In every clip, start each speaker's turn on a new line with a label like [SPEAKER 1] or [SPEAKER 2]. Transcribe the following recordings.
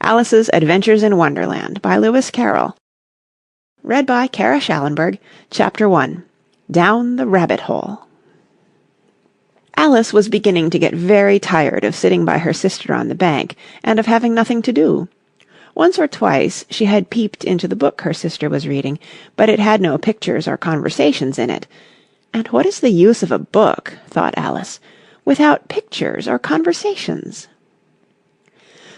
[SPEAKER 1] Alice's Adventures in Wonderland by Lewis Carroll. Read by Kara Schallenberg. Chapter 1. Down the Rabbit Hole. Alice was beginning to get very tired of sitting by her sister on the bank and of having nothing to do. Once or twice she had peeped into the book her sister was reading, but it had no pictures or conversations in it. And what is the use of a book, thought Alice, without pictures or conversations?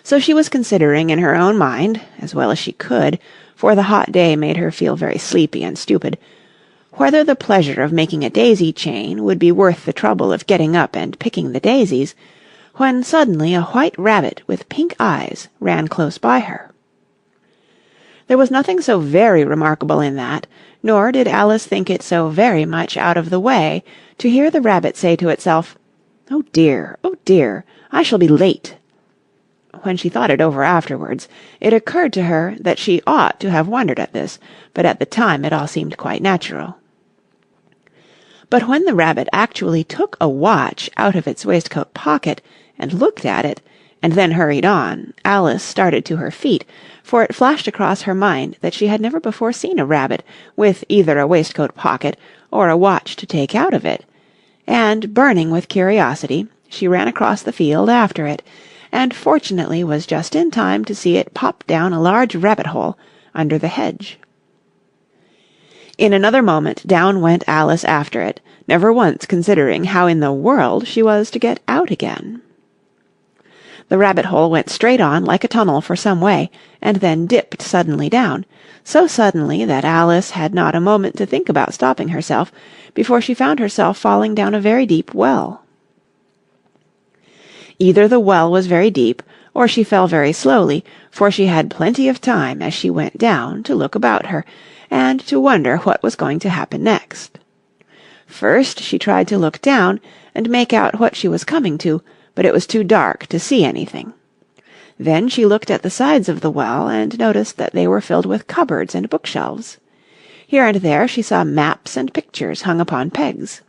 [SPEAKER 1] So she was considering in her own mind, as well as she could, for the hot day made her feel very sleepy and stupid, whether the pleasure of making a daisy chain would be worth the trouble of getting up and picking the daisies, when suddenly a white rabbit with pink eyes ran close by her. There was nothing so very remarkable in that, nor did Alice think it so very much out of the way to hear the rabbit say to itself, oh dear, I shall be late." When she thought it over afterwards, it occurred to her that she ought to have wondered at this, but at the time it all seemed quite natural. But when the rabbit actually took a watch out of its waistcoat pocket and looked at it, and then hurried on, Alice started to her feet, for it flashed across her mind that she had never before seen a rabbit with either a waistcoat pocket or a watch to take out of it, and, burning with curiosity, she ran across the field after it, and fortunately was just in time to see it pop down a large rabbit-hole under the hedge. In another moment down went Alice after it, never once considering how in the world she was to get out again. The rabbit-hole went straight on like a tunnel for some way, and then dipped suddenly down, so suddenly that Alice had not a moment to think about stopping herself before she found herself falling down a very deep well. Either the well was very deep, or she fell very slowly, for she had plenty of time as she went down to look about her, and to wonder what was going to happen next. First she tried to look down and make out what she was coming to, but it was too dark to see anything. Then she looked at the sides of the well and noticed that they were filled with cupboards and bookshelves. Here and there she saw maps and pictures hung upon pegs.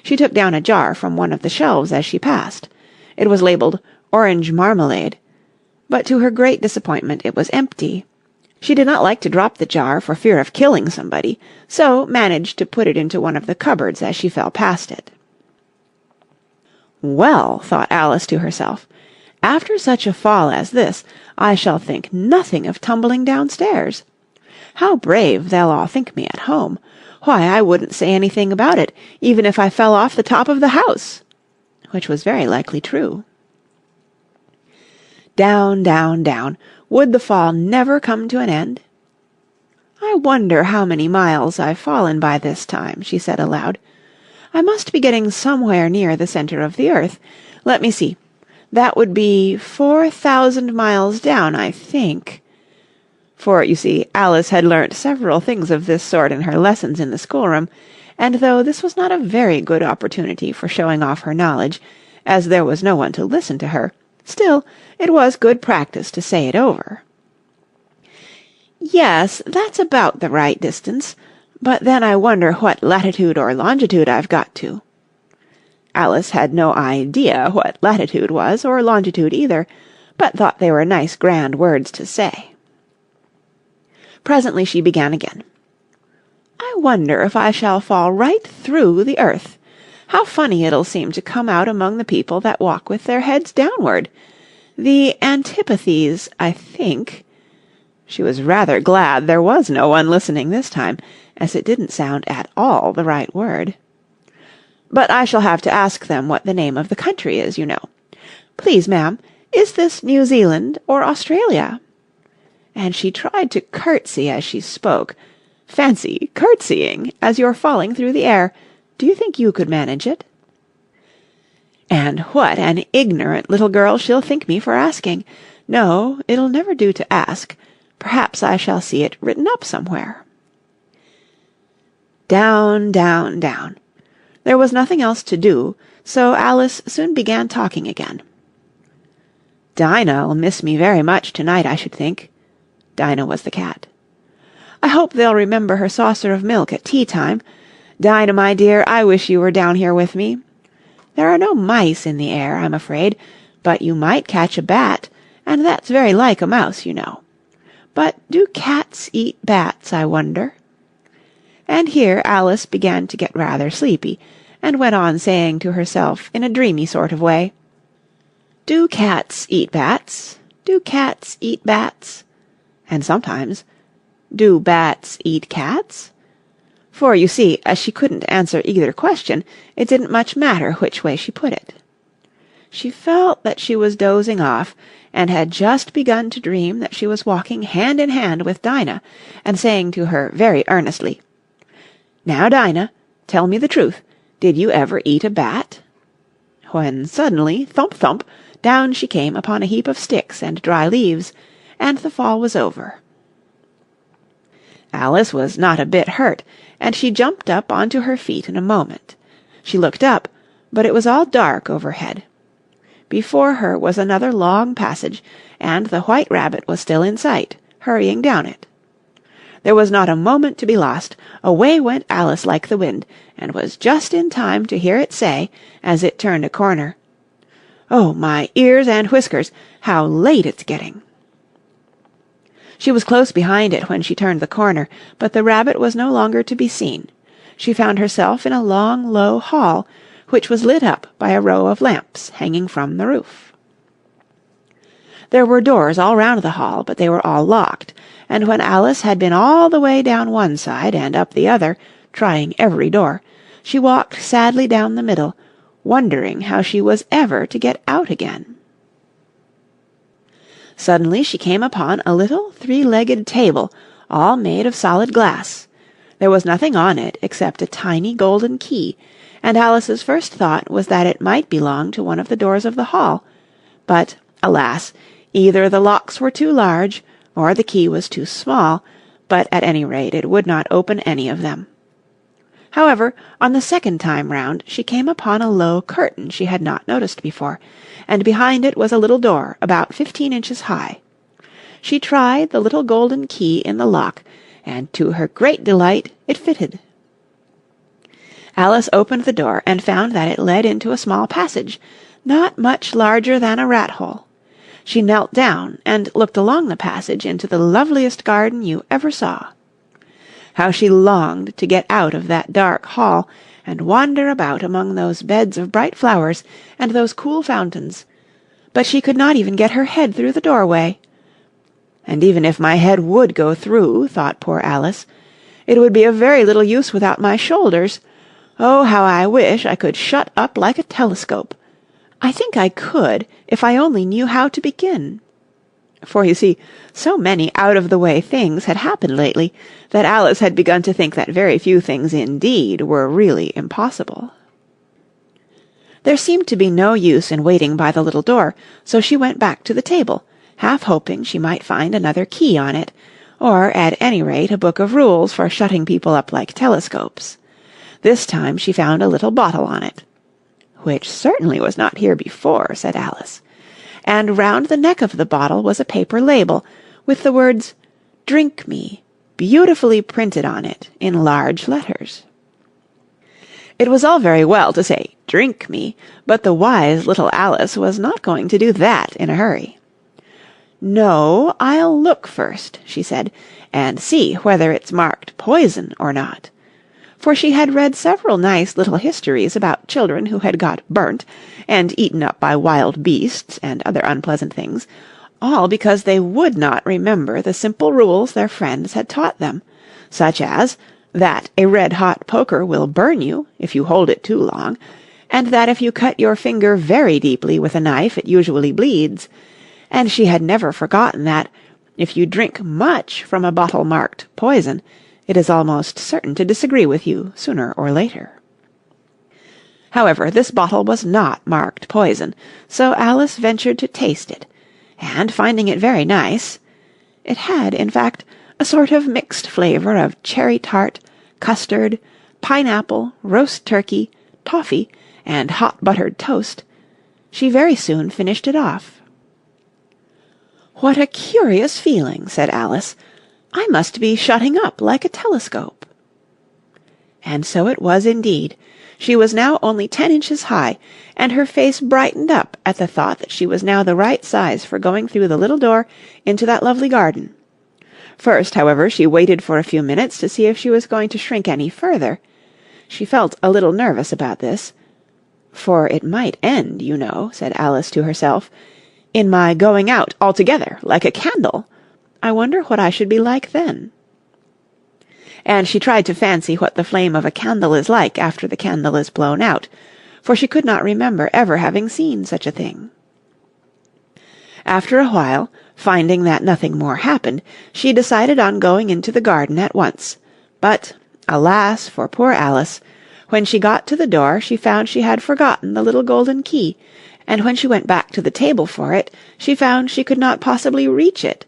[SPEAKER 1] She took down a jar from one of the shelves as she passed. It was labelled Orange Marmalade, but to her great disappointment it was empty. She did not like to drop the jar for fear of killing somebody, so managed to put it into one of the cupboards as she fell past it. "Well," thought Alice to herself, "after such a fall as this, I shall think nothing of tumbling downstairs. How brave they'll all think me at home! Why, I wouldn't say anything about it, even if I fell off the top of the house," which was very likely true. Down, down, down. Would the fall never come to an end? "I wonder how many miles I've fallen by this time," she said aloud. "I must be getting somewhere near the centre of the earth. Let me see. That would be 4,000 miles down, I think." For, you see, Alice had learnt several things of this sort in her lessons in the schoolroom, and though this was not a very good opportunity for showing off her knowledge, as there was no one to listen to her, still it was good practice to say it over. "Yes, that's about the right distance, but then I wonder what latitude or longitude I've got to." Alice had no idea what latitude was, or longitude either, but thought they were nice grand words to say. Presently she began again. "I wonder if I shall fall right through the earth. How funny it'll seem to come out among the people that walk with their heads downward. The antipathies, I think." She was rather glad there was no one listening this time, as it didn't sound at all the right word. "But I shall have to ask them what the name of the country is, you know. Please, ma'am, is this New Zealand or Australia?" And she tried to curtsy as she spoke. Fancy curtsying as you're falling through the air. Do you think you could manage it? And what an ignorant little girl she'll think me for asking. No, it'll never do to ask. Perhaps I shall see it written up somewhere. Down, down, down. There was nothing else to do, so Alice soon began talking again. "Dinah'll miss me very much tonight, I should think." Dinah was the cat. "I hope they'll remember her saucer of milk at tea-time. Dinah, my dear, I wish you were down here with me. There are no mice in the air, I'm afraid, but you might catch a bat, and and that's very like a mouse, you know. But do cats eat bats, I wonder?" And here Alice began to get rather sleepy, and went on saying to herself in a dreamy sort of way, "Do cats eat bats? Do cats eat bats?" And sometimes, "Do bats eat cats?" For, you see, as she couldn't answer either question, it didn't much matter which way she put it. She felt that she was dozing off, and had just begun to dream that she was walking hand in hand with Dinah, and saying to her very earnestly, "Now, Dinah, tell me the truth. Did you ever eat a bat?" When suddenly, thump, thump, down she came upon a heap of sticks and dry leaves, and the fall was over. Alice was not a bit hurt, and she jumped up onto her feet in a moment. She looked up, but it was all dark overhead. Before her was another long passage, and the White Rabbit was still in sight, hurrying down it. There was not a moment to be lost. Away went Alice like the wind, and was just in time to hear it say, as it turned a corner, "Oh, my ears and whiskers, how late it's getting!" She was close behind it when she turned the corner, but the rabbit was no longer to be seen. She found herself in a long, low hall, which was lit up by a row of lamps hanging from the roof. There were doors all round the hall, but they were all locked, and when Alice had been all the way down one side and up the other, trying every door, she walked sadly down the middle, wondering how she was ever to get out again. Suddenly she came upon a little three-legged table, all made of solid glass. There was nothing on it except a tiny golden key, and Alice's first thought was that it might belong to one of the doors of the hall. But, alas, either the locks were too large, or the key was too small, but at any rate it would not open any of them. However, on the second time round she came upon a low curtain she had not noticed before, and behind it was a little door about 15 inches high. She tried the little golden key in the lock, and to her great delight it fitted. Alice opened the door and found that it led into a small passage, not much larger than a rat-hole. She knelt down and looked along the passage into the loveliest garden you ever saw. How she longed to get out of that dark hall and wander about among those beds of bright flowers and those cool fountains, but she could not even get her head through the doorway. "And even if my head would go through," thought poor Alice, "it would be of very little use without my shoulders. Oh, how I wish I could shut up like a telescope. I think I could, if I only knew how to begin." For, you see, so many out-of-the-way things had happened lately that Alice had begun to think that very few things indeed were really impossible. There seemed to be no use in waiting by the little door, so she went back to the table, half hoping she might find another key on it, or at any rate a book of rules for shutting people up like telescopes. This time she found a little bottle on it. "Which certainly was not here before," said Alice. And round the neck of the bottle was a paper label, with the words, "Drink me," beautifully printed on it in large letters. It was all very well to say, "Drink me," but the wise little Alice was not going to do that in a hurry. "No, I'll look first," she said, "and see whether it's marked poison or not." For she had read several nice little histories about children who had got burnt and eaten up by wild beasts and other unpleasant things, all because they would not remember the simple rules their friends had taught them, such as that a red-hot poker will burn you if you hold it too long, and that if you cut your finger very deeply with a knife it usually bleeds, and she had never forgotten that, if you drink much from a bottle marked poison, it is almost certain to disagree with you sooner or later. However, this bottle was not marked poison, so Alice ventured to taste it, and finding it very nice, it had, in fact, a sort of mixed flavour of cherry tart, custard, pineapple, roast turkey, toffee, and hot buttered toast, she very soon finished it off. "What a curious feeling," said Alice. "I must be shutting up like a telescope." And so it was indeed. She was now only 10 inches high, and her face brightened up at the thought that she was now the right size for going through the little door into that lovely garden. First, however, she waited for a few minutes to see if she was going to shrink any further. She felt a little nervous about this. "For it might end, you know," said Alice to herself, "in my going out altogether, like a candle. I wonder what I should be like then." And she tried to fancy what the flame of a candle is like after the candle is blown out, for she could not remember ever having seen such a thing. After a while, finding that nothing more happened, she decided on going into the garden at once. But, alas for poor Alice, when she got to the door she found she had forgotten the little golden key, and when she went back to the table for it, she found she could not possibly reach it.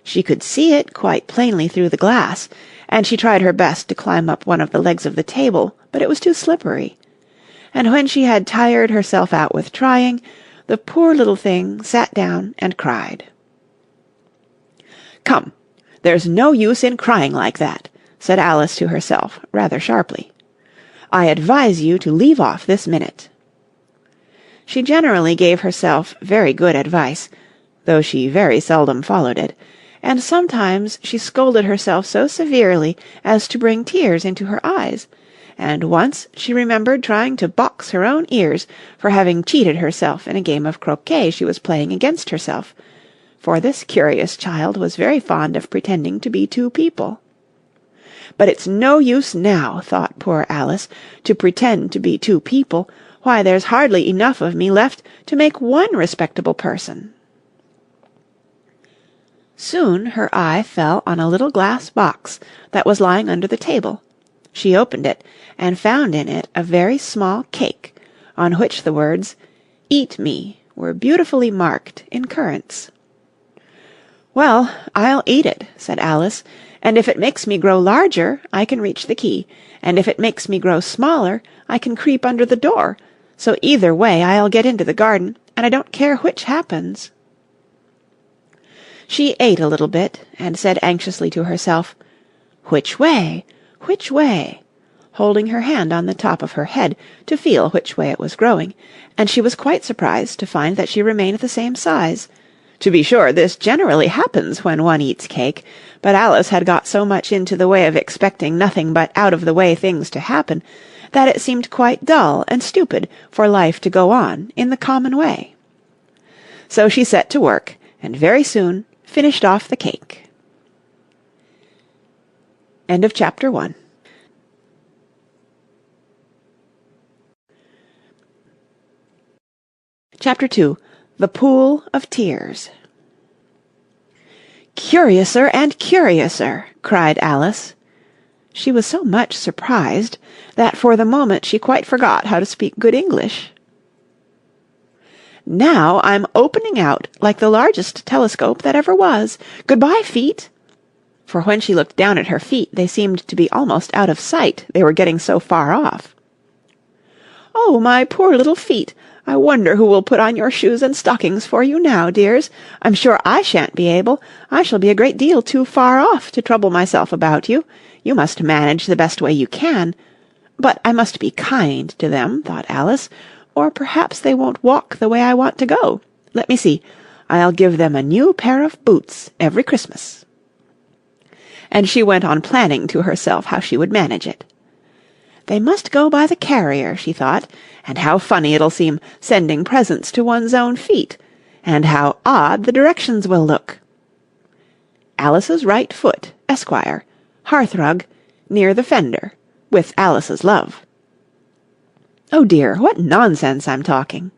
[SPEAKER 1] She could see it quite plainly through the glass, and she tried her best to climb up one of the legs of the table, but it was too slippery. And when she had tired herself out with trying, the poor little thing sat down and cried. "Come, there's no use in crying like that," said Alice to herself, rather sharply. "I advise you to leave off this minute." She generally gave herself very good advice, though she very seldom followed it, and sometimes she scolded herself so severely as to bring tears into her eyes, and once she remembered trying to box her own ears for having cheated herself in a game of croquet she was playing against herself, for this curious child was very fond of pretending to be two people. "But it's no use now," thought poor Alice, "to pretend to be two people. Why, there's hardly enough of me left to make one respectable person." Soon her eye fell on a little glass box that was lying under the table. She opened it, and found in it a very small cake, on which the words, "Eat me," were beautifully marked in currants. "Well, I'll eat it," said Alice, "and if it makes me grow larger, I can reach the key, and if it makes me grow smaller, I can creep under the door, so either way I'll get into the garden, and I don't care which happens." She ate a little bit, and said anxiously to herself, "Which way? Which way?" holding her hand on the top of her head to feel which way it was growing, and she was quite surprised to find that she remained the same size. To be sure, this generally happens when one eats cake, but Alice had got so much into the way of expecting nothing but out-of-the-way things to happen, that it seemed quite dull and stupid for life to go on in the common way. So she set to work, and very soon finished off the cake. End of Chapter 1. Chapter 2. The Pool of Tears. "Curiouser and curiouser!" cried Alice. She was so much surprised that for the moment she quite forgot how to speak good English. "Now I'm opening out like the largest telescope that ever was. Good-bye, feet!" For when she looked down at her feet, they seemed to be almost out of sight, they were getting so far off. "Oh, my poor little feet! I wonder who will put on your shoes and stockings for you now, dears. I'm sure I shan't be able. I shall be a great deal too far off to trouble myself about you. You must manage the best way you can. But I must be kind to them," thought Alice, "or perhaps they won't walk the way I want to go. Let me see. I'll give them a new pair of boots every Christmas." And she went on planning to herself how she would manage it. "They must go by the carrier," she thought, "and how funny it'll seem sending presents to one's own feet, and how odd the directions will look. Alice's right foot, Esquire, hearthrug, near the fender, with Alice's love. Oh dear, what nonsense I'm talking."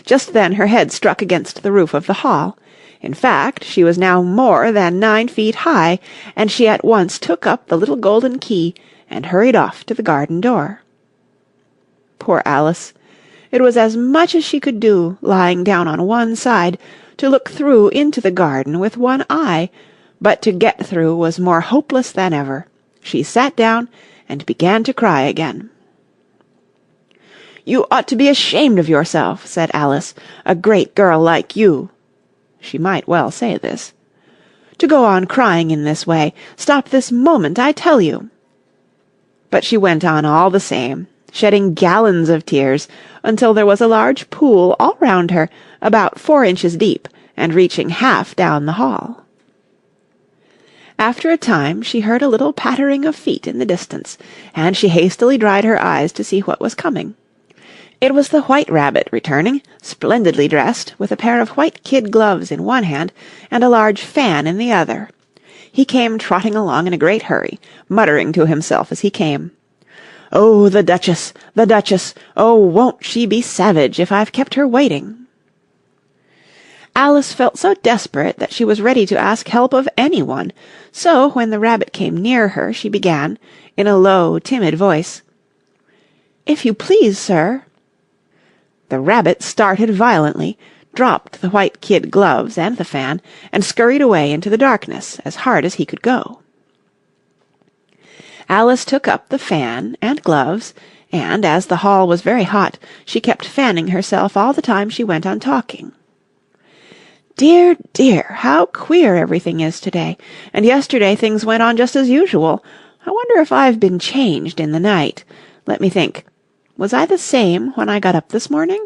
[SPEAKER 1] Just then her head struck against the roof of the hall. In fact, she was now more than 9 feet high, and she at once took up the little golden key and hurried off to the garden door. Poor Alice! It was as much as she could do, lying down on one side, to look through into the garden with one eye, but to get through was more hopeless than ever. She sat down and began to cry again. "You ought to be ashamed of yourself," said Alice, "a great girl like you." She might well say this. "To go on crying in this way. Stop this moment, I tell you." But she went on all the same, shedding gallons of tears, until there was a large pool all round her, about 4 inches deep, and reaching half down the hall. After a time she heard a little pattering of feet in the distance, and she hastily dried her eyes to see what was coming. It was the White Rabbit returning, splendidly dressed, with a pair of white kid gloves in one hand and a large fan in the other. He came trotting along in a great hurry, muttering to himself as he came, "Oh, the Duchess! The Duchess! Oh, won't she be savage if I've kept her waiting!" Alice felt so desperate that she was ready to ask help of anyone, so when the rabbit came near her, she began, in a low, timid voice, "If you please, sir." The rabbit started violently, dropped the white kid gloves and the fan, and scurried away into the darkness as hard as he could go. Alice took up the fan and gloves, and, as the hall was very hot, she kept fanning herself all the time she went on talking. "Dear, dear, how queer everything is today, and yesterday things went on just as usual. I wonder if I've been changed in the night. Let me think. Was I the same when I got up this morning?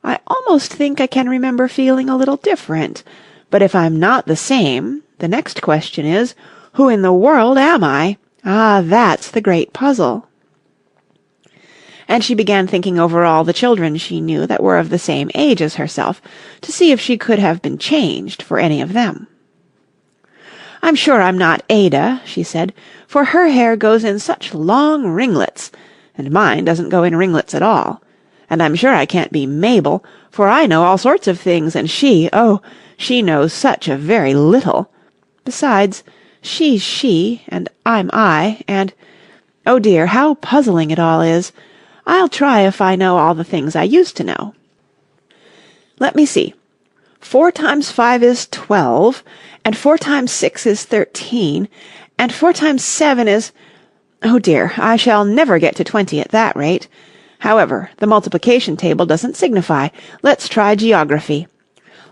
[SPEAKER 1] I almost think I can remember feeling a little different, but if I'm not the same, the next question is, who in the world am I? Ah, that's the great puzzle." And she began thinking over all the children she knew that were of the same age as herself, to see if she could have been changed for any of them. "I'm sure I'm not Ada," she said, "for her hair goes in such long ringlets, and mine doesn't go in ringlets at all. And I'm sure I can't be Mabel, for I know all sorts of things, and she knows such a very little. Besides, she's she, and I'm I, and, oh dear, how puzzling it all is. I'll try if I know all the things I used to know. Let me see. 4 times 5 is 12, and 4 times 6 is 13, and 4 times 7 is... Oh dear, I shall never get to 20 at that rate. However, the multiplication table doesn't signify. Let's try geography.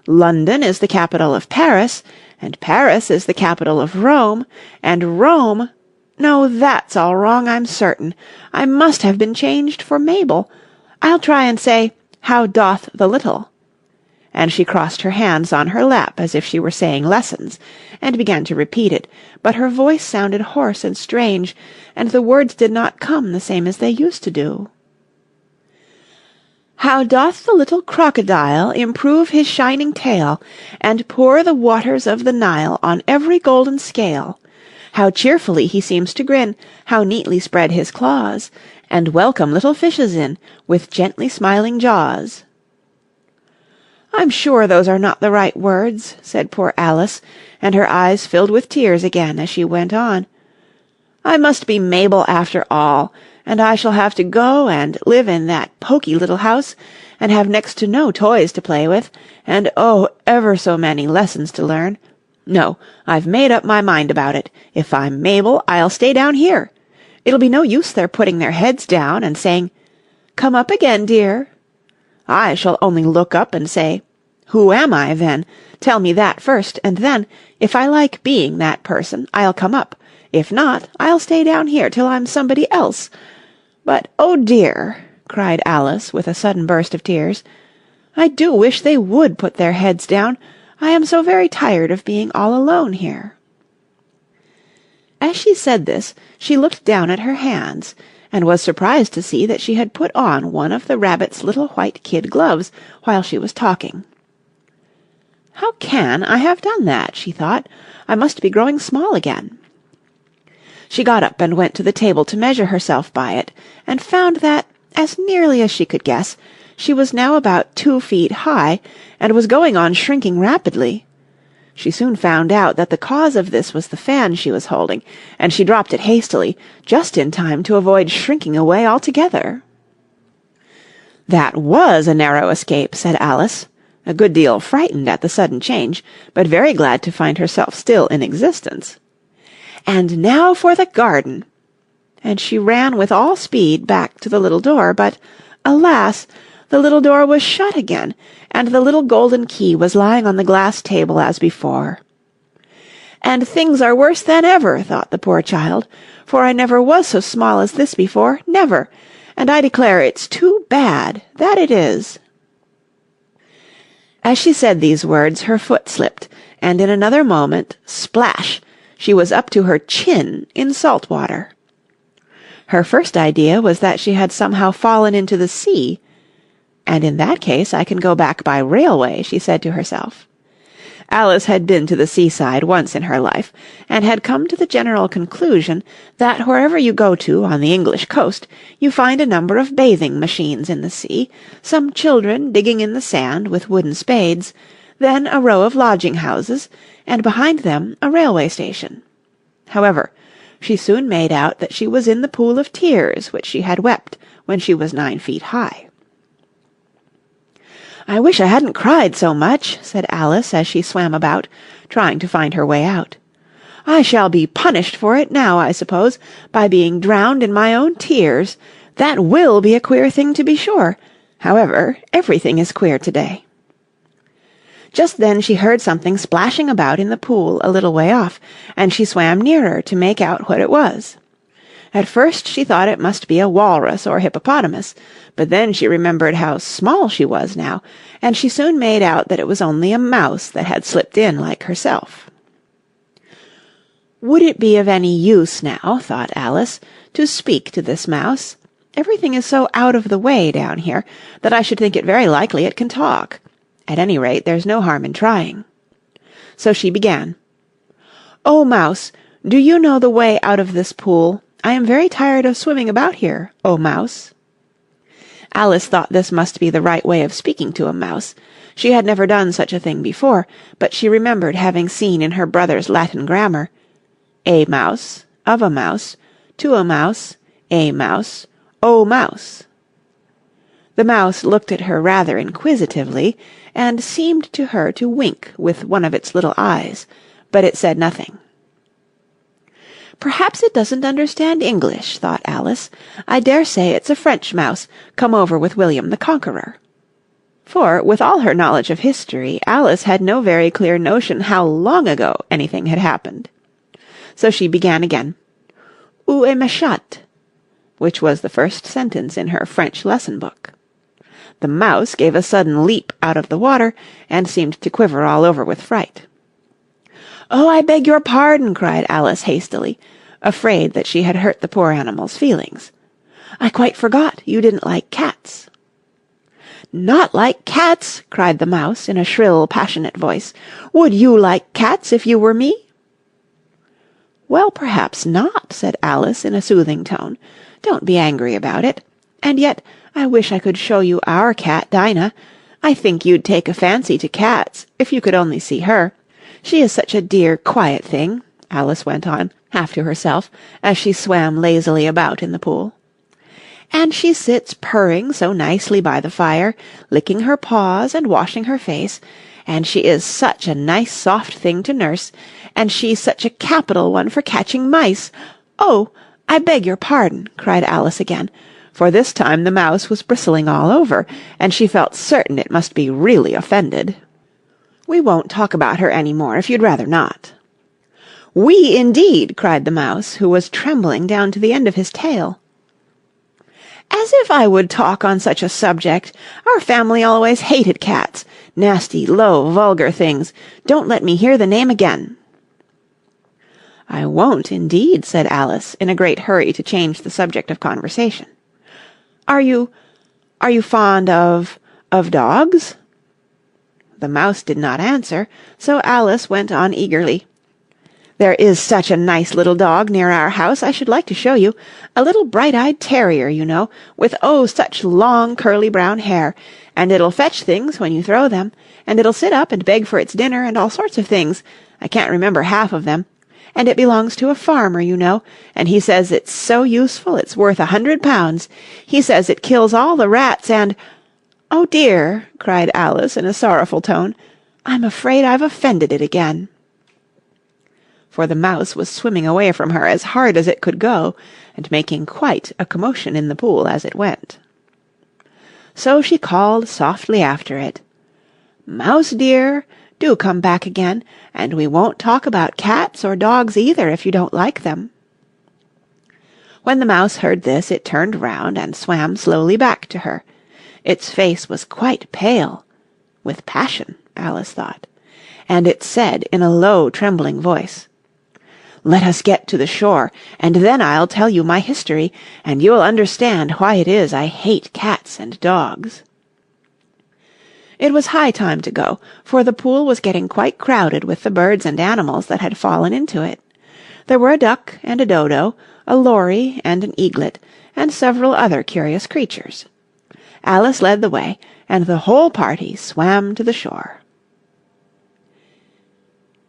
[SPEAKER 1] London is the capital of Paris, and Paris is the capital of Rome, and Rome... No, that's all wrong, I'm certain. I must have been changed for Mabel. I'll try and say, how doth the little? And she crossed her hands on her lap as if she were saying lessons, and began to repeat it, but her voice sounded hoarse and strange, and the words did not come the same as they used to do. How doth the little crocodile improve his shining tail, and pour the waters of the Nile on every golden scale? How cheerfully he seems to grin, how neatly spread his claws, and welcome little fishes in, with gently smiling jaws. "I'm sure those are not the right words," said poor Alice, and her eyes filled with tears again as she went on. "I must be Mabel after all, and I shall have to go and live in that poky little house, and have next to no toys to play with, and oh, ever so many lessons to learn. No, I've made up my mind about it. If I'm Mabel, I'll stay down here. It'll be no use their putting their heads down and saying, 'Come up again, dear.' I shall only look up and say, 'Who am I, then? Tell me that first, and then, if I like being that person, I'll come up. If not, I'll stay down here till I'm somebody else. But, oh dear," cried Alice, with a sudden burst of tears, "I do wish they would put their heads down. I am so very tired of being all alone here." As she said this, she looked down at her hands, and was surprised to see that she had put on one of the rabbit's little white kid gloves while she was talking. "How can I have done that?" she thought. "I must be growing small again." She got up and went to the table to measure herself by it, and found that, as nearly as she could guess, she was now about 2 feet high, and was going on shrinking rapidly. She soon found out that the cause of this was the fan she was holding, and she dropped it hastily, just in time to avoid shrinking away altogether. "That was a narrow escape," said Alice, a good deal frightened at the sudden change, but very glad to find herself still in existence. "And now for the garden!" And she ran with all speed back to the little door, but, alas! the little door was shut again, and the little golden key was lying on the glass table as before. "And things are worse than ever," thought the poor child, "for I never was so small as this before, never, and I declare it's too bad, that it is." As she said these words, her foot slipped, and in another moment, splash, she was up to her chin in salt water. Her first idea was that she had somehow fallen into the sea. "And in that case I can go back by railway," she said to herself. Alice had been to the seaside once in her life, and had come to the general conclusion that wherever you go to on the English coast, you find a number of bathing machines in the sea, some children digging in the sand with wooden spades, then a row of lodging-houses, and behind them a railway station. However, she soon made out that she was in the pool of tears which she had wept when she was 9 feet high. "I wish I hadn't cried so much," said Alice as she swam about, trying to find her way out. "I shall be punished for it now, I suppose, by being drowned in my own tears. That will be a queer thing, to be sure. However, everything is queer today." Just then she heard something splashing about in the pool a little way off, and she swam nearer to make out what it was. At first she thought it must be a walrus or hippopotamus, but then she remembered how small she was now, and she soon made out that it was only a mouse that had slipped in like herself. "Would it be of any use now," thought Alice, "to speak to this mouse? Everything is so out of the way down here that I should think it very likely it can talk. At any rate, there's no harm in trying." So she began. "Oh, Mouse, do you know the way out of this pool? I am very tired of swimming about here, oh Mouse." Alice thought this must be the right way of speaking to a mouse. She had never done such a thing before, but she remembered having seen in her brother's Latin grammar, "A mouse, of a mouse, to a mouse, a mouse, o mouse." The mouse looked at her rather inquisitively, and seemed to her to wink with one of its little eyes, but it said nothing. "Perhaps it doesn't understand English," thought Alice. "I dare say it's a French mouse, come over with William the Conqueror." For, with all her knowledge of history, Alice had no very clear notion how long ago anything had happened. So she began again, "Où est ma chatte?" which was the first sentence in her French lesson book. The mouse gave a sudden leap out of the water, and seemed to quiver all over with fright. "Oh, I beg your pardon," cried Alice hastily, afraid that she had hurt the poor animal's feelings. "I quite forgot you didn't like cats." "Not like cats!" cried the mouse in a shrill, passionate voice. "Would you like cats if you were me?" "Well, perhaps not," said Alice in a soothing tone. "Don't be angry about it. And yet I wish I could show you our cat, Dinah. I think you'd take a fancy to cats, if you could only see her. She is such a dear, quiet thing," Alice went on, half to herself, as she swam lazily about in the pool. "And she sits purring so nicely by the fire, licking her paws and washing her face, and she is such a nice soft thing to nurse, and she's such a capital one for catching mice. Oh, I beg your pardon," cried Alice again, for this time the mouse was bristling all over, and she felt certain it must be really offended. "We won't talk about her any more, if you'd rather not." "We, indeed!" cried the mouse, who was trembling down to the end of his tail. "As if I would talk on such a subject! Our family always hated cats. Nasty, low, vulgar things. Don't let me hear the name again." "I won't, indeed," said Alice, in a great hurry to change the subject of conversation. Are you fond of dogs?" The mouse did not answer, so Alice went on eagerly. "There is such a nice little dog near our house I should like to show you. A little bright-eyed terrier, you know, with oh, such long curly brown hair, and it'll fetch things when you throw them, and it'll sit up and beg for its dinner and all sorts of things. I can't remember half of them. And it belongs to a farmer, you know, and he says it's so useful it's worth £100. He says it kills all the rats and—" "Oh, dear," cried Alice in a sorrowful tone, "I'm afraid I've offended it again." For the mouse was swimming away from her as hard as it could go, and making quite a commotion in the pool as it went. So she called softly after it, "Mouse dear, do come back again, and we won't talk about cats or dogs either if you don't like them." When the mouse heard this, it turned round and swam slowly back to her. Its face was quite pale, with passion, Alice thought, and it said in a low, trembling voice, "Let us get to the shore, and then I'll tell you my history, and you'll understand why it is I hate cats and dogs." It was high time to go, for the pool was getting quite crowded with the birds and animals that had fallen into it. There were a duck and a dodo, a lory and an eaglet, and several other curious creatures. Alice led the way, and the whole party swam to the shore.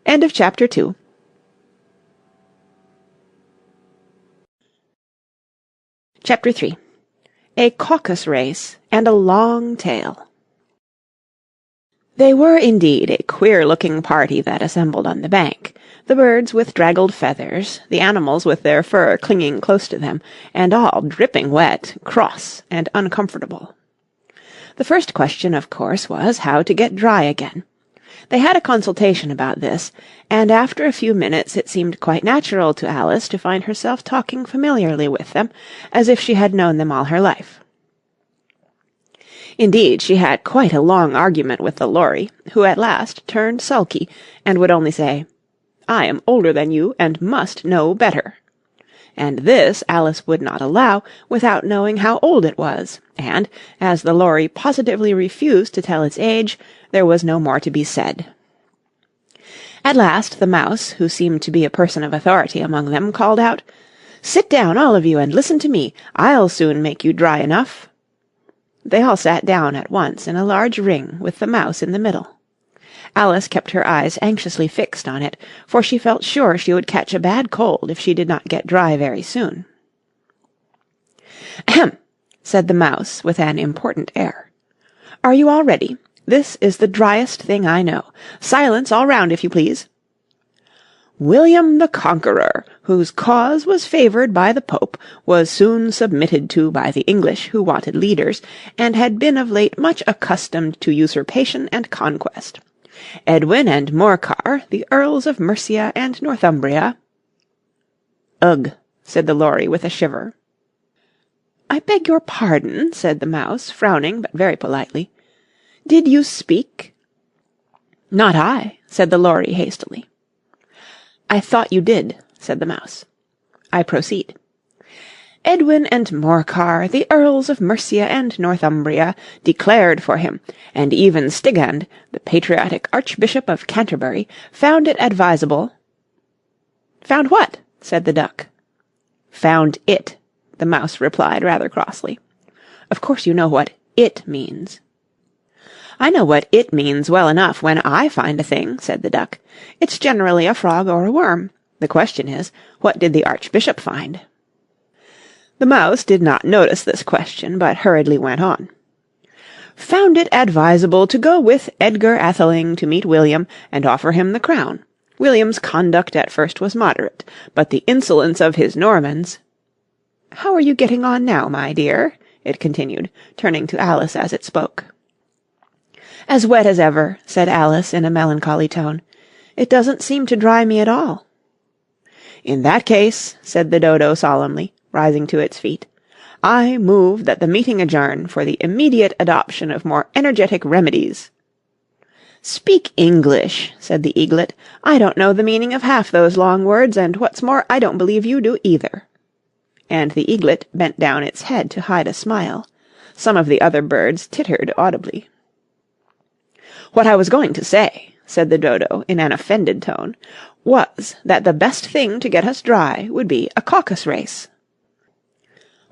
[SPEAKER 1] End of Chapter 2. Chapter 3. A Caucus Race and a Long Tail. They were indeed a queer-looking party that assembled on the bank, the birds with draggled feathers, the animals with their fur clinging close to them, and all dripping wet, cross, and uncomfortable. The first question, of course, was how to get dry again. They had a consultation about this, and after a few minutes it seemed quite natural to Alice to find herself talking familiarly with them, as if she had known them all her life. Indeed, she had quite a long argument with the lory, who at last turned sulky, and would only say, "I am older than you, and must know better." And this Alice would not allow without knowing how old it was, and, as the lory positively refused to tell its age, there was no more to be said. At last the mouse, who seemed to be a person of authority among them, called out, "Sit down, all of you, and listen to me. I'll soon make you dry enough." They all sat down at once in a large ring with the mouse in the middle. Alice kept her eyes anxiously fixed on it, for she felt sure she would catch a bad cold if she did not get dry very soon. "Ahem!" said the mouse with an important air. "Are you all ready? This is the driest thing I know. Silence all round, if you please. William the Conqueror, whose cause was favoured by the Pope, was soon submitted to by the English, who wanted leaders, and had been of late much accustomed to usurpation and conquest. Edwin and Morcar, the Earls of Mercia and Northumbria—" "Ugh!" said the lory with a shiver. "I beg your pardon," said the mouse, frowning, but very politely. "Did you speak?" "Not I," said the lory hastily. "I thought you did," said the mouse. "I proceed. Edwin and Morcar, the Earls of Mercia and Northumbria, declared for him, and even Stigand, the patriotic Archbishop of Canterbury, found it advisable—" "Found what?" said the duck. "Found it," the mouse replied rather crossly. "Of course you know what 'it' means." "I know what 'it' means well enough when I find a thing," said the duck. "It's generally a frog or a worm. The question is, what did the Archbishop find?" The mouse did not notice this question, but hurriedly went on. "Found it advisable to go with Edgar Atheling to meet William and offer him the crown. William's conduct at first was moderate, but the insolence of his Normans— How are you getting on now, my dear?" it continued, turning to Alice as it spoke. "As wet as ever," said Alice in a melancholy tone. "It doesn't seem to dry me at all." "In that case," said the dodo solemnly, rising to its feet, "I move that the meeting adjourn for the immediate adoption of more energetic remedies." "Speak English," said the eaglet. "I don't know the meaning of half those long words, and what's more, I don't believe you do either." And the eaglet bent down its head to hide a smile. Some of the other birds tittered audibly. "What I was going to say," said the dodo in an offended tone, "was that the best thing to get us dry would be a caucus race."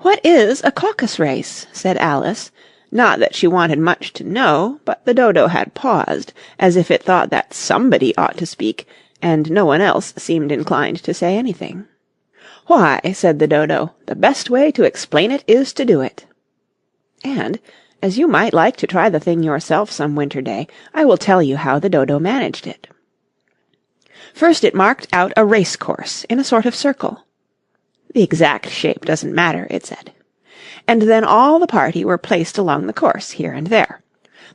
[SPEAKER 1] "What is a caucus race?" said Alice, not that she wanted much to know, but the dodo had paused, as if it thought that somebody ought to speak, and no one else seemed inclined to say anything. "Why," said the dodo, "the best way to explain it is to do it. And, as you might like to try the thing yourself some winter day, I will tell you how the dodo managed it. First it marked out a race course in a sort of circle. The exact shape doesn't matter, it said. And then all the party were placed along the course, here and there.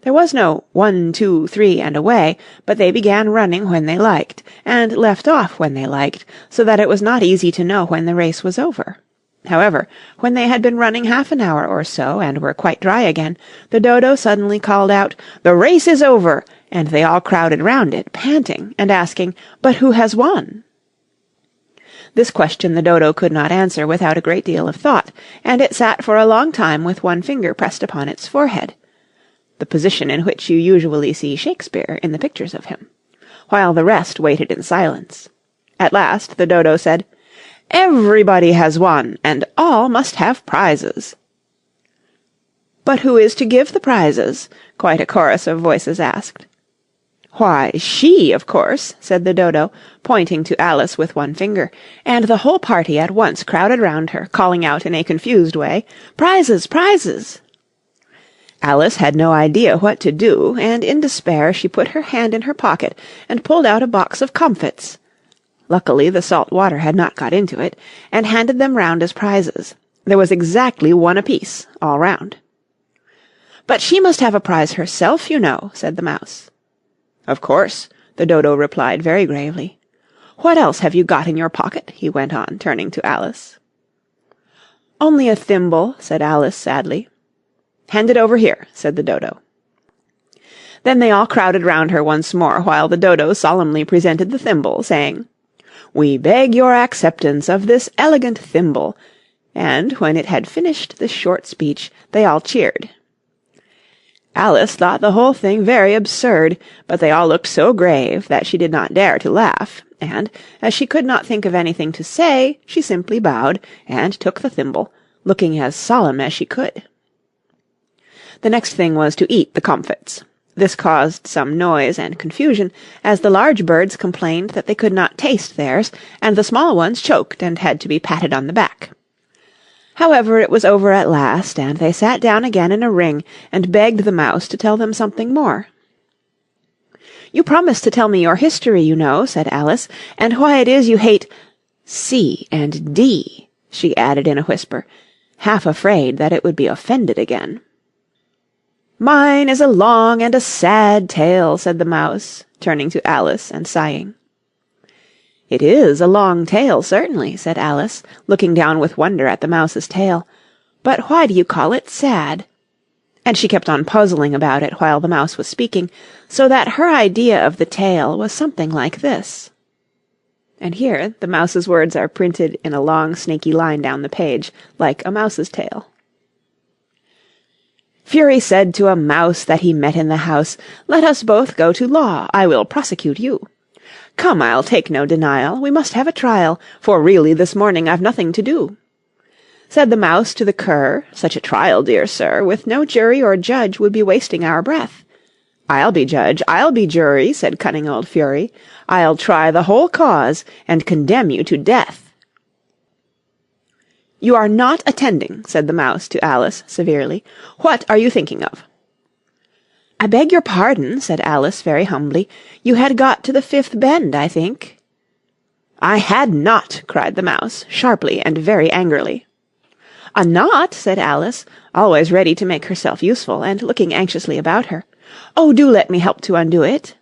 [SPEAKER 1] There was no 1, 2, 3, and away, but they began running when they liked, and left off when they liked, so that it was not easy to know when the race was over. However, when they had been running half an hour or so, and were quite dry again, the Dodo suddenly called out, "The race is over!" and they all crowded round it, panting, and asking, "But who has won?" This question the Dodo could not answer without a great deal of thought, and it sat for a long time with one finger pressed upon its forehead, the position in which you usually see Shakespeare in the pictures of him, while the rest waited in silence. At last the Dodo said, "Everybody has won, and all must have prizes." "But who is to give the prizes?" quite a chorus of voices asked. "Why, she, of course," said the Dodo, pointing to Alice with one finger, and the whole party at once crowded round her, calling out in a confused way, "Prizes! Prizes!" Alice had no idea what to do, and in despair she put her hand in her pocket and pulled out a box of comfits. Luckily the salt water had not got into it, and handed them round as prizes. There was exactly one apiece, all round. "But she must have a prize herself, you know," said the Mouse. "Of course," the Dodo replied very gravely. "What else have you got in your pocket?" he went on, turning to Alice. "Only a thimble," said Alice sadly. "Hand it over here," said the Dodo. Then they all crowded round her once more, while the Dodo solemnly presented the thimble, saying, "We beg your acceptance of this elegant thimble," and when it had finished this short speech, they all cheered. Alice thought the whole thing very absurd, but they all looked so grave that she did not dare to laugh, and, as she could not think of anything to say, she simply bowed, and took the thimble, looking as solemn as she could. The next thing was to eat the comfits. This caused some noise and confusion, as the large birds complained that they could not taste theirs, and the small ones choked and had to be patted on the back. However, it was over at last, and they sat down again in a ring, and begged the Mouse to tell them something more. "You promised to tell me your history, you know," said Alice, "and why it is you hate C and D," she added in a whisper, half afraid that it would be offended again. "Mine is a long and a sad tale," said the Mouse, turning to Alice and sighing. "It is a long tale, certainly," said Alice, looking down with wonder at the Mouse's tail. "But why do you call it sad?" And she kept on puzzling about it while the Mouse was speaking, so that her idea of the tale was something like this. And here the Mouse's words are printed in a long snaky line down the page, like a mouse's tail. "Fury said to a mouse that he met in the house, 'Let us both go to law, I will prosecute you.' 'Come, I'll take no denial, we must have a trial, for really this morning I've nothing to do.' Said the Mouse to the Cur, 'Such a trial, dear sir, with no jury or judge would be wasting our breath.' 'I'll be judge, I'll be jury,' said cunning old Fury. 'I'll try the whole cause, and condemn you to death.' 'You are not attending,' said the Mouse to Alice severely. 'What are you thinking of?' 'I beg your pardon,' said Alice very humbly. 'You had got to the fifth bend, I think.' 'I had not,' cried the Mouse, sharply and very angrily. 'A knot?' said Alice, always ready to make herself useful, and looking anxiously about her. 'Oh, do let me help to undo it.'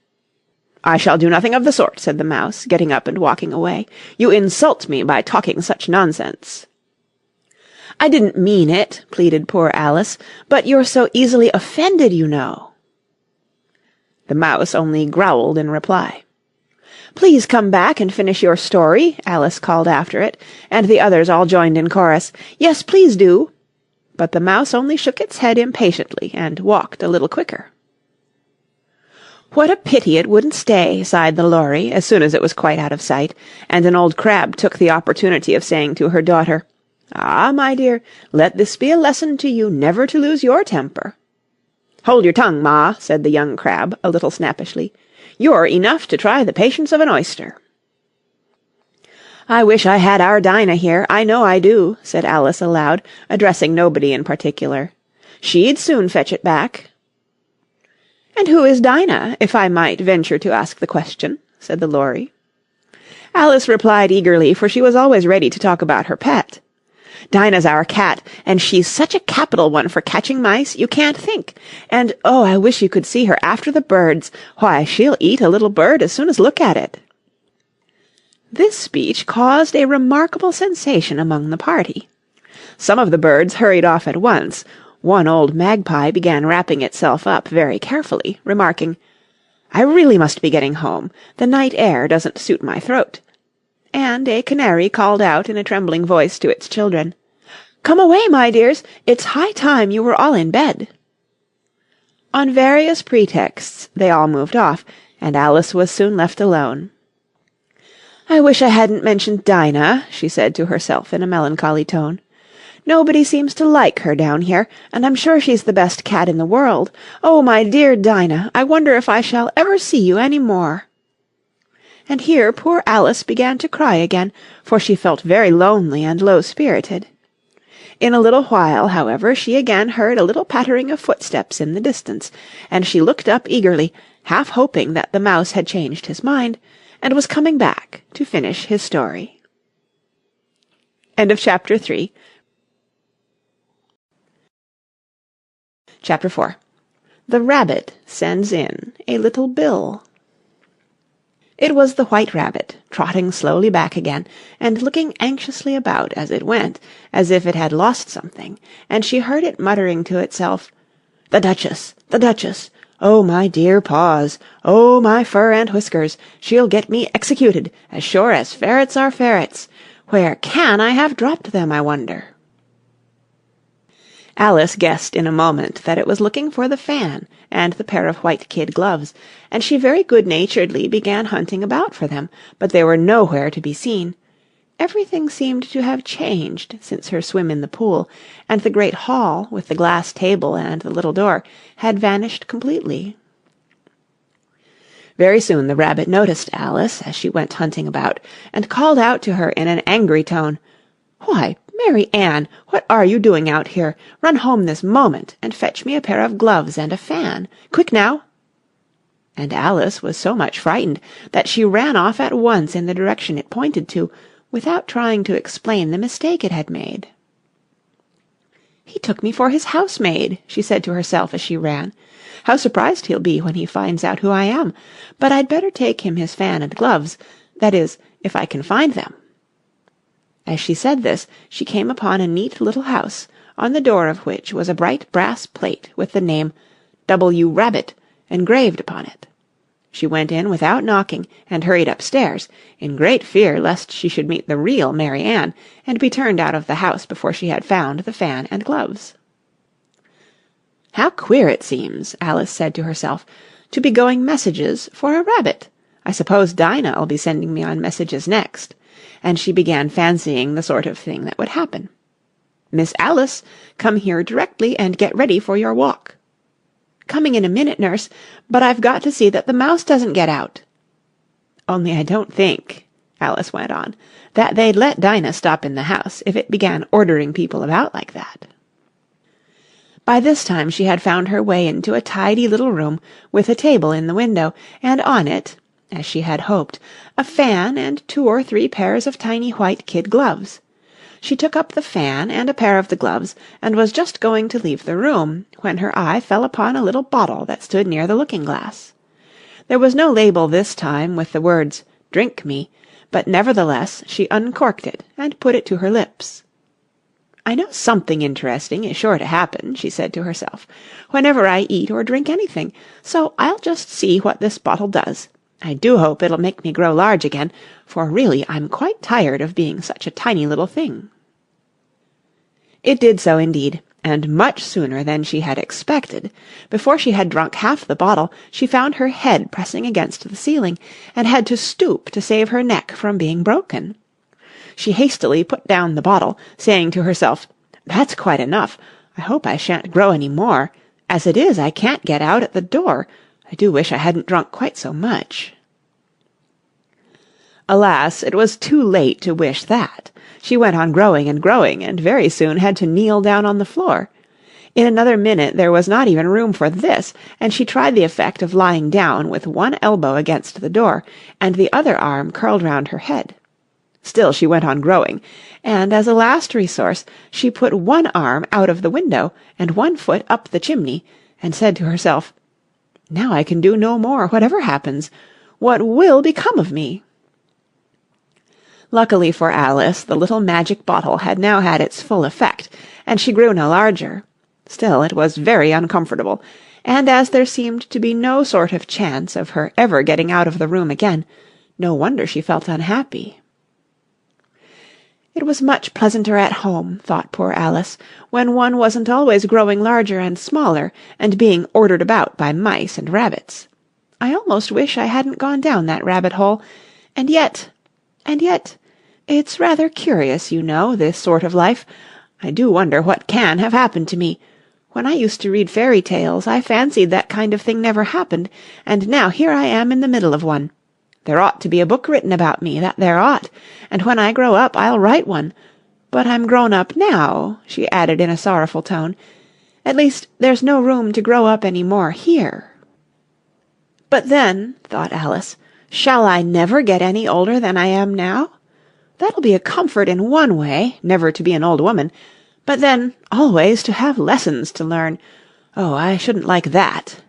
[SPEAKER 1] 'I shall do nothing of the sort,' said the Mouse, getting up and walking away. 'You insult me by talking such nonsense.' 'I didn't mean it,' pleaded poor Alice, 'but you're so easily offended, you know.' The Mouse only growled in reply. 'Please come back and finish your story,' Alice called after it, and the others all joined in chorus, 'Yes, please do.' But the Mouse only shook its head impatiently and walked a little quicker. "What a pity it wouldn't stay," sighed the Lory, as soon as it was quite out of sight, and an old crab took the opportunity of saying to her daughter, "Ah, my dear, let this be a lesson to you never to lose your temper." "Hold your tongue, Ma," said the young crab, a little snappishly. "You're enough to try the patience of an oyster." "I wish I had our Dinah here, I know I do," said Alice aloud, addressing nobody in particular. "She'd soon fetch it back." "And who is Dinah, if I might venture to ask the question?" said the Lory. Alice replied eagerly, for she was always ready to talk about her pet. "Dinah's our cat, and she's such a capital one for catching mice, you can't think. And, oh, I wish you could see her after the birds. Why, she'll eat a little bird as soon as look at it." This speech caused a remarkable sensation among the party. Some of the birds hurried off at once. One old magpie began wrapping itself up very carefully, remarking, "I really must be getting home. The night air doesn't suit my throat." And a canary called out in a trembling voice to its children, "Come away, my dears. It's high time you were all in bed." On various pretexts they all moved off, and Alice was soon left alone. "I wish I hadn't mentioned Dinah," she said to herself in a melancholy tone. "Nobody seems to like her down here, and I'm sure she's the best cat in the world. Oh, my dear Dinah, I wonder if I shall ever see you any more." And here poor Alice began to cry again, for she felt very lonely and low-spirited. In a little while, however, she again heard a little pattering of footsteps in the distance, and she looked up eagerly, half hoping that the mouse had changed his mind, and was coming back to finish his story. End of Chapter 3. Chapter 4. The Rabbit Sends in a Little Bill. It was the White Rabbit, trotting slowly back again, and looking anxiously about as it went, as if it had lost something, and she heard it muttering to itself, "The Duchess! The Duchess! Oh, my dear paws! Oh, my fur and whiskers! She'll get me executed, as sure as ferrets are ferrets! Where can I have dropped them, I wonder?" Alice guessed in a moment that it was looking for the fan and the pair of white kid gloves, and she very good-naturedly began hunting about for them, but they were nowhere to be seen. Everything seemed to have changed since her swim in the pool, and the great hall, with the glass table and the little door, had vanished completely. Very soon the rabbit noticed Alice as she went hunting about, and called out to her in an angry tone, "Why, Mary Ann, what are you doing out here? Run home this moment, and fetch me a pair of gloves and a fan. Quick now!" And Alice was so much frightened that she ran off at once in the direction it pointed to, without trying to explain the mistake it had made. "He took me for his housemaid," she said to herself as she ran. "How surprised he'll be when he finds out who I am! But I'd better take him his fan and gloves, that is, if I can find them." As she said this, she came upon a neat little house, on the door of which was a bright brass plate with the name W. Rabbit engraved upon it. She went in without knocking, and hurried upstairs, in great fear lest she should meet the real Mary Ann, and be turned out of the house before she had found the fan and gloves. "How queer it seems," Alice said to herself, "to be going messages for a rabbit. I suppose Dinah'll be sending me on messages next." And she began fancying the sort of thing that would happen. "Miss Alice, come here directly and get ready for your walk." "Coming in a minute, nurse, but I've got to see that the mouse doesn't get out." "Only I don't think," Alice went on, "that they'd let Dinah stop in the house if it began ordering people about like that." By this time she had found her way into a tidy little room with a table in the window, and on it, as she had hoped, a fan and 2 or 3 pairs of tiny white kid gloves. She took up the fan and a pair of the gloves, and was just going to leave the room, when her eye fell upon a little bottle that stood near the looking-glass. There was no label this time with the words, "Drink me," but nevertheless she uncorked it and put it to her lips. "I know something interesting is sure to happen," she said to herself, "whenever I eat or drink anything, so I'll just see what this bottle does. I do hope it'll make me grow large again, for really I'm quite tired of being such a tiny little thing." It did so indeed, and much sooner than she had expected. Before she had drunk half the bottle, she found her head pressing against the ceiling, and had to stoop to save her neck from being broken. She hastily put down the bottle, saying to herself, "That's quite enough. I hope I shan't grow any more. As it is, I can't get out at the door. I do wish I hadn't drunk quite so much." Alas, it was too late to wish that. She went on growing and growing, and very soon had to kneel down on the floor. In another minute there was not even room for this, and she tried the effect of lying down with one elbow against the door, and the other arm curled round her head. Still she went on growing, and as a last resource she put one arm out of the window and one foot up the chimney, and said to herself, "Now I can do no more, whatever happens. What will become of me?" Luckily for Alice, the little magic bottle had now had its full effect, and she grew no larger. Still, it was very uncomfortable, and as there seemed to be no sort of chance of her ever getting out of the room again, no wonder she felt unhappy. It was much pleasanter at home, thought poor Alice, when one wasn't always growing larger and smaller, and being ordered about by mice and rabbits. I almost wish I hadn't gone down that rabbit-hole, and yet, it's rather curious, you know, this sort of life. I do wonder what can have happened to me. When I used to read fairy tales, I fancied that kind of thing never happened, and now here I am in the middle of one. There ought to be a book written about me, that there ought, and when I grow up I'll write one. But I'm grown up now, she added in a sorrowful tone. At least there's no room to grow up any more here. But then, thought Alice, shall I never get any older than I am now? That'll be a comfort in one way, never to be an old woman, but then always to have lessons to learn. Oh, I shouldn't like that.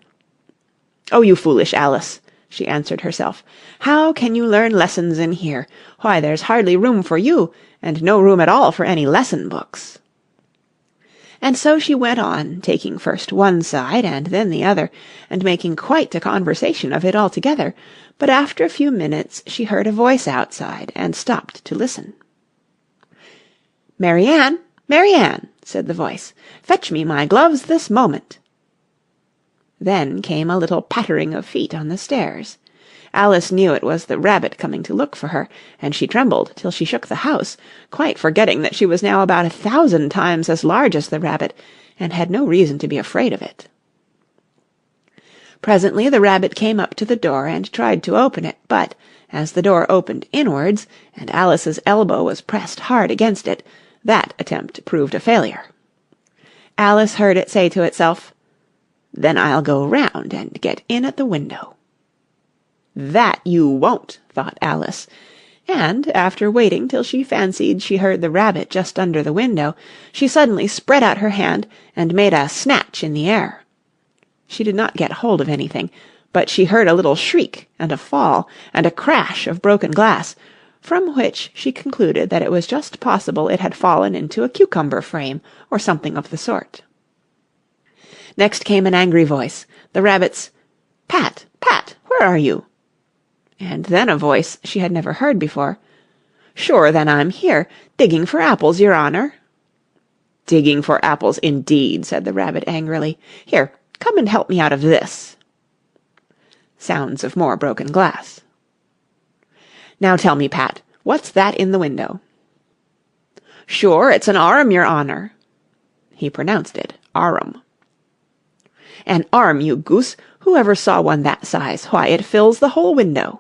[SPEAKER 1] Oh, you foolish Alice, she answered herself. How can you learn lessons in here? Why, there's hardly room for you, and no room at all for any lesson books. And so she went on, taking first one side and then the other, and making quite a conversation of it altogether, but after a few minutes she heard a voice outside, and stopped to listen. "Mary Ann, Mary Ann," said the voice, "fetch me my gloves this moment." Then came a little pattering of feet on the stairs. Alice knew it was the rabbit coming to look for her, and she trembled till she shook the house, quite forgetting that she was now about 1,000 times as large as the rabbit, and had no reason to be afraid of it. Presently the rabbit came up to the door and tried to open it, but, as the door opened inwards, and Alice's elbow was pressed hard against it, that attempt proved a failure. Alice heard it say to itself, "Then I'll go round and get in at the window." "That you won't," thought Alice, and, after waiting till she fancied she heard the rabbit just under the window, she suddenly spread out her hand and made a snatch in the air. She did not get hold of anything, but she heard a little shriek and a fall and a crash of broken glass, from which she concluded that it was just possible it had fallen into a cucumber frame or something of the sort. Next came an angry voice, the rabbit's, "Pat, Pat, where are you?" And then a voice she had never heard before, "Sure, then I'm here, digging for apples, your honour." "Digging for apples, indeed," said the rabbit angrily. "Here, come and help me out of this." Sounds of more broken glass. "Now tell me, Pat, what's that in the window?" "Sure, it's an arm, your honour." He pronounced it arum. "An arm, you goose! Who ever saw one that size? Why, it fills the whole window."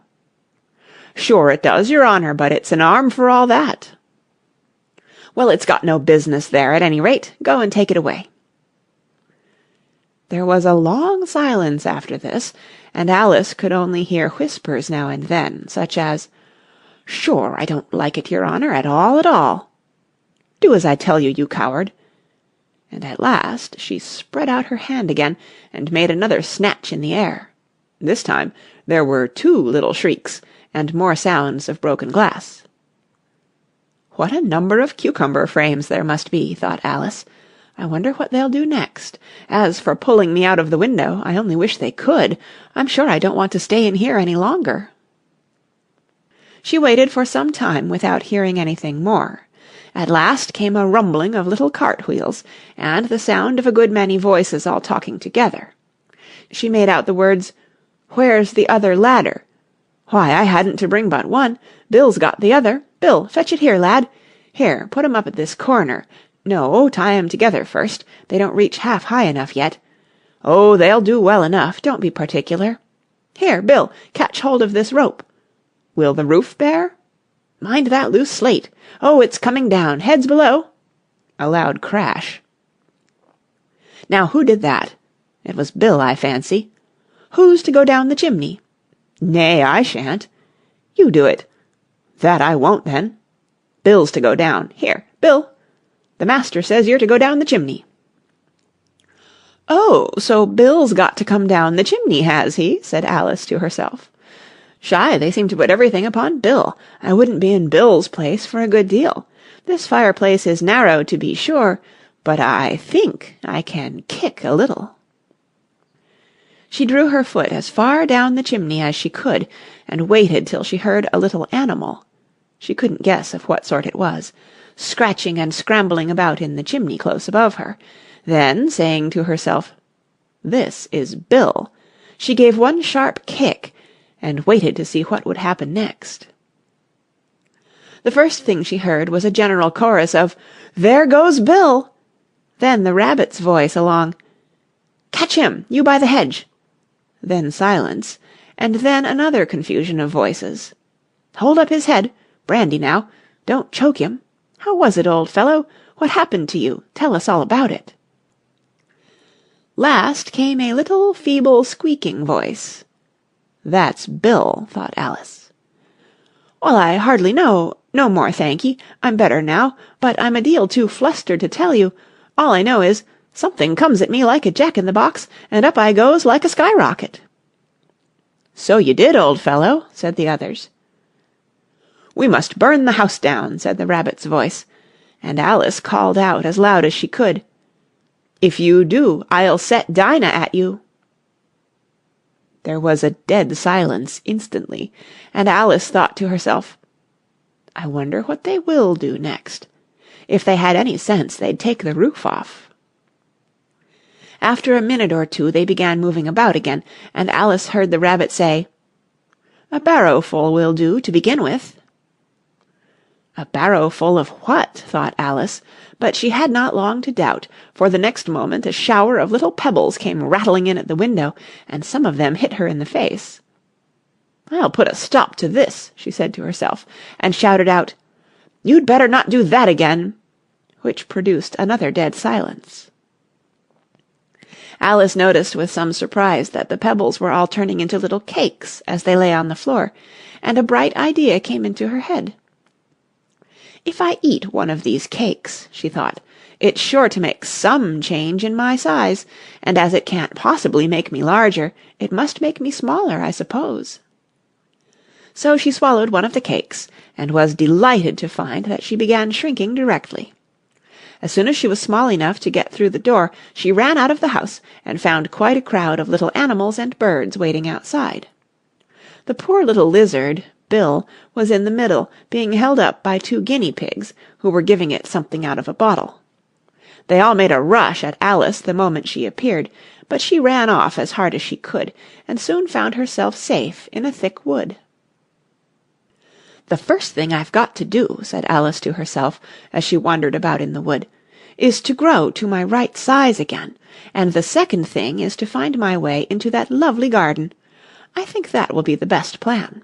[SPEAKER 1] "Sure it does, your honour, but it's an arm for all that." "Well, it's got no business there, at any rate. Go and take it away." There was a long silence after this, and Alice could only hear whispers now and then, such as, "Sure, I don't like it, your honour, at all, at all." "Do as I tell you, you coward." And at last she spread out her hand again, and made another snatch in the air. This time there were 2 little shrieks, and more sounds of broken glass. "What a number of cucumber frames there must be," thought Alice. "I wonder what they'll do next. As for pulling me out of the window, I only wish they could. I'm sure I don't want to stay in here any longer." She waited for some time without hearing anything more. At last came a rumbling of little cart-wheels, and the sound of a good many voices all talking together. She made out the words, "Where's the other ladder? Why, I hadn't to bring but one. Bill's got the other. Bill, fetch it here, lad. Here, put 'em up at this corner. No, tie 'em together first. They don't reach half high enough yet. Oh, they'll do well enough, don't be particular. Here, Bill, catch hold of this rope. Will the roof bear? Mind that loose slate. Oh, it's coming down. Heads below." A loud crash. "Now who did that? It was Bill, I fancy. Who's to go down the chimney? Nay, I shan't. You do it. That I won't, then. Bill's to go down. Here, Bill. The master says you're to go down the chimney." "Oh, so Bill's got to come down the chimney, has he?" said Alice to herself. Shy, they seem to put everything upon Bill. I wouldn't be in Bill's place for a good deal. This fireplace is narrow, to be sure, but I think I can kick a little." She drew her foot as far down the chimney as she could, and waited till she heard a little animal, she couldn't guess of what sort it was, scratching and scrambling about in the chimney close above her. Then, saying to herself, "This is Bill," she gave one sharp kick, and waited to see what would happen next. The first thing she heard was a general chorus of "There goes Bill!" Then the rabbit's voice along, "Catch him, you by the hedge!" Then silence, and then another confusion of voices. "Hold up his head! Brandy now! Don't choke him! How was it, old fellow? What happened to you? Tell us all about it." Last came a little feeble squeaking voice. "That's Bill," thought Alice. "Well, I hardly know. No more, thank'ee. I'm better now, but I'm a deal too flustered to tell you. All I know is, something comes at me like a jack-in-the-box, and up I goes like a skyrocket." "So you did, old fellow," said the others. "We must burn the house down," said the rabbit's voice, and Alice called out as loud as she could, "If you do, I'll set Dinah at you." There was a dead silence instantly, and Alice thought to herself, "I wonder what they will do next. If they had any sense, they'd take the roof off." After a minute or two they began moving about again, and Alice heard the rabbit say, "A barrowful will do to begin with." A barrowful of what? thought Alice, but she had not long to doubt, for the next moment a shower of little pebbles came rattling in at the window, and some of them hit her in the face. "I'll put a stop to this," she said to herself, and shouted out, "You'd better not do that again," which produced another dead silence. Alice noticed with some surprise that the pebbles were all turning into little cakes as they lay on the floor, and a bright idea came into her head. "If I eat one of these cakes," she thought, "it's sure to make some change in my size, and as it can't possibly make me larger, it must make me smaller, I suppose." So she swallowed one of the cakes, and was delighted to find that she began shrinking directly. As soon as she was small enough to get through the door, she ran out of the house, and found quite a crowd of little animals and birds waiting outside. The poor little lizard, Bill, was in the middle, being held up by 2 guinea pigs, who were giving it something out of a bottle. They all made a rush at Alice the moment she appeared, but she ran off as hard as she could, and soon found herself safe in a thick wood. "The first thing I've got to do," said Alice to herself, as she wandered about in the wood, "is to grow to my right size again, and the second thing is to find my way into that lovely garden. I think that will be the best plan."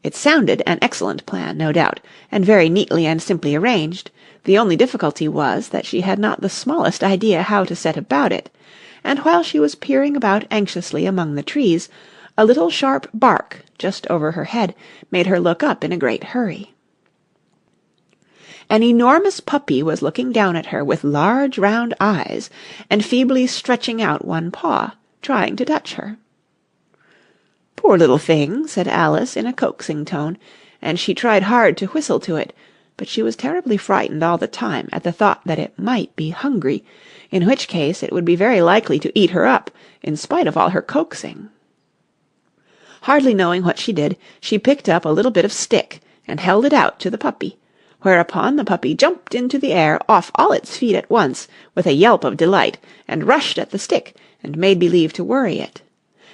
[SPEAKER 1] It sounded an excellent plan, no doubt, and very neatly and simply arranged. The only difficulty was that she had not the smallest idea how to set about it, and while she was peering about anxiously among the trees, a little sharp bark just over her head made her look up in a great hurry. An enormous puppy was looking down at her with large round eyes, and feebly stretching out one paw, trying to touch her. "Poor little thing," said Alice in a coaxing tone, and she tried hard to whistle to it, but she was terribly frightened all the time at the thought that it might be hungry, in which case it would be very likely to eat her up, in spite of all her coaxing. Hardly knowing what she did, she picked up a little bit of stick, and held it out to the puppy, whereupon the puppy jumped into the air off all its feet at once, with a yelp of delight, and rushed at the stick, and made believe to worry it.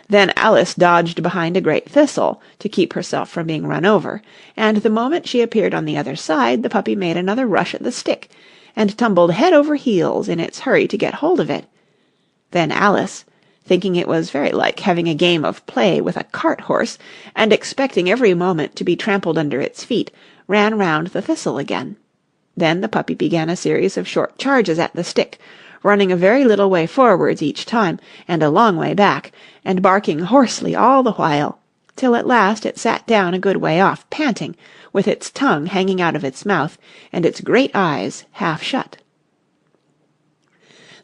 [SPEAKER 1] Then Alice dodged behind a great thistle to keep herself from being run over, and the moment she appeared on the other side, the puppy made another rush at the stick, and tumbled head over heels in its hurry to get hold of it. Then Alice, thinking it was very like having a game of play with a cart-horse, and expecting every moment to be trampled under its feet, ran round the thistle again. Then the puppy began a series of short charges at the stick, running a very little way forwards each time, and a long way back, and barking hoarsely all the while, till at last it sat down a good way off, panting, with its tongue hanging out of its mouth, and its great eyes half shut.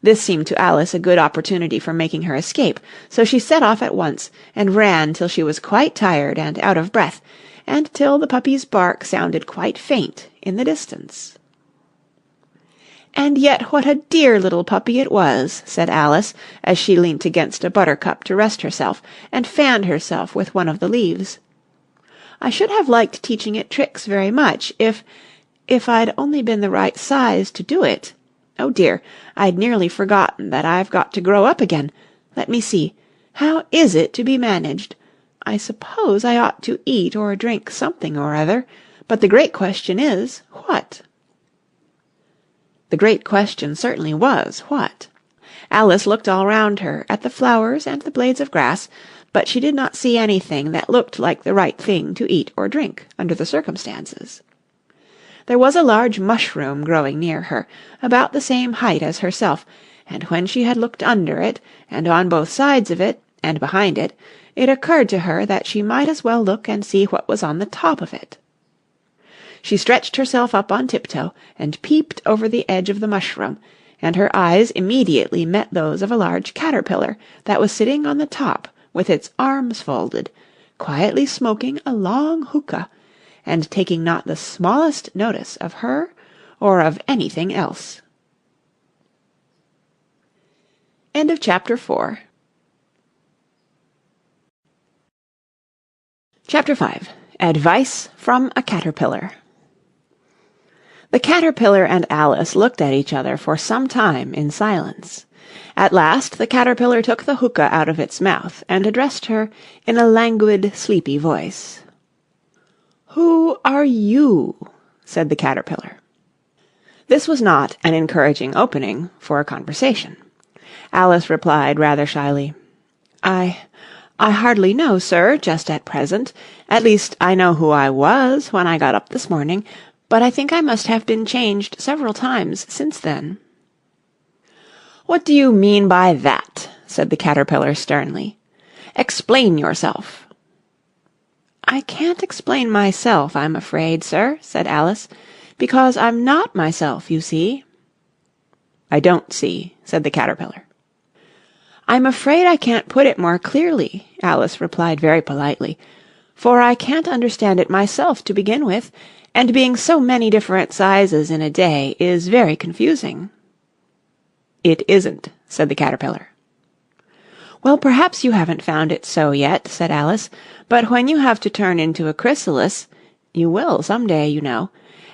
[SPEAKER 1] This seemed to Alice a good opportunity for making her escape, so she set off at once, and ran till she was quite tired and out of breath, and till the puppy's bark sounded quite faint in the distance. "And yet what a dear little puppy it was," said Alice, as she leant against a buttercup to rest herself, and fanned herself with one of the leaves. "I should have liked teaching it tricks very much, if I'd only been the right size to do it. Oh dear, I'd nearly forgotten that I've got to grow up again. Let me see. How is it to be managed? I suppose I ought to eat or drink something or other, but the great question is, what?" The great question certainly was, what? Alice looked all round her, at the flowers and the blades of grass, but she did not see anything that looked like the right thing to eat or drink under the circumstances. There was a large mushroom growing near her, about the same height as herself, and when she had looked under it, and on both sides of it, and behind it, it occurred to her that she might as well look and see what was on the top of it. She stretched herself up on tiptoe, and peeped over the edge of the mushroom, and her eyes immediately met those of a large caterpillar that was sitting on the top with its arms folded, quietly smoking a long hookah, and taking not the smallest notice of her or of anything else. End of Chapter 4. Chapter 5. Advice from a Caterpillar. The caterpillar and Alice looked at each other for some time in silence. At last the caterpillar took the hookah out of its mouth and addressed her in a languid, sleepy voice. "Who are you?" said the caterpillar. This was not an encouraging opening for a conversation. Alice replied rather shyly, I hardly know, sir, just at present. At least I know who I was when I got up this morning, but I think I must have been changed several times since then." "What do you mean by that?" said the caterpillar sternly. "Explain yourself." "I can't explain myself, I'm afraid, sir," said Alice, "because I'm not myself, you see." "I don't see," said the caterpillar. "I'm afraid I can't put it more clearly," Alice replied very politely, "for I can't understand it myself to begin with, and being so many different sizes in a day is very confusing." "It isn't," said the caterpillar. "Well, perhaps you haven't found it so yet," said Alice, "but when you have to turn into a chrysalis, you will some day, you know,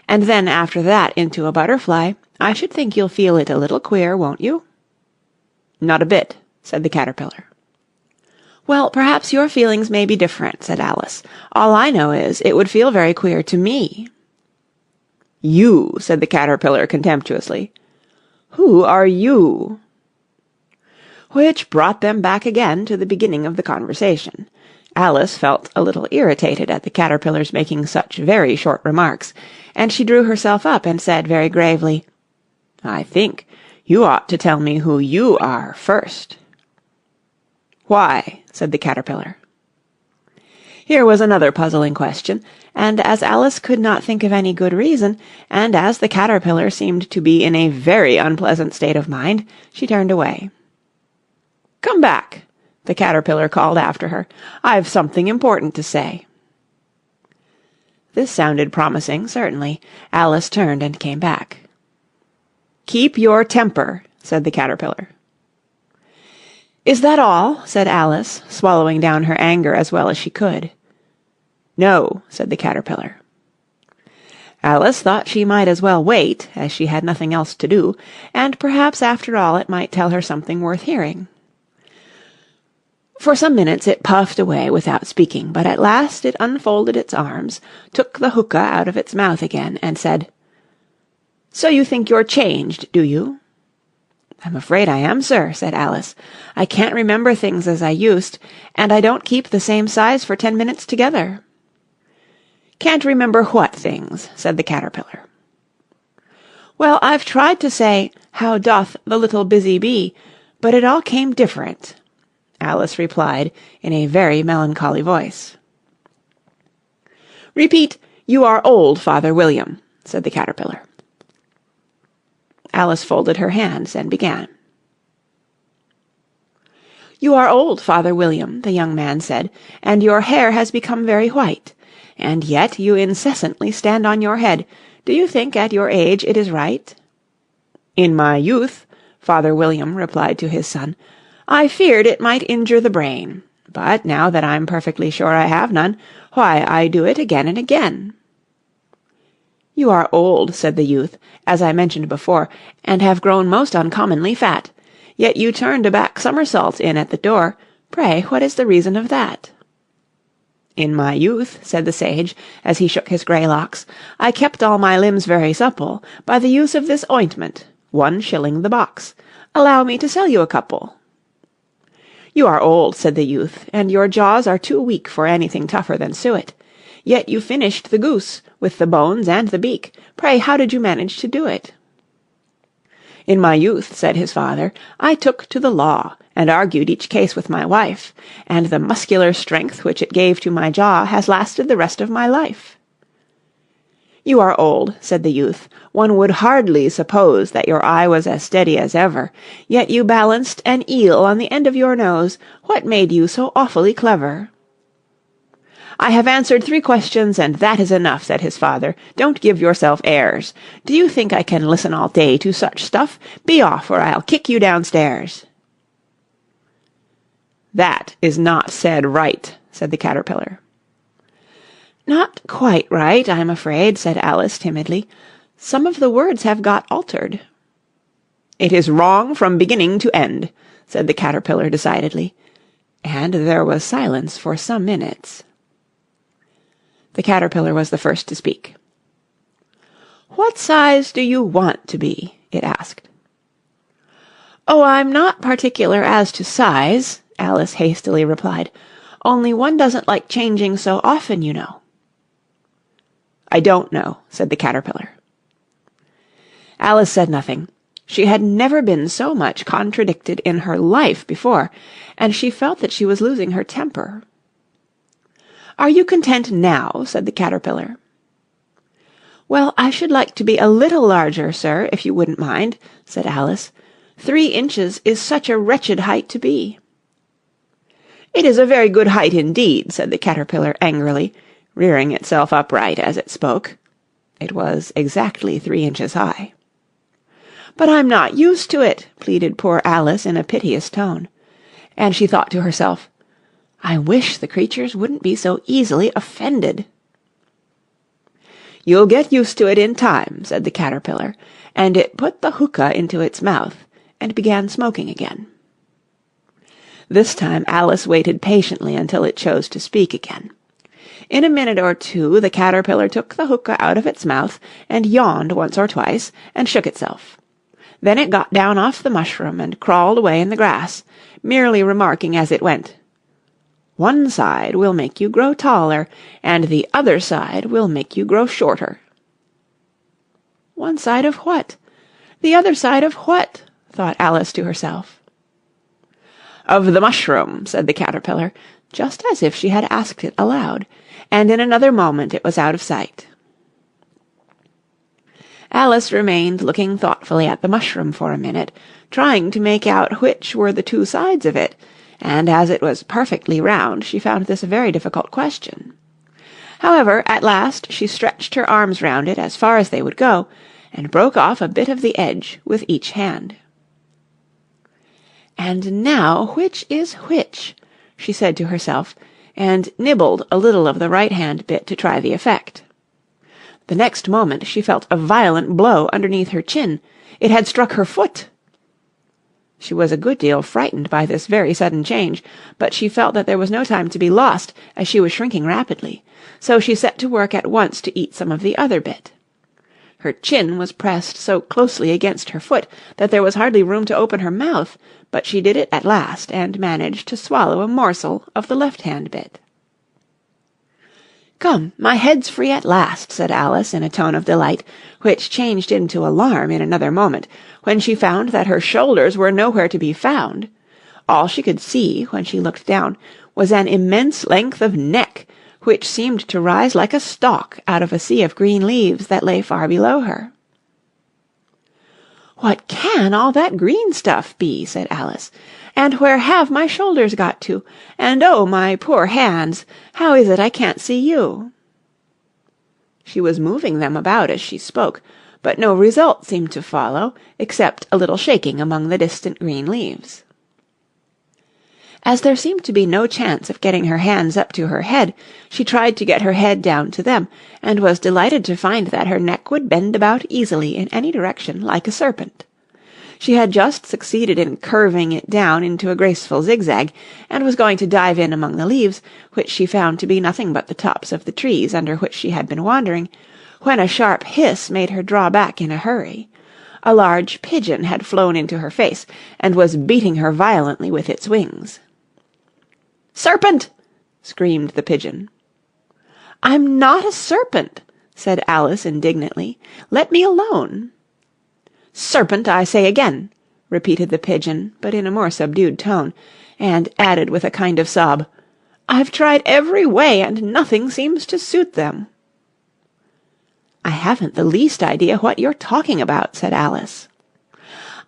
[SPEAKER 1] and then after that into a butterfly, I should think you'll feel it a little queer, won't you?" "Not a bit," said the caterpillar. "Well, perhaps your feelings may be different," said Alice. "All I know is, it would feel very queer to me." "You," said the caterpillar contemptuously. "Who are you?" Which brought them back again to the beginning of the conversation. Alice felt a little irritated at the caterpillar's making such very short remarks, and she drew herself up and said very gravely, "I think you ought to tell me who you are first." "Why?" said the caterpillar. Here was another puzzling question, and as Alice could not think of any good reason, and as the caterpillar seemed to be in a very unpleasant state of mind, she turned away. "Come back," the caterpillar called after her. "I've something important to say." This sounded promising, certainly. Alice turned and came back. "Keep your temper," said the caterpillar. "Is that all?" said Alice, swallowing down her anger as well as she could. "No," said the caterpillar. Alice thought she might as well wait, as she had nothing else to do, and perhaps after all it might tell her something worth hearing. For some minutes it puffed away without speaking, but at last it unfolded its arms, took the hookah out of its mouth again, and said, "So you think you're changed, do you?" "I'm afraid I am, sir," said Alice. "I can't remember things as I used, and I don't keep the same size for 10 minutes together." "Can't remember what things?" said the caterpillar. "Well, I've tried to say, 'How doth the little busy bee?' but it all came different," Alice replied in a very melancholy voice. "Repeat, 'You are old, Father William,'" said the caterpillar. Alice folded her hands and began. "You are old, Father William," the young man said, "and your hair has become very white. And yet you incessantly stand on your head. Do you think at your age it is right?" "In my youth," Father William replied to his son, "I feared it might injure the brain. But now that I'm perfectly sure I have none, why, I do it again and again." "You are old," said the youth, "as I mentioned before, and have grown most uncommonly fat. Yet you turned a back somersault in at the door. Pray, what is the reason of that?" "In my youth," said the sage, as he shook his grey locks, "I kept all my limbs very supple by the use of this ointment, 1 shilling the box. Allow me to sell you a couple." "You are old," said the youth, "and your jaws are too weak for anything tougher than suet. Yet you finished the goose, with the bones and the beak. Pray, how did you manage to do it?" "In my youth," said his father, "I took to the law, and argued each case with my wife, and the muscular strength which it gave to my jaw has lasted the rest of my life." "You are old," said the youth. "One would hardly suppose that your eye was as steady as ever. Yet you balanced an eel on the end of your nose. What made you so awfully clever?" "I have answered 3 questions, and that is enough," said his father. "Don't give yourself airs. Do you think I can listen all day to such stuff? Be off, or I'll kick you downstairs." "That is not said right," said the caterpillar. "Not quite right, I'm afraid," said Alice timidly. "Some of the words have got altered." "It is wrong from beginning to end," said the caterpillar decidedly, and there was silence for some minutes. The caterpillar was the first to speak. "What size do you want to be?" it asked. "Oh, I'm not particular as to size," Alice hastily replied. "Only one doesn't like changing so often, you know." "I don't know," said the caterpillar. Alice said nothing. She had never been so much contradicted in her life before, and she felt that she was losing her temper. "Are you content now?" said the caterpillar. "Well, I should like to be a little larger, sir, if you wouldn't mind," said Alice. 3 inches is such a wretched height to be." "It is a very good height indeed," said the caterpillar angrily, rearing itself upright as it spoke. It was exactly 3 inches high. "But I'm not used to it," pleaded poor Alice in a piteous tone. And she thought to herself, "I wish the creatures wouldn't be so easily offended." "You'll get used to it in time," said the caterpillar, and it put the hookah into its mouth and began smoking again. This time Alice waited patiently until it chose to speak again. In a minute or 2 the caterpillar took the hookah out of its mouth and yawned once or twice and shook itself. Then it got down off the mushroom and crawled away in the grass, merely remarking as it went, "One side will make you grow taller, and the other side will make you grow shorter." "One side of what? The other side of what?" thought Alice to herself. "Of the mushroom," said the caterpillar, just as if she had asked it aloud, and in another moment it was out of sight. Alice remained looking thoughtfully at the mushroom for a minute, trying to make out which were the 2 sides of it, and as it was perfectly round, she found this a very difficult question. However, at last she stretched her arms round it as far as they would go, and broke off a bit of the edge with each hand. "And now which is which?" she said to herself, and nibbled a little of the right-hand bit to try the effect. The next moment she felt a violent blow underneath her chin. It had struck her foot. She was a good deal frightened by this very sudden change, but she felt that there was no time to be lost, as she was shrinking rapidly, so she set to work at once to eat some of the other bit. Her chin was pressed so closely against her foot that there was hardly room to open her mouth, but she did it at last, and managed to swallow a morsel of the left-hand bit. "Come, my head's free at last," said Alice in a tone of delight, which changed into alarm in another moment, when she found that her shoulders were nowhere to be found. All she could see, when she looked down, was an immense length of neck, which seemed to rise like a stalk out of a sea of green leaves that lay far below her. "What can all that green stuff be?" said Alice, And where have my shoulders got to? And oh, my poor hands! How is it I can't see you?" She was moving them about as she spoke, but no result seemed to follow, except a little shaking among the distant green leaves. As there seemed to be no chance of getting her hands up to her head, she tried to get her head down to them, and was delighted to find that her neck would bend about easily in any direction like a serpent. She had just succeeded in curving it down into a graceful zigzag, and was going to dive in among the leaves, which she found to be nothing but the tops of the trees under which she had been wandering, when a sharp hiss made her draw back in a hurry. A large pigeon had flown into her face, and was beating her violently with its wings. "Serpent!" screamed the pigeon. "I'm not a serpent," said Alice indignantly. "Let me alone." "Serpent, I say again," repeated the pigeon, but in a more subdued tone, and added with a kind of sob, "I've tried every way, and nothing seems to suit them." "I haven't the least idea what you're talking about," said Alice.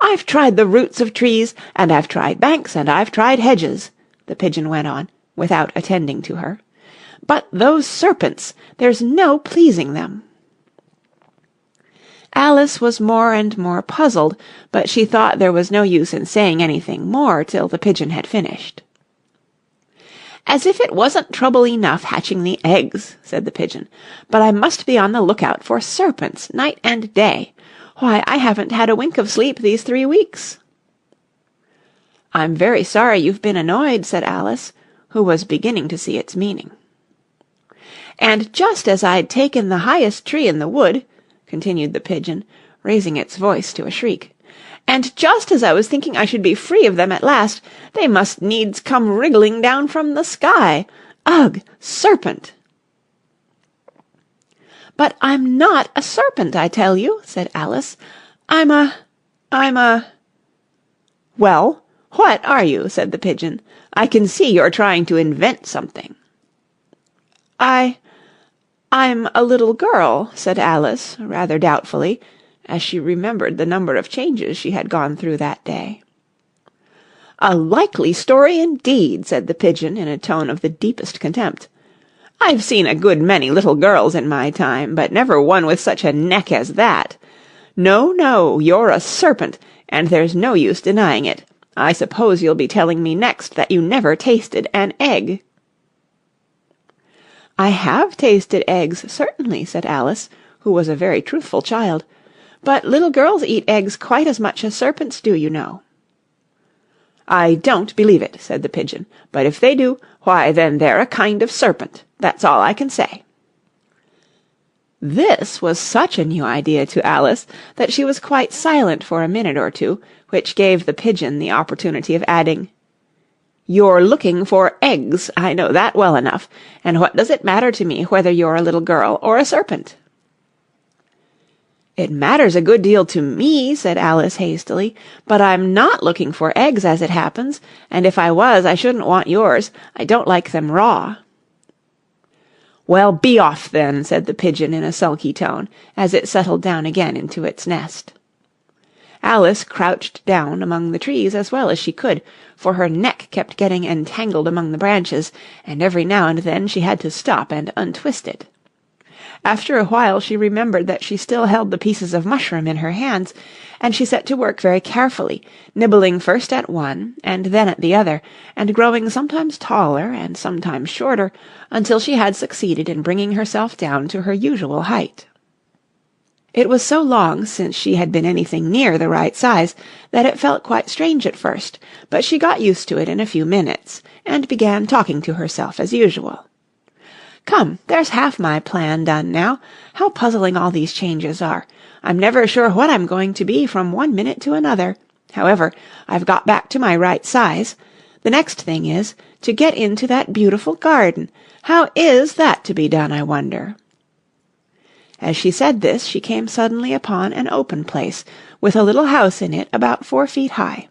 [SPEAKER 1] "I've tried the roots of trees, and I've tried banks, and I've tried hedges," the pigeon went on, without attending to her. "But those serpents, there's no pleasing them." Alice was more and more puzzled, but she thought there was no use in saying anything more till the pigeon had finished. "As if it wasn't trouble enough hatching the eggs," said the pigeon, "but I must be on the lookout for serpents night and day. Why, I haven't had a wink of sleep these 3 weeks." "I'm very sorry you've been annoyed," said Alice, who was beginning to see its meaning. "And just as I'd taken the highest tree in the wood," continued the pigeon, raising its voice to a shriek, "and just as I was thinking I should be free of them at last, they must needs come wriggling down from the sky. Ugh! Serpent!" "But I'm not a serpent, I tell you," said Alice. I'm a—" "Well, what are you?" said the pigeon. "I can see you're trying to invent something." I'm a little girl," said Alice, rather doubtfully, as she remembered the number of changes she had gone through that day. "A likely story indeed," said the pigeon in a tone of the deepest contempt. "I've seen a good many little girls in my time, but never one with such a neck as that. No, no, you're a serpent, and there's no use denying it. I suppose you'll be telling me next that you never tasted an egg." "I have tasted eggs, certainly," said Alice, who was a very truthful child. "But little girls eat eggs quite as much as serpents do, you know." "I don't believe it," said the pigeon. "But if they do, why, then they're a kind of serpent. That's all I can say." This was such a new idea to Alice that she was quite silent for a minute or two, which gave the pigeon the opportunity of adding, "You're looking for eggs, I know that well enough, and what does it matter to me whether you're a little girl or a serpent?" "It matters a good deal to me," said Alice hastily, "but I'm not looking for eggs as it happens, and if I was I shouldn't want yours. I don't like them raw." "Well, be off then," said the pigeon in a sulky tone, as it settled down again into its nest. Alice crouched down among the trees as well as she could, for her neck kept getting entangled among the branches, and every now and then she had to stop and untwist it. After a while she remembered that she still held the pieces of mushroom in her hands, and she set to work very carefully, nibbling first at one and then at the other, and growing sometimes taller and sometimes shorter, until she had succeeded in bringing herself down to her usual height. It was so long since she had been anything near the right size that it felt quite strange at first, but she got used to it in a few minutes, and began talking to herself as usual. "Come, there's half my plan done now. How puzzling all these changes are. I'm never sure what I'm going to be from one minute to another. However, I've got back to my right size. The next thing is to get into that beautiful garden. How is that to be done, I wonder?" As she said this, she came suddenly upon an open place, with a little house in it about 4 feet high.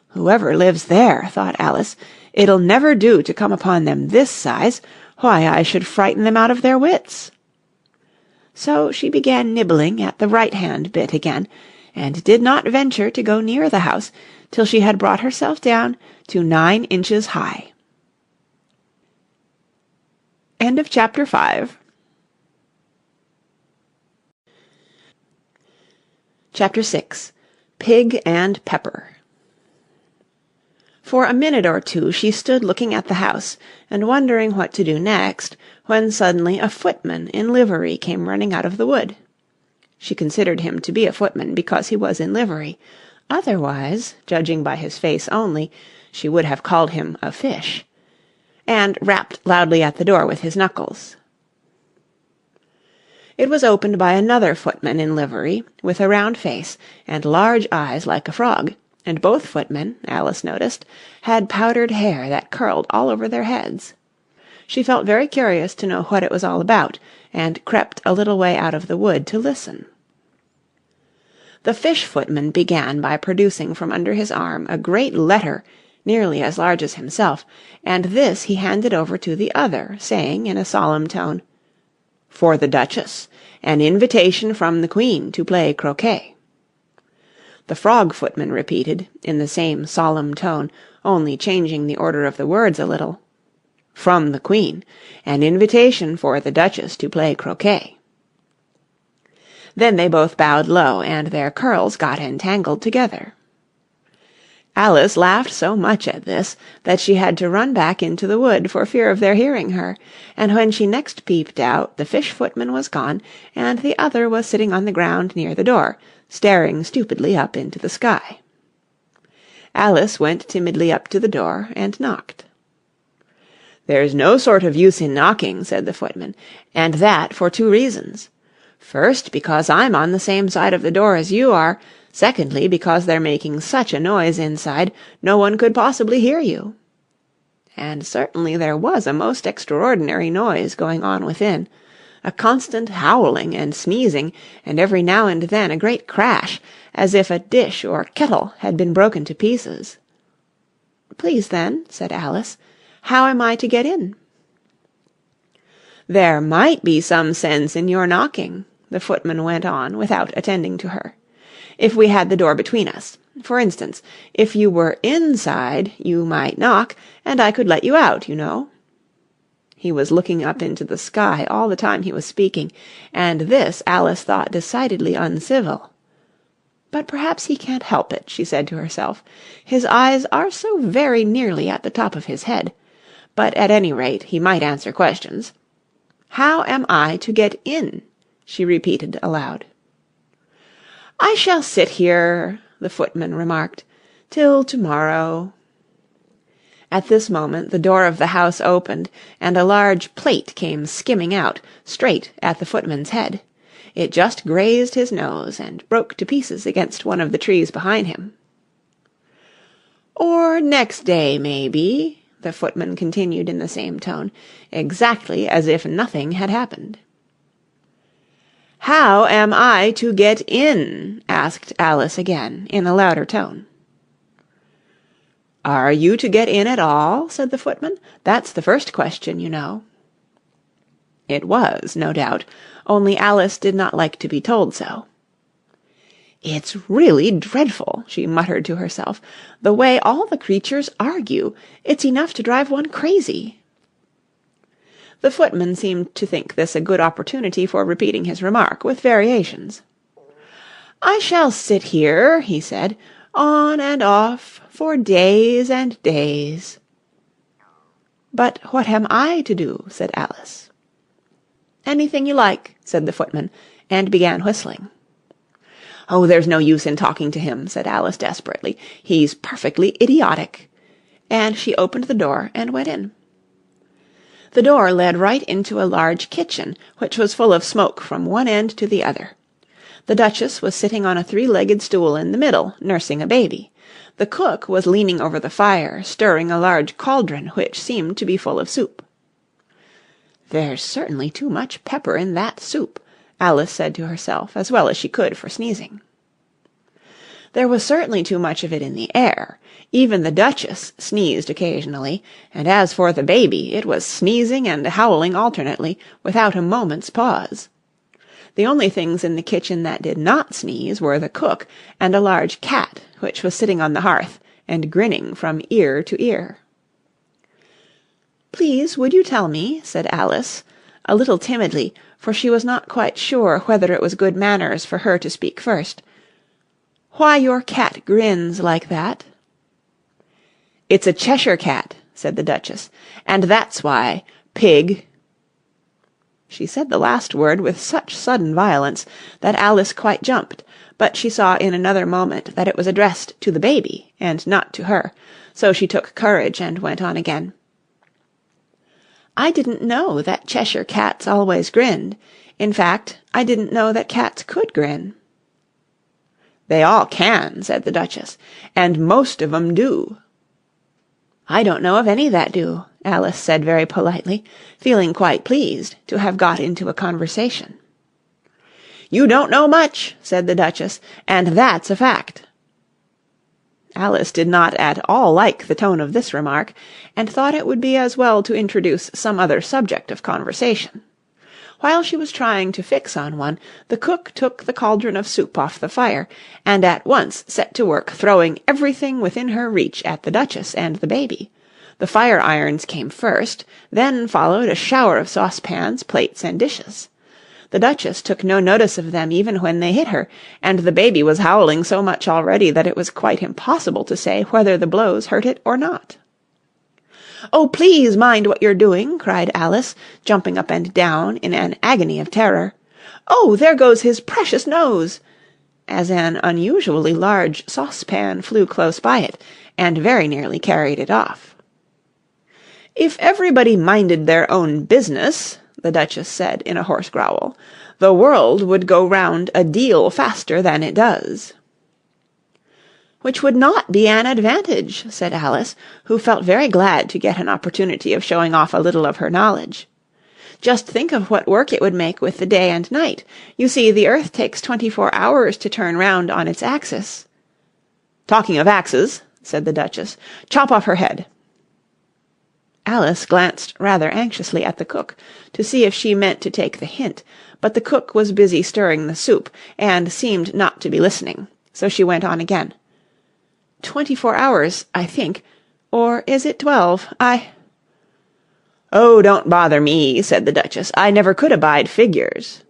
[SPEAKER 1] "Whoever lives there," thought Alice, "it'll never do to come upon them this size. Why, I should frighten them out of their wits." So she began nibbling at the right-hand bit again, and did not venture to go near the house till she had brought herself down to 9 inches high. End of chapter 5. Chapter 6. Pig and Pepper. For a minute or two she stood looking at the house and wondering what to do next, when suddenly a footman in livery came running out of the wood. She considered him to be a footman because he was in livery. Otherwise, judging by his face only, she would have called him a fish, and rapped loudly at the door with his knuckles. It was opened by another footman in livery, with a round face and large eyes like a frog, and both footmen, Alice noticed, had powdered hair that curled all over their heads. She felt very curious to know what it was all about, and crept a little way out of the wood to listen. The fish footman began by producing from under his arm a great letter nearly as large as himself, and this he handed over to the other, saying in a solemn tone, "For the Duchess, an invitation from the Queen to play croquet." The frog footman repeated, in the same solemn tone, only changing the order of the words a little, "From the Queen, an invitation for the Duchess to play croquet." Then they both bowed low, and their curls got entangled together. Alice laughed so much at this that she had to run back into the wood for fear of their hearing her, and when she next peeped out the fish footman was gone, and the other was sitting on the ground near the door, staring stupidly up into the sky. Alice went timidly up to the door and knocked. "There's no sort of use in knocking," said the footman, "and that for 2 reasons. First, because I'm on the same side of the door as you are. Secondly, because they're making such a noise inside, no one could possibly hear you." And certainly there was a most extraordinary noise going on within, a constant howling and sneezing, and every now and then a great crash, as if a dish or kettle had been broken to pieces. "Please, then," said Alice, "how am I to get in?" "There might be some sense in your knocking," the footman went on without attending to her, "if we had the door between us. For instance, if you were inside, you might knock, and I could let you out, you know." He was looking up into the sky all the time he was speaking, and this Alice thought decidedly uncivil. "But perhaps he can't help it," she said to herself. "His eyes are so very nearly at the top of his head. But at any rate he might answer questions. How am I to get in?" she repeated aloud. "I shall sit here," the footman remarked, "till to-morrow." At this moment the door of the house opened, and a large plate came skimming out, straight at the footman's head. It just grazed his nose, and broke to pieces against one of the trees behind him. "Or next day, maybe," the footman continued in the same tone, exactly as if nothing had happened. "How am I to get in?" asked Alice again, in a louder tone. "Are you to get in at all?" said the footman. "That's the first question, you know." It was, no doubt, only Alice did not like to be told so. "It's really dreadful," she muttered to herself, "the way all the creatures argue. It's enough to drive one crazy." The footman seemed to think this a good opportunity for repeating his remark, with variations. "I shall sit here," he said, "on and off, for days and days." "But what am I to do?" said Alice. "Anything you like," said the footman, and began whistling. "Oh, there's no use in talking to him," said Alice desperately. "He's perfectly idiotic." And she opened the door and went in. The door led right into a large kitchen, which was full of smoke from one end to the other. The Duchess was sitting on a 3-legged stool in the middle, nursing a baby. The cook was leaning over the fire, stirring a large cauldron which seemed to be full of soup. "There's certainly too much pepper in that soup," Alice said to herself, as well as she could for sneezing. There was certainly too much of it in the air. Even the Duchess sneezed occasionally, and as for the baby, it was sneezing and howling alternately, without a moment's pause. The only things in the kitchen that did not sneeze were the cook and a large cat, which was sitting on the hearth and grinning from ear to ear. "Please, would you tell me," said Alice, a little timidly, for she was not quite sure whether it was good manners for her to speak first, "why your cat grins like that?" "It's a Cheshire cat," said the Duchess, "and that's why, pig." She said the last word with such sudden violence that Alice quite jumped, but she saw in another moment that it was addressed to the baby and not to her, so she took courage and went on again. "I didn't know that Cheshire cats always grinned. In fact, I didn't know that cats could grin." "They all can," said the Duchess, "and most of 'em do." "I don't know of any that do," Alice said very politely, feeling quite pleased to have got into a conversation. "You don't know much," said the Duchess, "and that's a fact." Alice did not at all like the tone of this remark, and thought it would be as well to introduce some other subject of conversation. While she was trying to fix on one, the cook took the cauldron of soup off the fire, and at once set to work throwing everything within her reach at the Duchess and the baby. The fire-irons came first, then followed a shower of saucepans, plates, and dishes. The Duchess took no notice of them even when they hit her, and the baby was howling so much already that it was quite impossible to say whether the blows hurt it or not. "Oh, please mind what you're doing," cried Alice, jumping up and down in an agony of terror. "Oh, there goes his precious nose!" as an unusually large saucepan flew close by it, and very nearly carried it off. "If everybody minded their own business," the Duchess said in a hoarse growl, "the world would go round a deal faster than it does." "Which would not be an advantage," said Alice, who felt very glad to get an opportunity of showing off a little of her knowledge. "Just think of what work it would make with the day and night. You see, the earth takes 24 hours to turn round on its axis." "Talking of axes," said the Duchess, "chop off her head." Alice glanced rather anxiously at the cook to see if she meant to take the hint, but the cook was busy stirring the soup, and seemed not to be listening, so she went on again. 24 hours, I think, or is it 12? "Oh, don't bother me," said the Duchess. "I never could abide figures."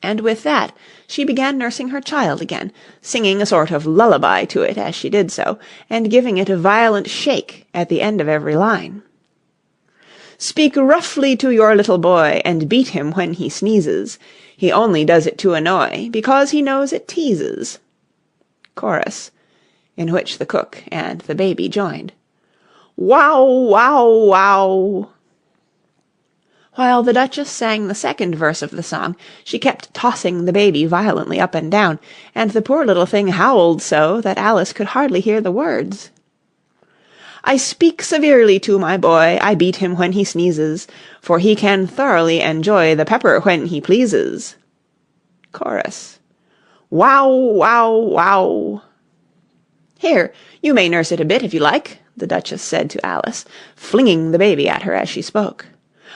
[SPEAKER 1] And with that she began nursing her child again, singing a sort of lullaby to it as she did so, and giving it a violent shake at the end of every line. "Speak roughly to your little boy, and beat him when he sneezes. He only does it to annoy, because he knows it teases." Chorus, in which the cook and the baby joined. "Wow, wow, wow." While the Duchess sang the second verse of the song, she kept tossing the baby violently up and down, and the poor little thing howled so that Alice could hardly hear the words. "I speak severely to my boy, I beat him when he sneezes, for he can thoroughly enjoy the pepper when he pleases." Chorus. "Wow, wow, wow." "Here, you may nurse it a bit if you like," the Duchess said to Alice, flinging the baby at her as she spoke.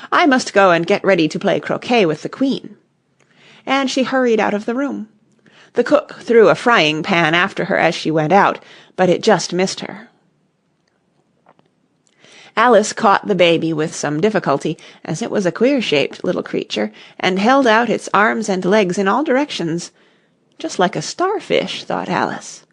[SPEAKER 1] "I must go and get ready to play croquet with the Queen." And she hurried out of the room. The cook threw a frying pan after her as she went out, but it just missed her. Alice caught the baby with some difficulty, as it was a queer-shaped little creature, and held out its arms and legs in all directions. "Just like a starfish," thought Alice.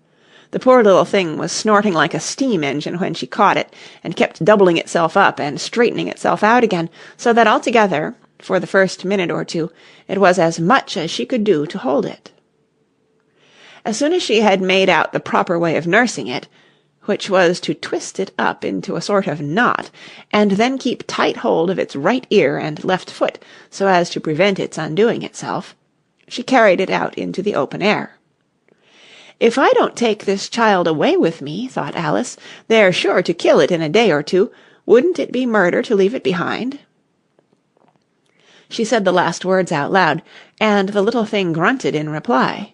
[SPEAKER 1] The poor little thing was snorting like a steam engine when she caught it, and kept doubling itself up and straightening itself out again, so that altogether, for the first minute or two, it was as much as she could do to hold it. As soon as she had made out the proper way of nursing it, which was to twist it up into a sort of knot, and then keep tight hold of its right ear and left foot so as to prevent its undoing itself, she carried it out into the open air. "If I don't take this child away with me," thought Alice, "they're sure to kill it in a day or two. Wouldn't it be murder to leave it behind?" She said the last words out loud, and the little thing grunted in reply.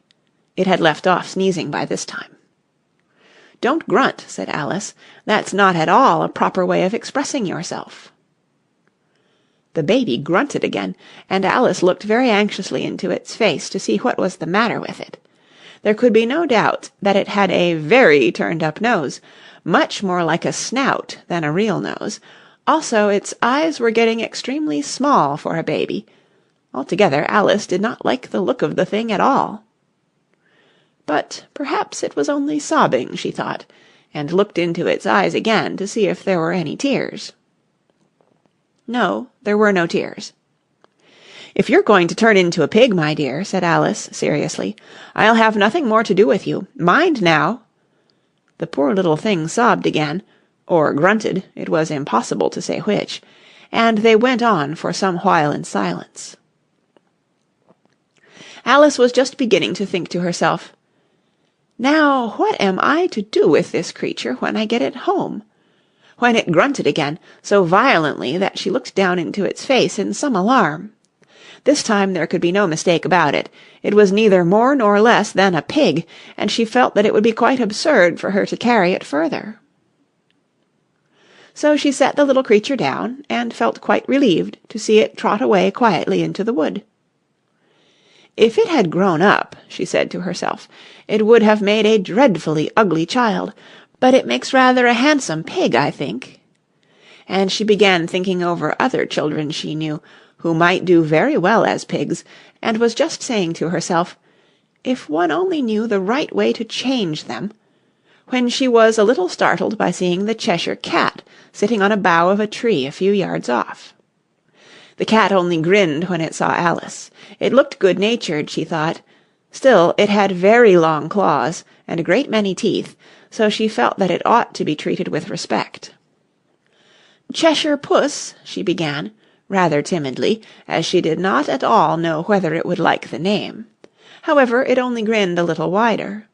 [SPEAKER 1] It had left off sneezing by this time. "Don't grunt," said Alice. "That's not at all a proper way of expressing yourself." The baby grunted again, and Alice looked very anxiously into its face to see what was the matter with it. There could be no doubt that it had a very turned-up nose, much more like a snout than a real nose. Also, its eyes were getting extremely small for a baby. Altogether, Alice did not like the look of the thing at all. But perhaps it was only sobbing, she thought, and looked into its eyes again to see if there were any tears. No, there were no tears. "If you're going to turn into a pig, my dear," said Alice seriously, "I'll have nothing more to do with you. Mind now!" The poor little thing sobbed again, or grunted, it was impossible to say which, and they went on for some while in silence. Alice was just beginning to think to herself, "Now, what am I to do with this creature when I get it home?" when it grunted again, so violently that she looked down into its face in some alarm. This time there could be no mistake about it. It was neither more nor less than a pig, and she felt that it would be quite absurd for her to carry it further. So she set the little creature down, and felt quite relieved to see it trot away quietly into the wood. "If it had grown up," she said to herself, "it would have made a dreadfully ugly child, but it makes rather a handsome pig, I think." And she began thinking over other children she knew, who might do very well as pigs, and was just saying to herself, "If one only knew the right way to change them," when she was a little startled by seeing the Cheshire Cat sitting on a bough of a tree a few yards off. The cat only grinned when it saw Alice. It looked good-natured, she thought. Still, it had very long claws and a great many teeth, so she felt that it ought to be treated with respect. "Cheshire Puss," she began, rather timidly, as she did not at all know whether it would like the name. However, it only grinned a little wider.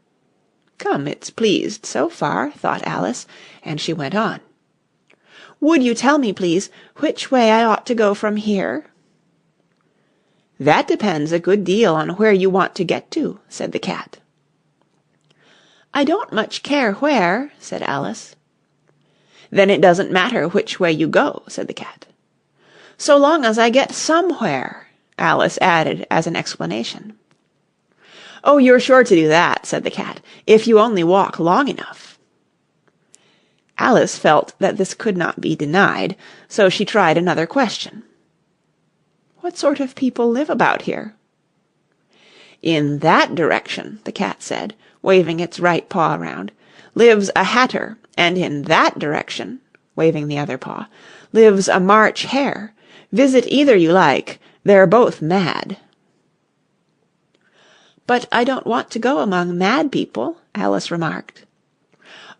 [SPEAKER 1] "Come, it's pleased so far," thought Alice, and she went on. "Would you tell me, please, which way I ought to go from here?" "That depends a good deal on where you want to get to," said the cat. "I don't much care where," said Alice. "Then it doesn't matter which way you go," said the cat. "So long as I get somewhere," Alice added as an explanation. "Oh, you're sure to do that," said the cat, "if you only walk long enough." Alice felt that this could not be denied, so she tried another question. "What sort of people live about here?" "In that direction," the cat said, waving its right paw round, "lives a hatter, and in that direction," waving the other paw, "lives a March hare. Visit either you like. They're both mad." "But I don't want to go among mad people," Alice remarked.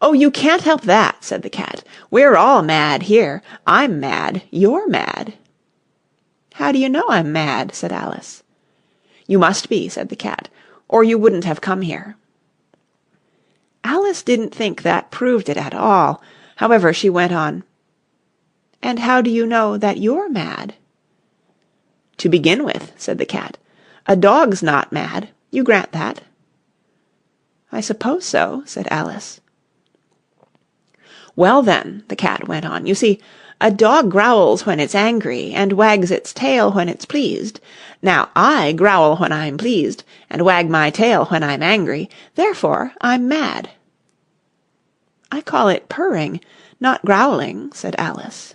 [SPEAKER 1] "Oh, you can't help that," said the cat. "We're all mad here. I'm mad. You're mad." "How do you know I'm mad?" said Alice. "You must be," said the cat, "or you wouldn't have come here." Alice didn't think that proved it at all. However, she went on. "And how do you know that you're mad?" "To begin with," said the cat, "a dog's not mad. You grant that?" "I suppose so," said Alice. "Well then," the cat went on, "you see, a dog growls when it's angry and wags its tail when it's pleased. Now I growl when I'm pleased and wag my tail when I'm angry. Therefore I'm mad." "I call it purring, not growling," said Alice.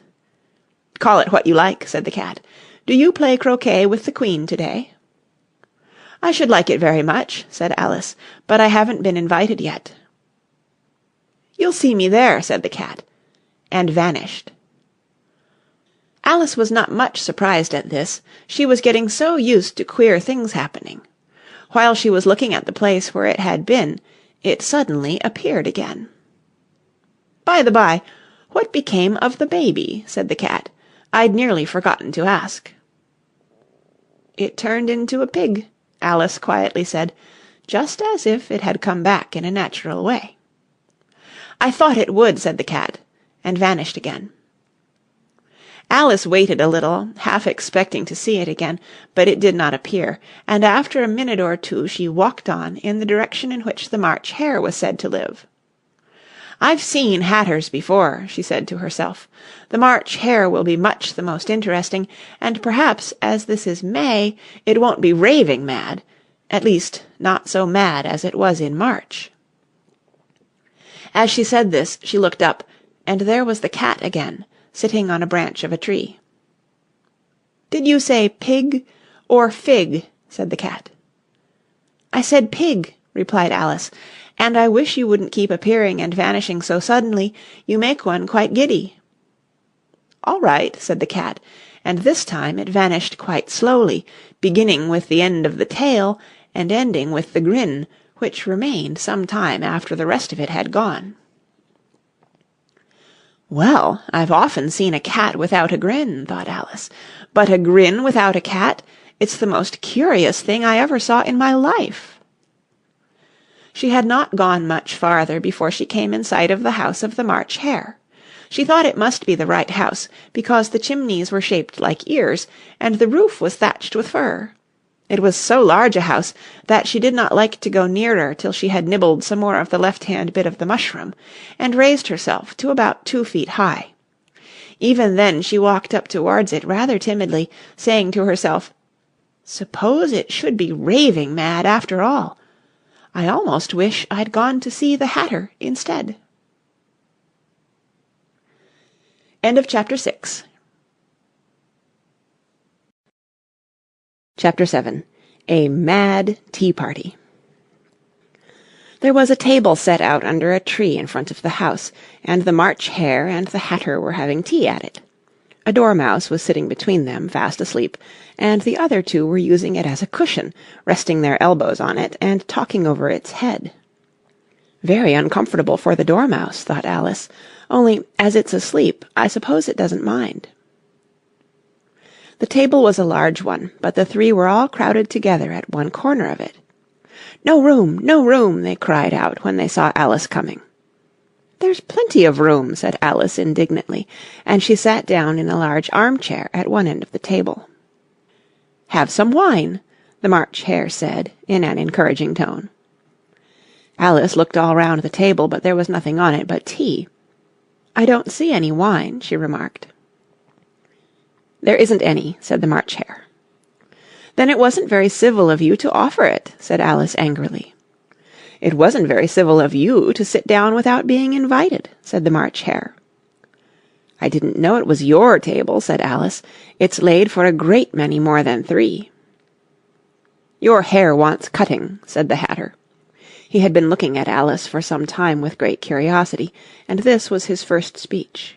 [SPEAKER 1] "Call it what you like," said the cat. "Do you play croquet with the Queen today?" "I should like it very much," said Alice, "but I haven't been invited yet." "You'll see me there," said the cat, and vanished. Alice was not much surprised at this. She was getting so used to queer things happening. While she was looking at the place where it had been, it suddenly appeared again. "By the by, what became of the baby?" said the cat. "I'd nearly forgotten to ask." "It turned into a pig," Alice quietly said, just as if it had come back in a natural way. "I thought it would," said the cat, and vanished again. Alice waited a little, half expecting to see it again, but it did not appear, and after a minute or two she walked on in the direction in which the March hare was said to live. "I've seen hatters before," she said to herself. "The March Hare will be much the most interesting, and perhaps, as this is May, it won't be raving mad. At least, not so mad as it was in March." As she said this, she looked up, and there was the cat again, sitting on a branch of a tree. "Did you say pig or fig?" said the cat. "I said pig," replied Alice, "and I wish you wouldn't keep appearing and vanishing so suddenly. You make one quite giddy." "All right," said the cat, and this time it vanished quite slowly, beginning with the end of the tail and ending with the grin, which remained some time after the rest of it had gone. "Well, I've often seen a cat without a grin," thought Alice, "but a grin without a cat, it's the most curious thing I ever saw in my life." She had not gone much farther before she came in sight of the house of the March Hare. She thought it must be the right house, because the chimneys were shaped like ears, and the roof was thatched with fur. It was so large a house that she did not like to go nearer till she had nibbled some more of the left-hand bit of the mushroom, and raised herself to about 2 feet high. Even then she walked up towards it rather timidly, saying to herself, "Suppose it should be raving mad after all. I almost wish I'd gone to see the Hatter instead." End of Chapter 6. Chapter 7. A Mad Tea Party. There was a table set out under a tree in front of the house, and the March Hare and the Hatter were having tea at it. A dormouse was sitting between them, fast asleep, and the other two were using it as a cushion, resting their elbows on it and talking over its head. "Very uncomfortable for the dormouse," thought Alice, "only, as it's asleep, I suppose it doesn't mind." The table was a large one, but the three were all crowded together at one corner of it. "No room, no room!" they cried out when they saw Alice coming. "There's plenty of room," said Alice indignantly, and she sat down in a large armchair at one end of the table. "Have some wine," the March Hare said in an encouraging tone. Alice looked all round the table, but there was nothing on it but tea. "I don't see any wine," she remarked. "There isn't any," said the March Hare. "Then it wasn't very civil of you to offer it," said Alice angrily. "It wasn't very civil of you to sit down without being invited," said the March Hare. "I didn't know it was your table," said Alice. "It's laid for a great many more than 3. "Your hair wants cutting," said the Hatter. He had been looking at Alice for some time with great curiosity, and this was his first speech.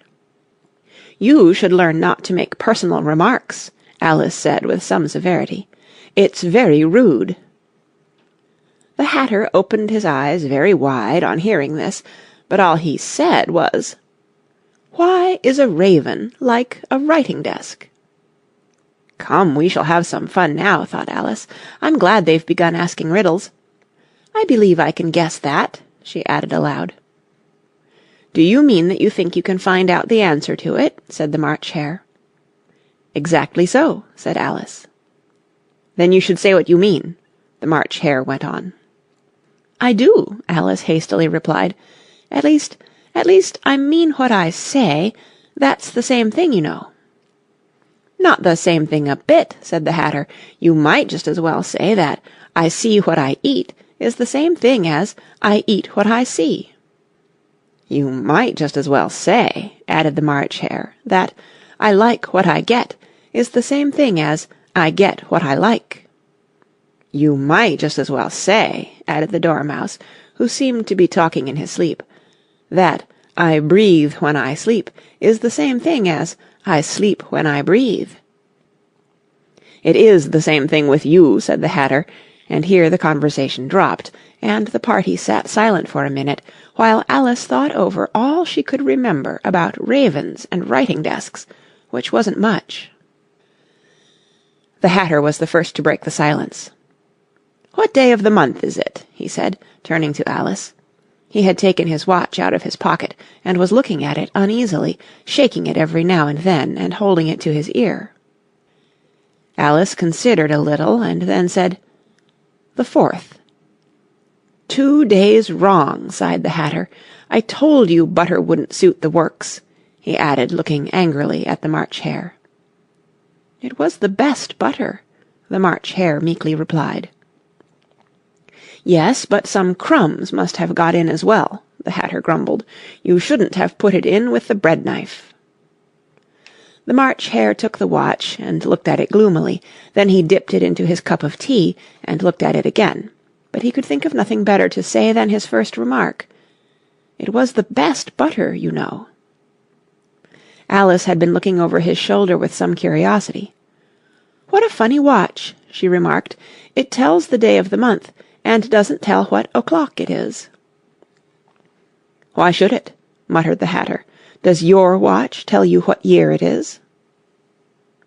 [SPEAKER 1] "You should learn not to make personal remarks," Alice said with some severity. "It's very rude." The Hatter opened his eyes very wide on hearing this, but all he said was, "Why is a raven like a writing-desk?" "Come, we shall have some fun now," thought Alice. "I'm glad they've begun asking riddles. I believe I can guess that," she added aloud. "Do you mean that you think you can find out the answer to it?" said the March Hare. "Exactly so," said Alice. "Then you should say what you mean," the March Hare went on. "I do," Alice hastily replied. At least, I mean what I say. That's the same thing, you know." "Not the same thing a bit," said the Hatter. "You might just as well say that I see what I eat is the same thing as I eat what I see." "You might just as well say," added the March Hare, "that I like what I get is the same thing as I get what I like." "You might just as well say," added the Dormouse, who seemed to be talking in his sleep, "that I breathe when I sleep is the same thing as I sleep when I breathe." "It is the same thing with you," said the Hatter, and here the conversation dropped, and the party sat silent for a minute, while Alice thought over all she could remember about ravens and writing-desks, which wasn't much. The Hatter was the first to break the silence. "What day of the month is it?" he said, turning to Alice. He had taken his watch out of his pocket, and was looking at it uneasily, shaking it every now and then, and holding it to his ear. Alice considered a little, and then said, "The 4th." 2 days wrong, sighed the Hatter. I told you butter wouldn't suit the works, he added, looking angrily at the March Hare. It was the best butter, the March Hare meekly replied. Yes, but some crumbs must have got in as well, the Hatter grumbled. You shouldn't have put it in with the bread knife. The March Hare took the watch and looked at it gloomily. Then he dipped it into his cup of tea and looked at it again. But he could think of nothing better to say than his first remark. It was the best butter, you know. Alice had been looking over his shoulder with some curiosity. What a funny watch, she remarked. It tells the day of the month, and doesn't tell what o'clock it is. Why should it? Muttered the Hatter. Does your watch tell you what year it is?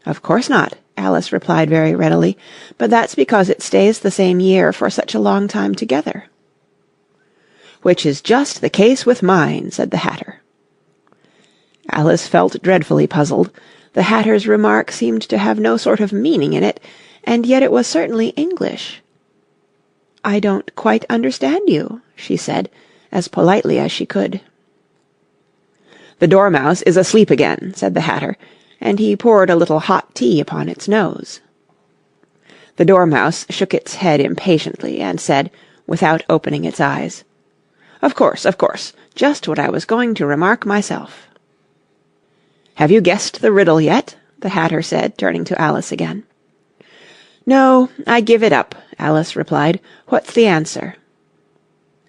[SPEAKER 1] Of course not, Alice replied very readily, but that's because it stays the same year for such a long time together. Which is just the case with mine, said the Hatter. Alice felt dreadfully puzzled. The Hatter's remark seemed to have no sort of meaning in it, and yet it was certainly English. I don't quite understand you, she said, as politely as she could. The Dormouse is asleep again, said the Hatter, and he poured a little hot tea upon its nose. The Dormouse shook its head impatiently and said, without opening its eyes, Of course, just what I was going to remark myself. Have you guessed the riddle yet? The Hatter said, turning to Alice again. No, I give it up, Alice replied. What's the answer?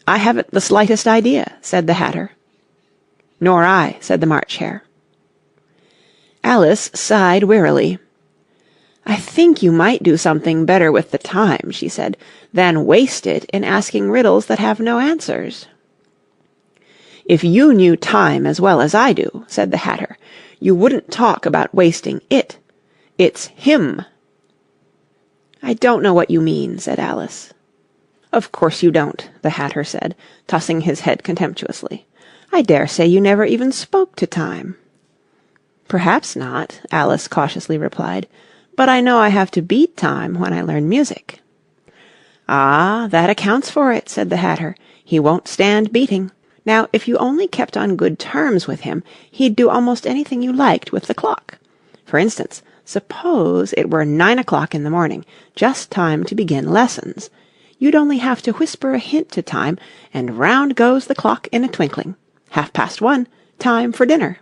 [SPEAKER 1] I haven't the slightest idea, said the Hatter. Nor I, said the March Hare. Alice sighed wearily. I think you might do something better with the time, she said, than waste it in asking riddles that have no answers. If you knew time as well as I do, said the Hatter, you wouldn't talk about wasting it. It's him. I don't know what you mean, said Alice. Of course you don't, the Hatter said, tossing his head contemptuously. I dare say you never even spoke to time. Perhaps not, Alice cautiously replied, but I know I have to beat time when I learn music. Ah, that accounts for it, said the Hatter. He won't stand beating. Now, if you only kept on good terms with him, he'd do almost anything you liked with the clock. For instance, suppose it were 9 o'clock in the morning, just time to begin lessons. You'd only have to whisper a hint to time, and round goes the clock in a twinkling. 1:30, time for dinner.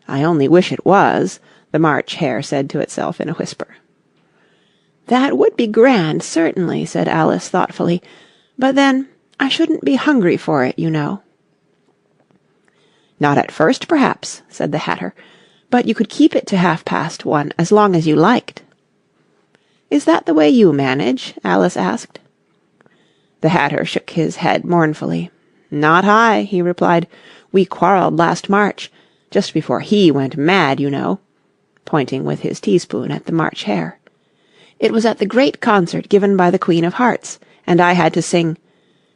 [SPEAKER 1] I only wish it was, the March Hare said to itself in a whisper. That would be grand, certainly, said Alice thoughtfully, but then I shouldn't be hungry for it, you know. Not at first, perhaps, said the Hatter, but you could keep it to 1:30 as long as you liked. Is that the way you manage? Alice asked. The Hatter shook his head mournfully. Not I, he replied. We quarrelled last March, just before he went mad, you know, pointing with his teaspoon at the March Hare. It was at the great concert given by the Queen of Hearts, and I had to sing,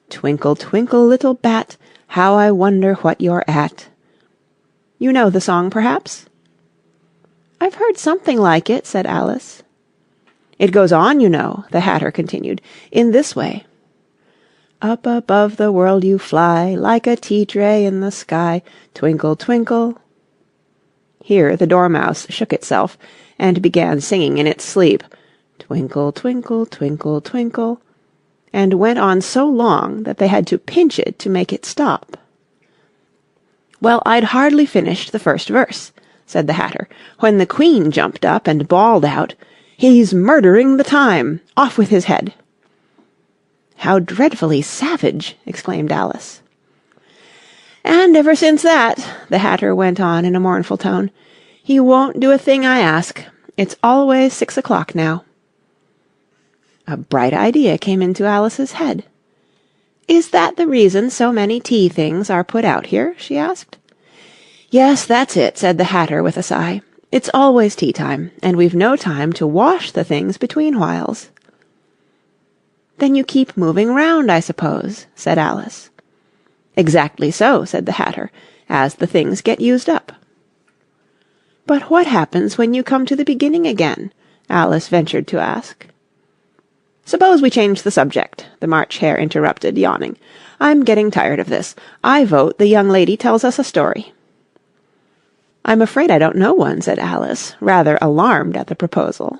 [SPEAKER 1] Twinkle, twinkle, little bat, how I wonder what you're at. You know the song, perhaps? I've heard something like it, said Alice. It goes on, you know, the Hatter continued, in this way. Up above the world you fly, like a tea-tray in the sky, twinkle, twinkle. Here the Dormouse shook itself, and began singing in its sleep, Twinkle, twinkle, twinkle, twinkle, and went on so long that they had to pinch it to make it stop. Well, I'd hardly finished the first verse, said the Hatter, when the Queen jumped up and bawled out, He's murdering the time! Off with his head! How dreadfully savage! Exclaimed Alice. And ever since that, the Hatter went on in a mournful tone, he won't do a thing I ask. It's always 6 o'clock now. A bright idea came into Alice's head. Is that the reason so many tea things are put out here? She asked. Yes, that's it, said the Hatter with a sigh. It's always tea time, and we've no time to wash the things between whiles. Then you keep moving round, I suppose, said Alice. Exactly so, said the Hatter, as the things get used up. But what happens when you come to the beginning again? Alice ventured to ask. "Suppose we change the subject," the March Hare interrupted, yawning. "I'm getting tired of this. I vote the young lady tells us a story." "I'm afraid I don't know one," said Alice, rather alarmed at the proposal.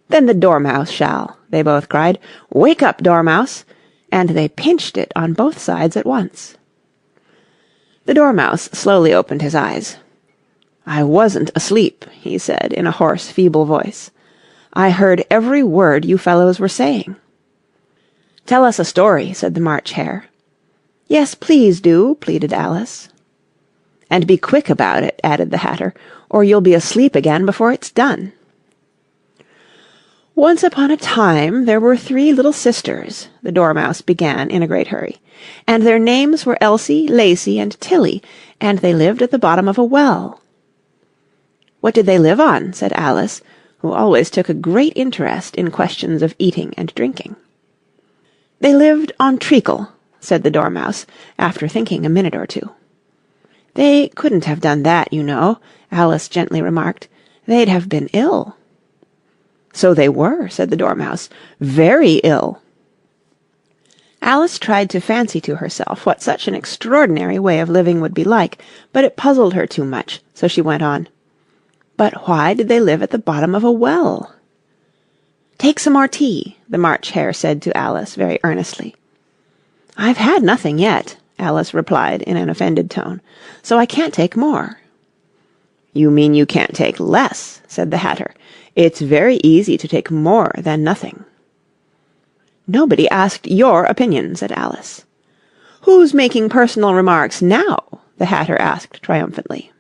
[SPEAKER 1] "Then the Dormouse shall," they both cried. "Wake up, Dormouse!" And they pinched it on both sides at once. The Dormouse slowly opened his eyes. "I wasn't asleep," he said in a hoarse, feeble voice. "I heard every word you fellows were saying." "Tell us a story," said the March Hare. "Yes, please do," pleaded Alice. "And be quick about it," added the Hatter, "or you'll be asleep again before it's done." "Once upon a time there were 3 little sisters," the Dormouse began in a great hurry, "and their names were Elsie, Lacie, and Tilly, and they lived at the bottom of a well." "What did they live on?" said Alice, who always took a great interest in questions of eating and drinking. "They lived on treacle," said the Dormouse, after thinking a minute or two. "They couldn't have done that, you know," Alice gently remarked. "They'd have been ill." "So they were," said the Dormouse, "very ill." Alice tried to fancy to herself what such an extraordinary way of living would be like, but it puzzled her too much, so she went on. "But why did they live at the bottom of a well?" "Take some more tea," the March Hare said to Alice very earnestly. "I've had nothing yet," Alice replied in an offended tone, "so I can't take more." "You mean you can't take less," said the Hatter. "It's very easy to take more than nothing." "Nobody asked your opinion," said Alice. "Who's making personal remarks now?" the Hatter asked triumphantly.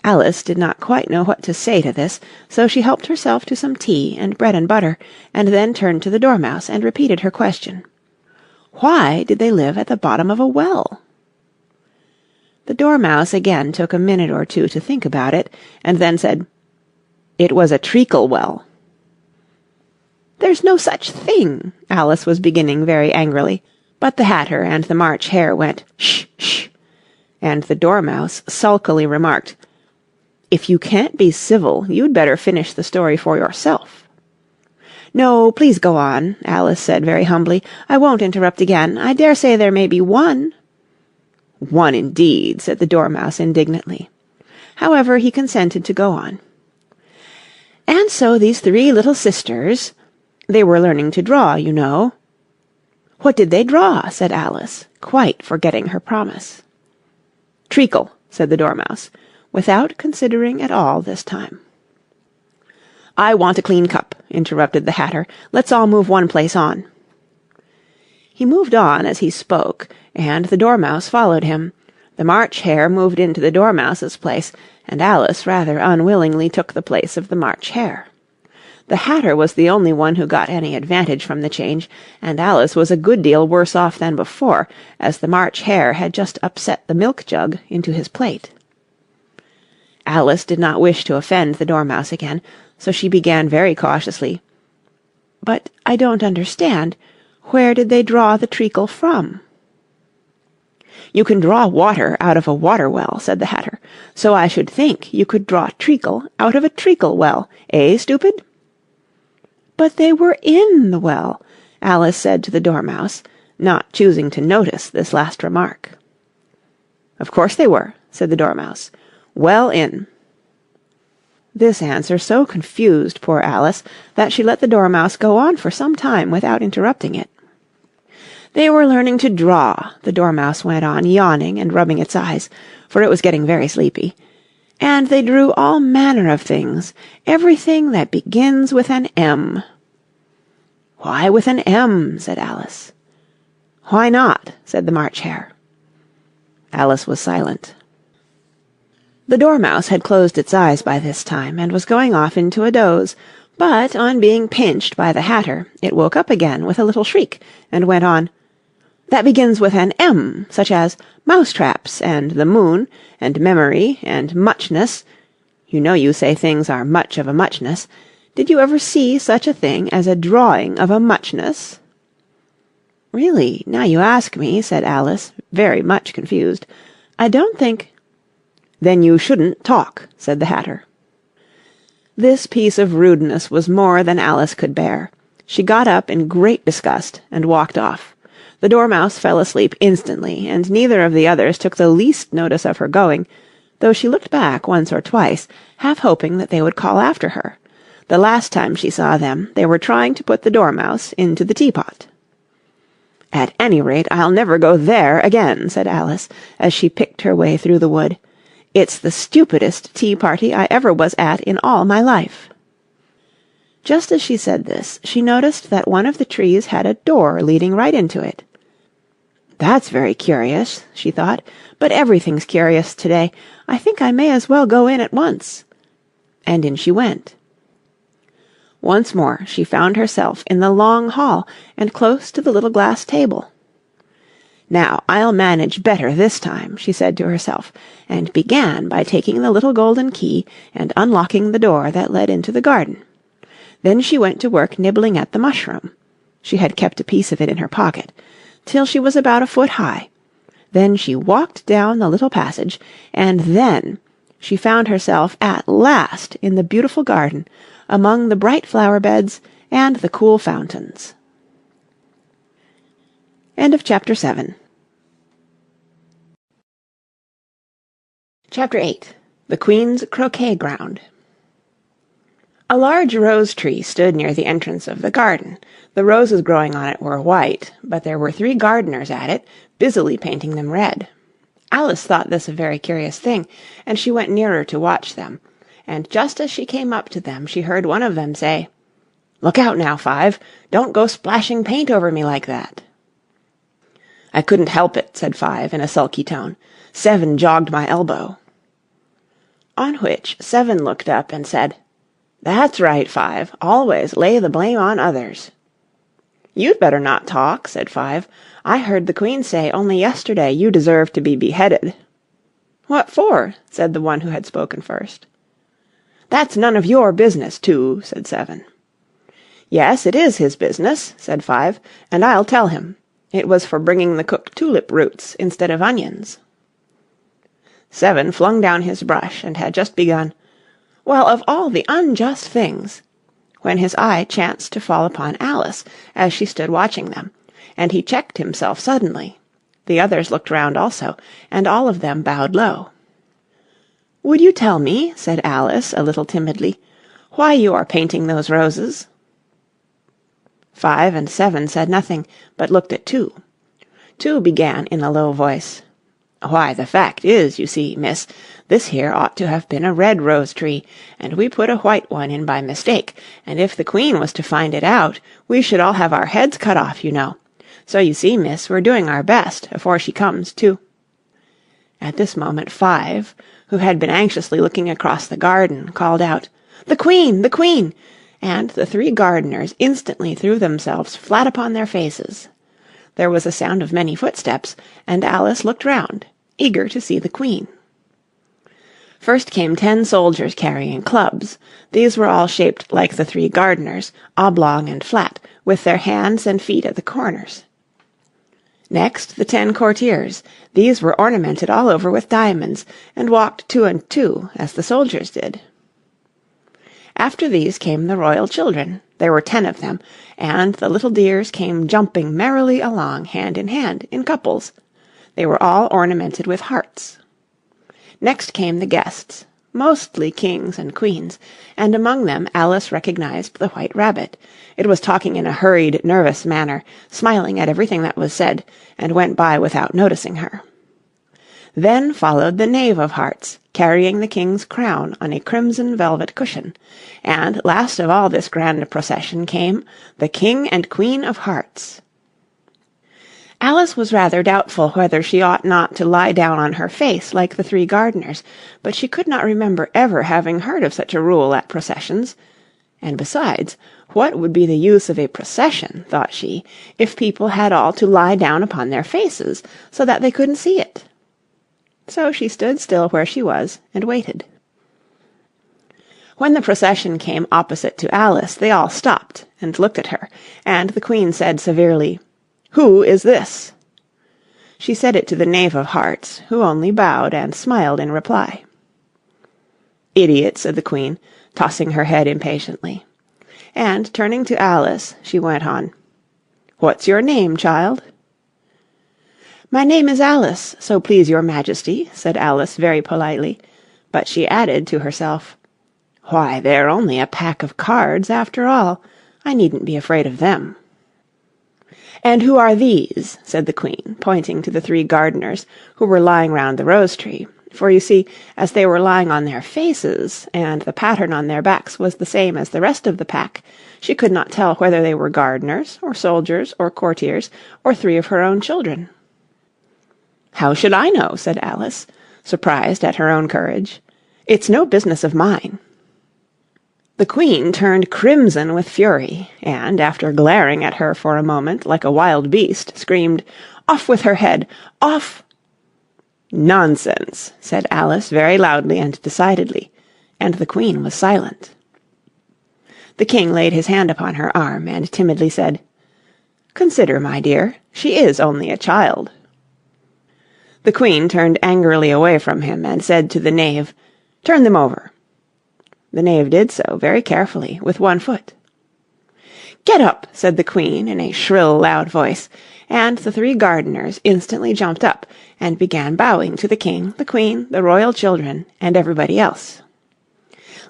[SPEAKER 1] Alice did not quite know what to say to this, so she helped herself to some tea and bread and butter, and then turned to the Dormouse and repeated her question. Why did they live at the bottom of a well? The Dormouse again took a minute or two to think about it, and then said, "It was a treacle well." "There's no such thing," Alice was beginning very angrily, but the Hatter and the March Hare went, "Shh, shh," and the Dormouse sulkily remarked, "If you can't be civil, you'd better finish the story for yourself." "No, please go on," Alice said very humbly. "I won't interrupt again. I dare say there may be one." "One indeed," said the Dormouse indignantly. However, he consented to go on. "And so these 3 little sisters, they were learning to draw, you know." "What did they draw?" said Alice, quite forgetting her promise. "Treacle," said the Dormouse, without considering at all this time. "I want a clean cup," interrupted the Hatter. "Let's all move one place on." He moved on as he spoke, and the Dormouse followed him. The March Hare moved into the Dormouse's place, and Alice rather unwillingly took the place of the March Hare. The Hatter was the only one who got any advantage from the change, and Alice was a good deal worse off than before, as the March Hare had just upset the milk jug into his plate. Alice did not wish to offend the Dormouse again, so she began very cautiously. "But I don't understand. Where did they draw the treacle from?" "You can draw water out of a water well," said the Hatter, "so I should think you could draw treacle out of a treacle well, eh, stupid?" "But they were in the well," Alice said to the Dormouse, not choosing to notice this last remark. "Of course they were," said the Dormouse. "Well in." This answer so confused poor Alice that she let the Dormouse go on for some time without interrupting it. "They were learning to draw," the Dormouse went on, yawning and rubbing its eyes, for it was getting very sleepy, "and they drew all manner of things, everything that begins with an M." "Why with an M?" said Alice. "Why not?" said the March Hare. Alice was silent. The Dormouse had closed its eyes by this time, and was going off into a doze, but on being pinched by the Hatter, it woke up again with a little shriek, and went on, "That begins with an M, such as mousetraps, and the moon, and memory, and muchness. You know you say things are much of a muchness. Did you ever see such a thing as a drawing of a muchness?" "Really, now you ask me," said Alice, very much confused, "I don't think—" "Then you shouldn't talk," said the Hatter. This piece of rudeness was more than Alice could bear. She got up in great disgust and walked off. The Dormouse fell asleep instantly, and neither of the others took the least notice of her going, though she looked back once or twice, half hoping that they would call after her. The last time she saw them, they were trying to put the Dormouse into the teapot. "At any rate, I'll never go there again," said Alice, as she picked her way through the wood. "It's the stupidest tea-party I ever was at in all my life." Just as she said this, she noticed that one of the trees had a door leading right into it. "That's very curious," she thought, "but everything's curious today. I think I may as well go in at once." And in she went. Once more she found herself in the long hall and close to the little glass table. "Now I'll manage better this time," she said to herself, and began by taking the little golden key and unlocking the door that led into the garden. Then she went to work nibbling at the mushroom. She had kept a piece of it in her pocket, till she was about a foot high. Then she walked down the little passage, and then she found herself at last in the beautiful garden, among the bright flower beds and the cool fountains. End of Chapter 7. Chapter 8. The Queen's Croquet Ground. A large rose tree stood near the entrance of the garden. The roses growing on it were white, but there were 3 gardeners at it, busily painting them red. Alice thought this a very curious thing, and she went nearer to watch them. And just as she came up to them, she heard one of them say, "Look out now, Five. Don't go splashing paint over me like that." "I couldn't help it," said Five in a sulky tone. "Seven jogged my elbow." On which Seven looked up and said, "That's right, Five. Always lay the blame on others." "You'd better not talk," said Five. "I heard the Queen say only yesterday you deserved to be beheaded." "What for?" said the one who had spoken first. "That's none of your business, Two," said Seven. "Yes, it is his business," said Five, "and I'll tell him. It was for bringing the cooked tulip roots instead of onions." Seven flung down his brush and had just begun, "Well, of all the unjust things," when his eye chanced to fall upon Alice as she stood watching them, and he checked himself suddenly. The others looked round also, and all of them bowed low. "Would you tell me," said Alice a little timidly, "why you are painting those roses?" 5 and 7 said nothing, but looked at Two. Two began in a low voice, "Why, the fact is, you see, miss, this here ought to have been a red rose tree, and we put a white one in by mistake, and if the Queen was to find it out, we should all have our heads cut off, you know. So you see, miss, we're doing our best, afore she comes, too." At this moment 5, who had been anxiously looking across the garden, called out, "The Queen! The Queen!" and the 3 gardeners instantly threw themselves flat upon their faces. There was a sound of many footsteps, and Alice looked round, eager to see the Queen. First came 10 soldiers carrying clubs. These were all shaped like the 3 gardeners, oblong and flat, with their hands and feet at the corners. Next the 10 courtiers. These were ornamented all over with diamonds, and walked 2 and 2, as the soldiers did. After these came the royal children. There were 10 of them, and the little dears came jumping merrily along, hand, in couples. They were all ornamented with hearts. Next came the guests, mostly kings and queens, and among them Alice recognized the White Rabbit. It was talking in a hurried, nervous manner, smiling at everything that was said, and went by without noticing her. Then followed the Knave of Hearts, carrying the king's crown on a crimson velvet cushion, and last of all this grand procession came the King and Queen of Hearts. Alice was rather doubtful whether she ought not to lie down on her face like the 3 gardeners, but she could not remember ever having heard of such a rule at processions. And besides, what would be the use of a procession, thought she, if people had all to lie down upon their faces, so that they couldn't see it? So she stood still where she was and waited. When the procession came opposite to Alice, they all stopped and looked at her, and the Queen said severely, "Who is this?" She said it to the Knave of Hearts, who only bowed and smiled in reply. "Idiot," said the Queen, tossing her head impatiently. and turning to Alice, she went on, "What's your name, child?" "My name is Alice, so please your Majesty," said Alice very politely, but she added to herself, "Why, they're only a pack of cards, after all. I needn't be afraid of them." "And who are these?" said the Queen, pointing to the 3 gardeners who were lying round the rose-tree, for you see, as they were lying on their faces, and the pattern on their backs was the same as the rest of the pack, she could not tell whether they were gardeners, or soldiers, or courtiers, or 3 of her own children. "How should I know?" said Alice, surprised at her own courage. "It's no business of mine." The Queen turned crimson with fury, and, after glaring at her for a moment like a wild beast, screamed, "Off with her head! Off!" "Nonsense!" said Alice very loudly and decidedly, and the Queen was silent. The King laid his hand upon her arm, and timidly said, "Consider, my dear, she is only a child." The Queen turned angrily away from him, and said to the knave, "Turn them over." The knave did so, very carefully, with one foot. "Get up!" said the Queen in a shrill, loud voice, and the 3 gardeners instantly jumped up, and began bowing to the King, the Queen, the royal children, and everybody else.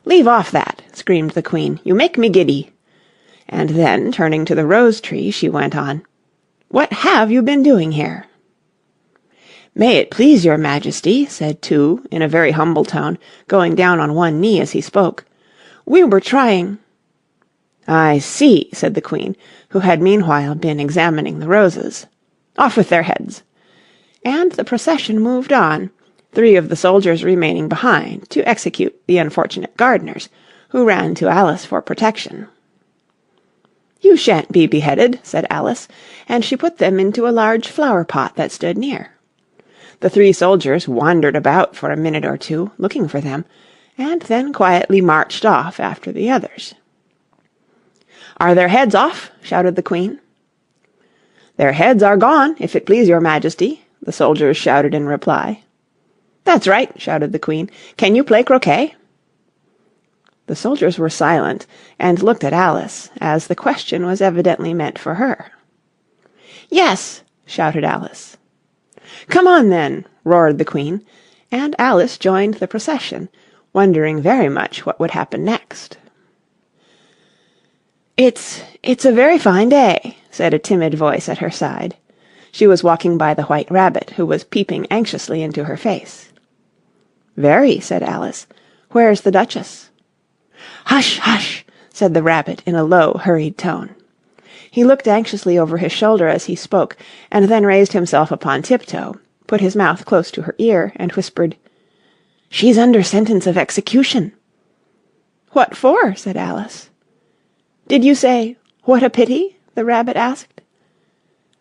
[SPEAKER 1] "Leave off that!" screamed the Queen. "You make me giddy!" And then, turning to the rose-tree, she went on, "What have you been doing here?" "May it please your Majesty," said 2, in a very humble tone, going down on one knee as he spoke, "we were trying—" "I see," said the Queen, who had meanwhile been examining the roses. "Off with their heads!" And the procession moved on, 3 of the soldiers remaining behind to execute the unfortunate gardeners, who ran to Alice for protection. "You shan't be beheaded," said Alice, and she put them into a large flower-pot that stood near. The 3 soldiers wandered about for a minute or 2, looking for them, and then quietly marched off after the others. "Are their heads off?" shouted the Queen. "Their heads are gone, if it please your Majesty," the soldiers shouted in reply. "That's right," shouted the Queen. "Can you play croquet?" The soldiers were silent, and looked at Alice, as the question was evidently meant for her. "Yes," shouted Alice. "Come on, then," roared the Queen, and Alice joined the procession, wondering very much what would happen next. It's a very fine day," said a timid voice at her side. She was walking by the White Rabbit, who was peeping anxiously into her face. "Very," said Alice. "Where's the Duchess?" "Hush, hush!" said the Rabbit in a low, hurried tone. He looked anxiously over his shoulder as he spoke, and then raised himself upon tiptoe, put his mouth close to her ear, and whispered, "She's under sentence of execution." "What for?" said Alice. "Did you say, 'What a pity'?" the Rabbit asked.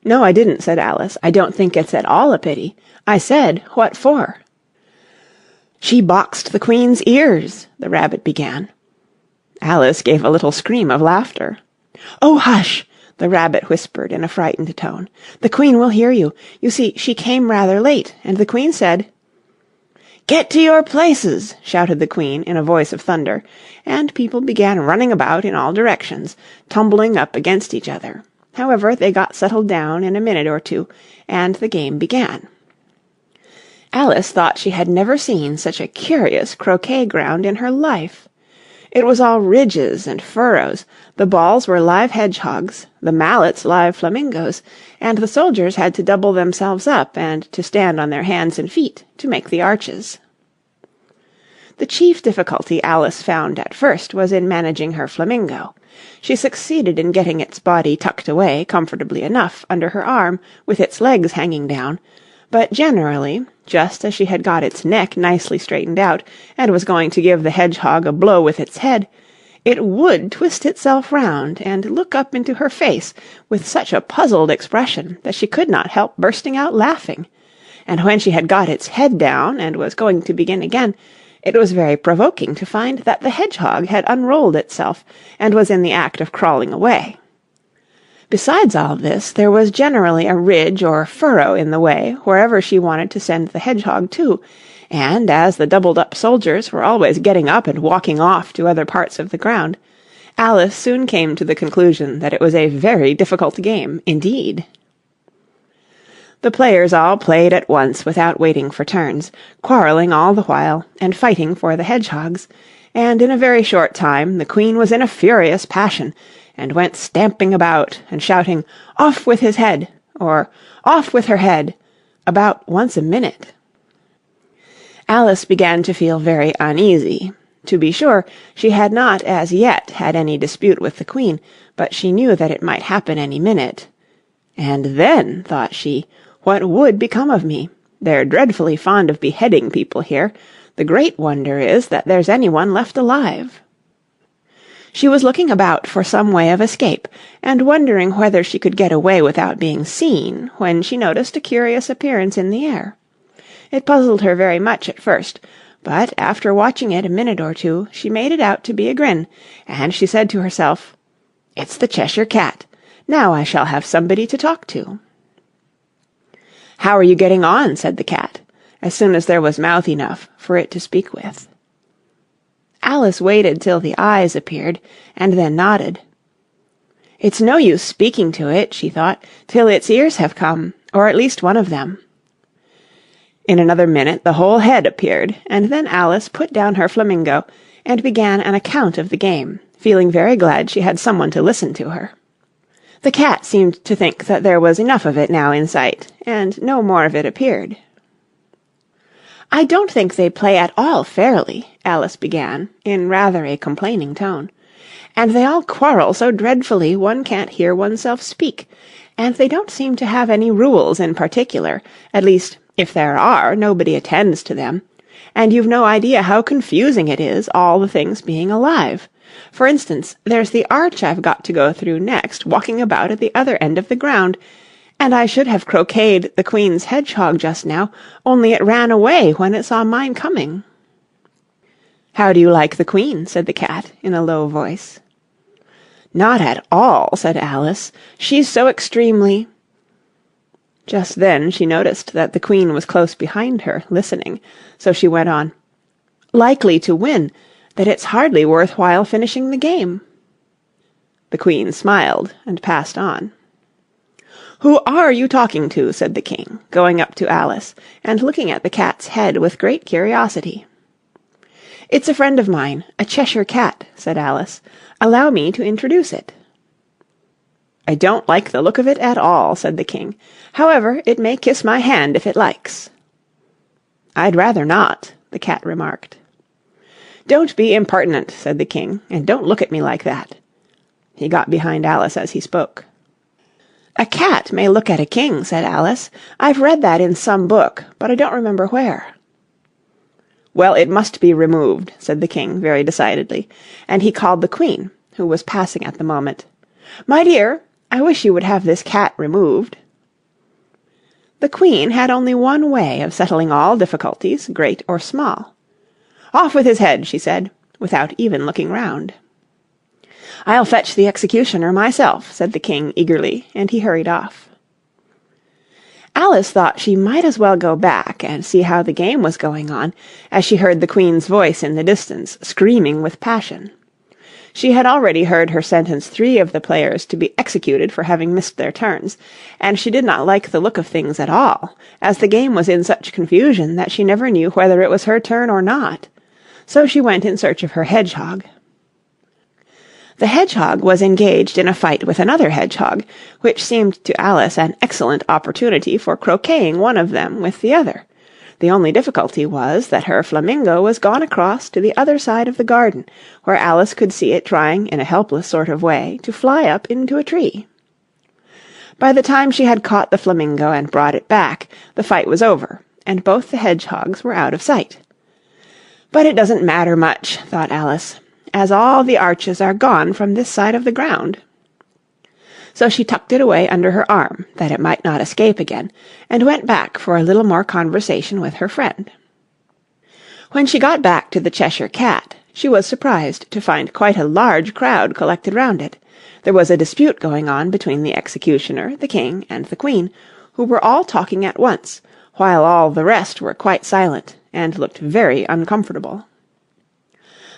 [SPEAKER 1] "No, I didn't," said Alice. "I don't think it's at all a pity. I said, 'What for?'" "She boxed the Queen's ears," the Rabbit began. Alice gave a little scream of laughter. "Oh, hush!" the Rabbit whispered in a frightened tone. "The Queen will hear you. You see, she came rather late, and the Queen said—" "Get to your places!" shouted the Queen in a voice of thunder, and people began running about in all directions, tumbling up against each other. However, they got settled down in a minute or 2, and the game began. Alice thought she had never seen such a curious croquet ground in her life. It was all ridges and furrows, the balls were live hedgehogs, the mallets live flamingos, and the soldiers had to double themselves up and to stand on their hands and feet to make the arches. The chief difficulty Alice found at first was in managing her flamingo. She succeeded in getting its body tucked away comfortably enough under her arm with its legs hanging down, but generally, just as she had got its neck nicely straightened out and was going to give the hedgehog a blow with its head, it would twist itself round and look up into her face with such a puzzled expression that she could not help bursting out laughing. And when she had got its head down and was going to begin again, it was very provoking to find that the hedgehog had unrolled itself and was in the act of crawling away. Besides all this, there was generally a ridge or furrow in the way wherever she wanted to send the hedgehog to, and as the doubled-up soldiers were always getting up and walking off to other parts of the ground, Alice soon came to the conclusion that it was a very difficult game indeed. The players all played at once without waiting for turns, quarrelling all the while, and fighting for the hedgehogs, and in a very short time the Queen was in a furious passion, and went stamping about, and shouting, "Off with his head!" or "Off with her head!" about once a minute. Alice began to feel very uneasy. To be sure, she had not as yet had any dispute with the Queen, but she knew that it might happen any minute. "And then," thought she, "what would become of me? They're dreadfully fond of beheading people here. The great wonder is that there's any one left alive." She was looking about for some way of escape, and wondering whether she could get away without being seen, when she noticed a curious appearance in the air. It puzzled her very much at first, but after watching it a minute or two, she made it out to be a grin, and she said to herself, "It's the Cheshire Cat. Now I shall have somebody to talk to." "How are you getting on?" said the cat, as soon as there was mouth enough for it to speak with. Alice waited till the eyes appeared, and then nodded. "It's no use speaking to it," she thought, "till its ears have come, or at least one of them." In another minute the whole head appeared, and then Alice put down her flamingo, and began an account of the game, feeling very glad she had someone to listen to her. The cat seemed to think that there was enough of it now in sight, and no more of it appeared. "I don't think they play at all fairly," Alice began, in rather a complaining tone, "and they all quarrel so dreadfully one can't hear oneself speak, and they don't seem to have any rules in particular, at least, if there are, nobody attends to them, and you've no idea how confusing it is, all the things being alive. For instance, there's the arch I've got to go through next, walking about at the other end of the ground, and I should have croqueted the Queen's hedgehog just now, only it ran away when it saw mine coming." "How do you like the Queen?" said the cat, in a low voice. "Not at all," said Alice. "She's so extremely—" Just then she noticed that the Queen was close behind her, listening, so she went on, "likely to win, that it's hardly worth while finishing the game." The Queen smiled and passed on. "Who are you talking to?" said the King, going up to Alice, and looking at the cat's head with great curiosity. "It's a friend of mine, a Cheshire Cat," said Alice. "Allow me to introduce it." "I don't like the look of it at all," said the King. "However, it may kiss my hand if it likes." "I'd rather not," the cat remarked. "Don't be impertinent," said the King, "and don't look at me like that." He got behind Alice as he spoke. "A cat may look at a king," said Alice. "I've read that in some book, but I don't remember where." "Well, it must be removed," said the King very decidedly, and he called the Queen, who was passing at the moment. "My dear, I wish you would have this cat removed." The Queen had only one way of settling all difficulties, great or small. "Off with his head," she said, without even looking round. "I'll fetch the executioner myself," said the King eagerly, and he hurried off. Alice thought she might as well go back and see how the game was going on, as she heard the Queen's voice in the distance, screaming with passion. She had already heard her sentence 3 of the players to be executed for having missed their turns, and she did not like the look of things at all, as the game was in such confusion that she never knew whether it was her turn or not. So she went in search of her hedgehog. The hedgehog was engaged in a fight with another hedgehog, which seemed to Alice an excellent opportunity for croqueting one of them with the other. The only difficulty was that her flamingo was gone across to the other side of the garden, where Alice could see it trying in a helpless sort of way to fly up into a tree. By the time she had caught the flamingo and brought it back, the fight was over, and both the hedgehogs were out of sight. "But it doesn't matter much," thought Alice, "as all the arches are gone from this side of the ground." So she tucked it away under her arm, that it might not escape again, and went back for a little more conversation with her friend. When she got back to the Cheshire Cat, she was surprised to find quite a large crowd collected round it. There was a dispute going on between the executioner, the King, and the Queen, who were all talking at once, while all the rest were quite silent, and looked very uncomfortable.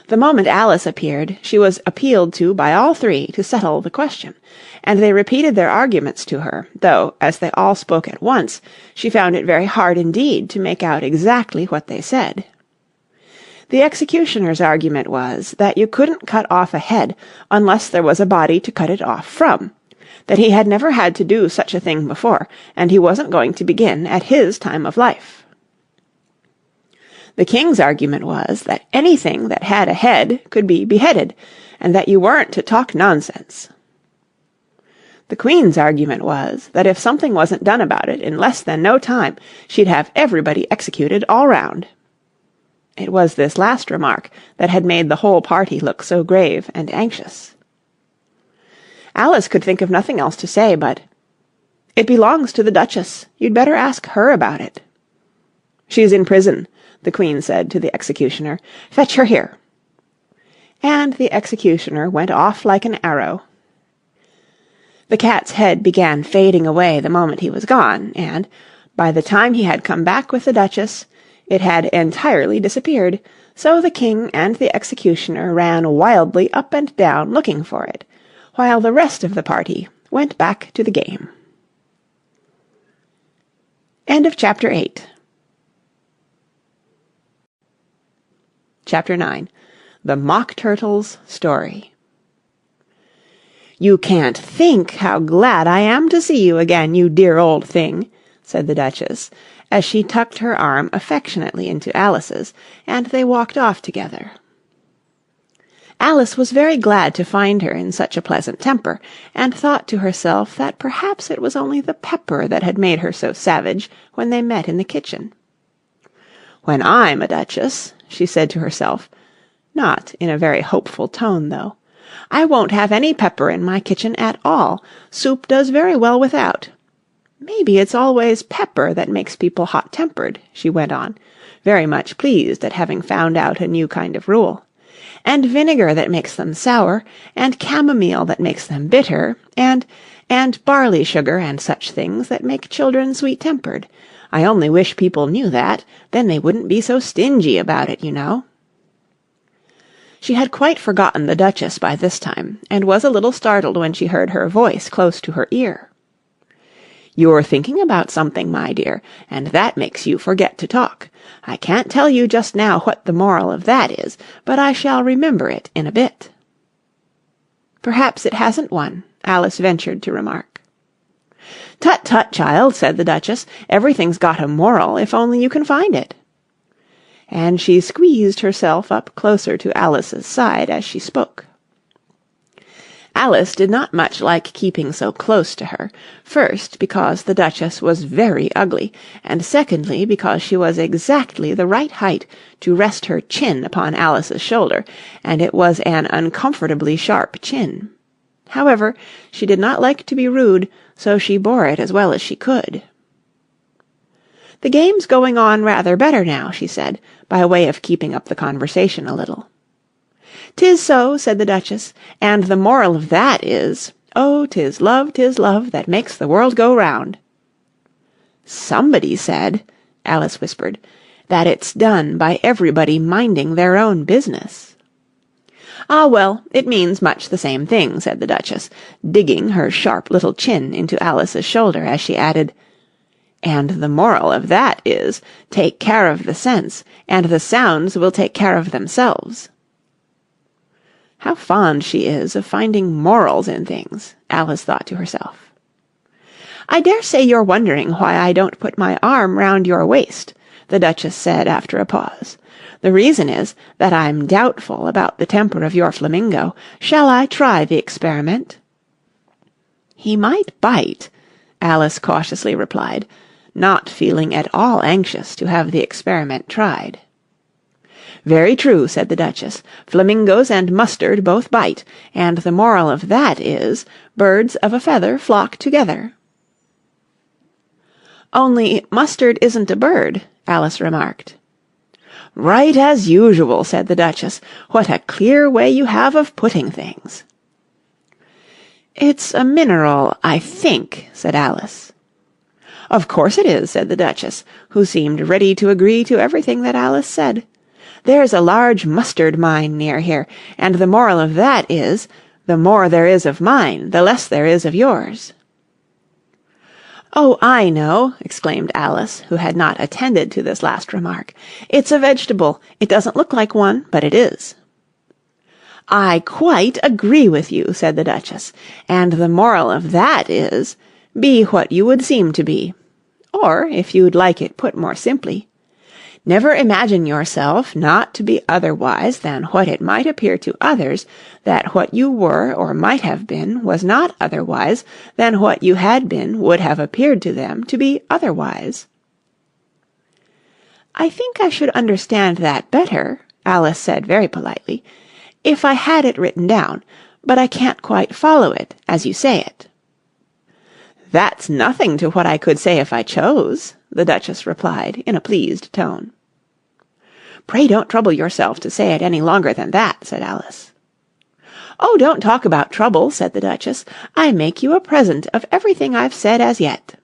[SPEAKER 1] The moment Alice appeared, she was appealed to by all three to settle the question, and they repeated their arguments to her, though, as they all spoke at once, she found it very hard indeed to make out exactly what they said. The executioner's argument was that you couldn't cut off a head unless there was a body to cut it off from, that he had never had to do such a thing before, and he wasn't going to begin at his time of life. The king's argument was that anything that had a head could be beheaded, and that you weren't to talk nonsense. The queen's argument was that if something wasn't done about it in less than no time, she'd have everybody executed all round. It was this last remark that had made the whole party look so grave and anxious. Alice could think of nothing else to say but, "It belongs to the Duchess. You'd better ask her about it." "She's in prison," the Queen said to the executioner. "Fetch her here." And the executioner went off like an arrow. The cat's head began fading away the moment he was gone, and, by the time he had come back with the Duchess, it had entirely disappeared, so the king and the executioner ran wildly up and down looking for it, while the rest of the party went back to the game. End of Chapter 8. Chapter 9. The Mock Turtle's Story. "You can't think how glad I am to see you again, you dear old thing," said the Duchess, as she tucked her arm affectionately into Alice's, and they walked off together. Alice was very glad to find her in such a pleasant temper, and thought to herself that perhaps it was only the pepper that had made her so savage when they met in the kitchen. "When I'm a duchess," she said to herself, not in a very hopeful tone, though, "I won't have any pepper in my kitchen at all. Soup does very well without. Maybe it's always pepper that makes people hot-tempered," she went on, very much pleased at having found out a new kind of rule, "and vinegar that makes them sour, and chamomile that makes them bitter, and barley sugar and such things that make children sweet-tempered. I only wish people knew that, then they wouldn't be so stingy about it, you know." She had quite forgotten the Duchess by this time, and was a little startled when she heard her voice close to her ear. "You're thinking about something, my dear, and that makes you forget to talk. I can't tell you just now what the moral of that is, but I shall remember it in a bit." "Perhaps it hasn't one," Alice ventured to remark. "Tut, tut, child," said the Duchess. "Everything's got a moral, if only you can find it." And she squeezed herself up closer to Alice's side as she spoke. Alice did not much like keeping so close to her, first because the Duchess was very ugly, and secondly because she was exactly the right height to rest her chin upon Alice's shoulder, and it was an uncomfortably sharp chin. However, she did not like to be rude, so she bore it as well as she could. "The game's going on rather better now," she said, by way of keeping up the conversation a little. "'Tis so," said the Duchess, "and the moral of that is, 'Oh, 'tis love that makes the world go round.'" "Somebody said," Alice whispered, "that it's done by everybody minding their own business." "Ah, well, it means much the same thing," said the Duchess, digging her sharp little chin into Alice's shoulder as she added, "and the moral of that is, take care of the sense, and the sounds will take care of themselves." How fond she is of finding morals in things, Alice thought to herself. "I dare say you're wondering why I don't put my arm round your waist," the Duchess said after a pause. "The reason is that I'm doubtful about the temper of your flamingo. Shall I try the experiment?" "He might bite," Alice cautiously replied, not feeling at all anxious to have the experiment tried. "Very true," said the Duchess. "Flamingos and mustard both bite, and the moral of that is, birds of a feather flock together." "Only mustard isn't a bird," Alice remarked. "Right as usual," said the Duchess. "What a clear way you have of putting things." "It's a mineral, I think," said Alice. "Of course it is," said the Duchess, who seemed ready to agree to everything that Alice said. There's a large mustard mine near here, and the moral of that is, the more there is of mine, the less there is of yours." "Oh, I know," exclaimed Alice, who had not attended to this last remark. "It's a vegetable. It doesn't look like one, but it is." "I quite agree with you," said the Duchess, "and the moral of that is, be what you would seem to be. Or, if you'd like it put more simply, never imagine yourself not to be otherwise than what it might appear to others that what you were or might have been was not otherwise than what you had been would have appeared to them to be otherwise." "I think I should understand that better," Alice said very politely, "if I had it written down, but I can't quite follow it as you say it." "That's nothing to what I could say if I chose," the Duchess replied in a pleased tone. "Pray don't trouble yourself to say it any longer than that," said Alice. "Oh, don't talk about trouble," said the Duchess. "I make you a present of everything I've said as yet."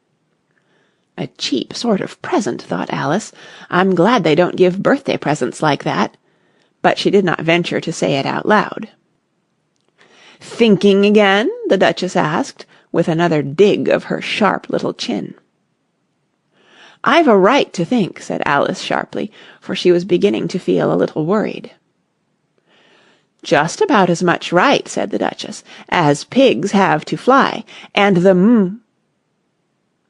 [SPEAKER 1] "A cheap sort of present," thought Alice. "I'm glad they don't give birthday presents like that." But she did not venture to say it out loud. "Thinking again?" the Duchess asked, with another dig of her sharp little chin. "I've a right to think," said Alice sharply, for she was beginning to feel a little worried. "Just about as much right," said the Duchess, "as pigs have to fly, and the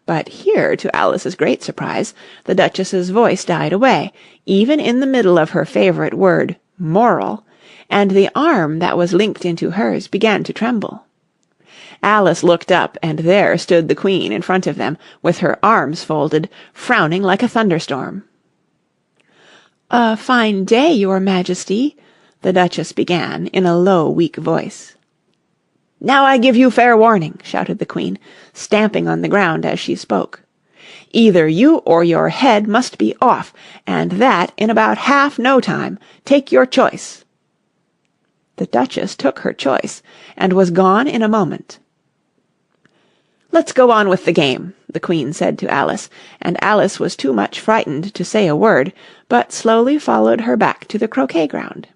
[SPEAKER 1] But here, to Alice's great surprise, the Duchess's voice died away, even in the middle of her favourite word, moral, and the arm that was linked into hers began to tremble. Alice looked up, and there stood the Queen in front of them, with her arms folded, frowning like a thunderstorm. "A fine day, your Majesty," the Duchess began in a low, weak voice. "Now I give you fair warning," shouted the Queen, stamping on the ground as she spoke. "Either you or your head must be off, and that in about half no time. Take your choice." The Duchess took her choice, and was gone in a moment. "Let's go on with the game," the Queen said to Alice, and Alice was too much frightened to say a word, but slowly followed her back to the croquet ground.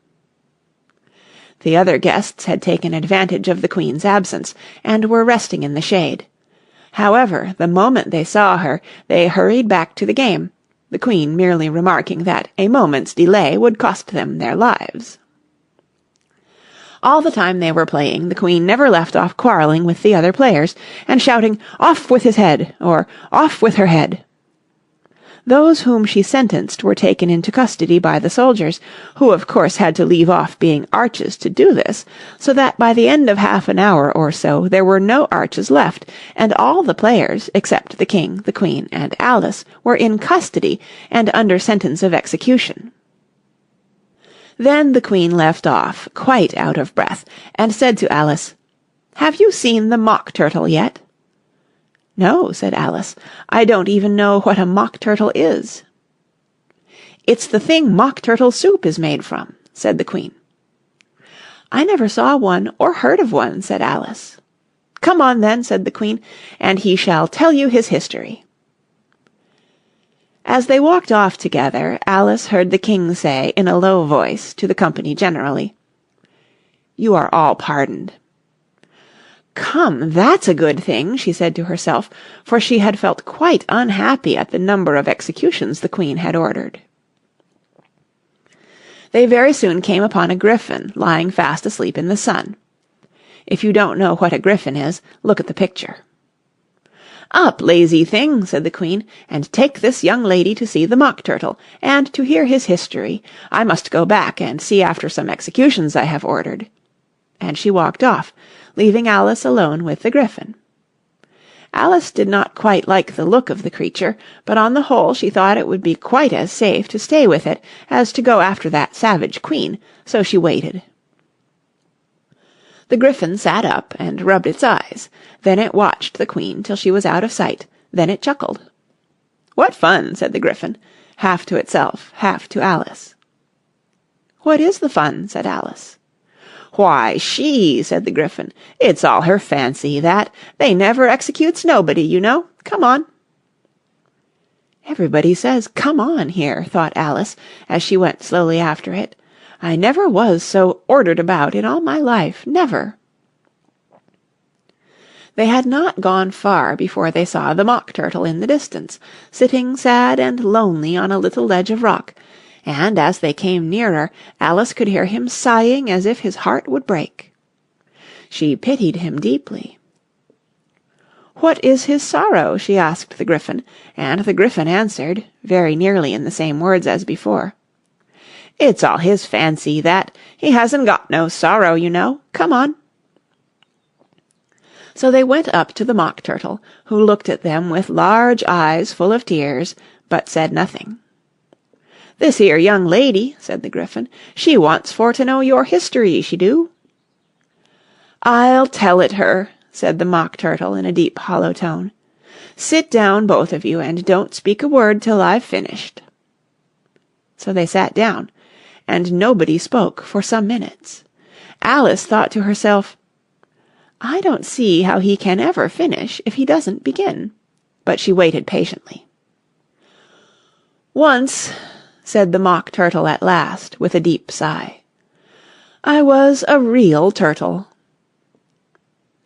[SPEAKER 1] The other guests had taken advantage of the Queen's absence, and were resting in the shade. However, the moment they saw her, they hurried back to the game, the Queen merely remarking that a moment's delay would cost them their lives. All the time they were playing, the Queen never left off quarrelling with the other players, and shouting, "Off with his head!" or "Off with her head!" Those whom she sentenced were taken into custody by the soldiers, who of course had to leave off being arches to do this, so that by the end of half an hour or so there were no arches left, and all the players, except the King, the Queen, and Alice, were in custody and under sentence of execution. Then the Queen left off, quite out of breath, and said to Alice, "Have you seen the Mock Turtle yet?" "No," said Alice. "I don't even know what a mock turtle is." "It's the thing mock turtle soup is made from," said the Queen. "I never saw one or heard of one," said Alice. "Come on, then," said the Queen, "and he shall tell you his history." As they walked off together, Alice heard the King say in a low voice to the company generally, "You are all pardoned." "Come, that's a good thing," she said to herself, for she had felt quite unhappy at the number of executions the Queen had ordered. They very soon came upon a griffin lying fast asleep in the sun. If you don't know what a griffin is, look at the picture. "Up, lazy thing," said the Queen, "and take this young lady to see the Mock Turtle, and to hear his history. I must go back and see after some executions I have ordered." And she walked off, leaving Alice alone with the griffin. Alice did not quite like the look of the creature, but on the whole she thought it would be quite as safe to stay with it as to go after that savage Queen, so she waited. The griffin sat up and rubbed its eyes. Then it watched the Queen till she was out of sight. Then it chuckled. "What fun!" said the griffin, half to itself, half to Alice. "What is the fun?" said Alice. "Why, she," said the griffin. "It's all her fancy, that. They never executes nobody, you know. Come on." "Everybody says 'come on' here," thought Alice, as she went slowly after it. "I never was so ordered about in all my life, never." They had not gone far before they saw the Mock Turtle in the distance, sitting sad and lonely on a little ledge of rock, and as they came nearer, Alice could hear him sighing as if his heart would break. She pitied him deeply. "What is his sorrow?" she asked the Gryphon, and the Gryphon answered, very nearly in the same words as before. "It's all his fancy, that. He hasn't got no sorrow, you know. Come on." So they went up to the Mock Turtle, who looked at them with large eyes full of tears, but said nothing. "This here young lady," said the Gryphon, "she wants for to know your history, she do." "I'll tell it her," said the Mock Turtle in a deep hollow tone. "Sit down, both of you, and don't speak a word till I've finished." So they sat down, and nobody spoke for some minutes. Alice thought to herself, "I don't see how he can ever finish if he doesn't begin," but she waited patiently. "Once," said the Mock Turtle at last, with a deep sigh, "I was a real turtle."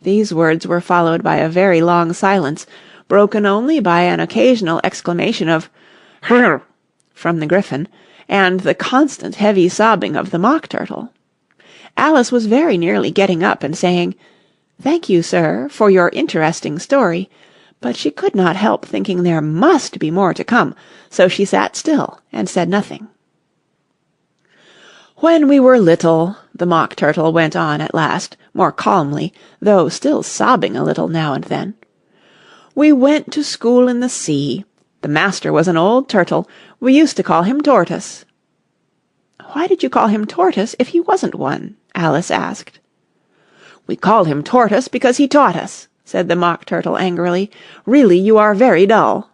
[SPEAKER 1] These words were followed by a very long silence, broken only by an occasional exclamation of "Hrrr!" from the Gryphon, and the constant heavy sobbing of the Mock Turtle. Alice was very nearly getting up and saying, "Thank you, sir, for your interesting story," but she could not help thinking there must be more to come, so she sat still and said nothing. "When we were little," the Mock Turtle went on at last, more calmly, though still sobbing a little now and then, "we went to school in the sea. The master was an old turtle. We used to call him Tortoise." "Why did you call him Tortoise if he wasn't one?" Alice asked. "We called him Tortoise because he taught us," said the Mock Turtle angrily. "Really, you are very dull."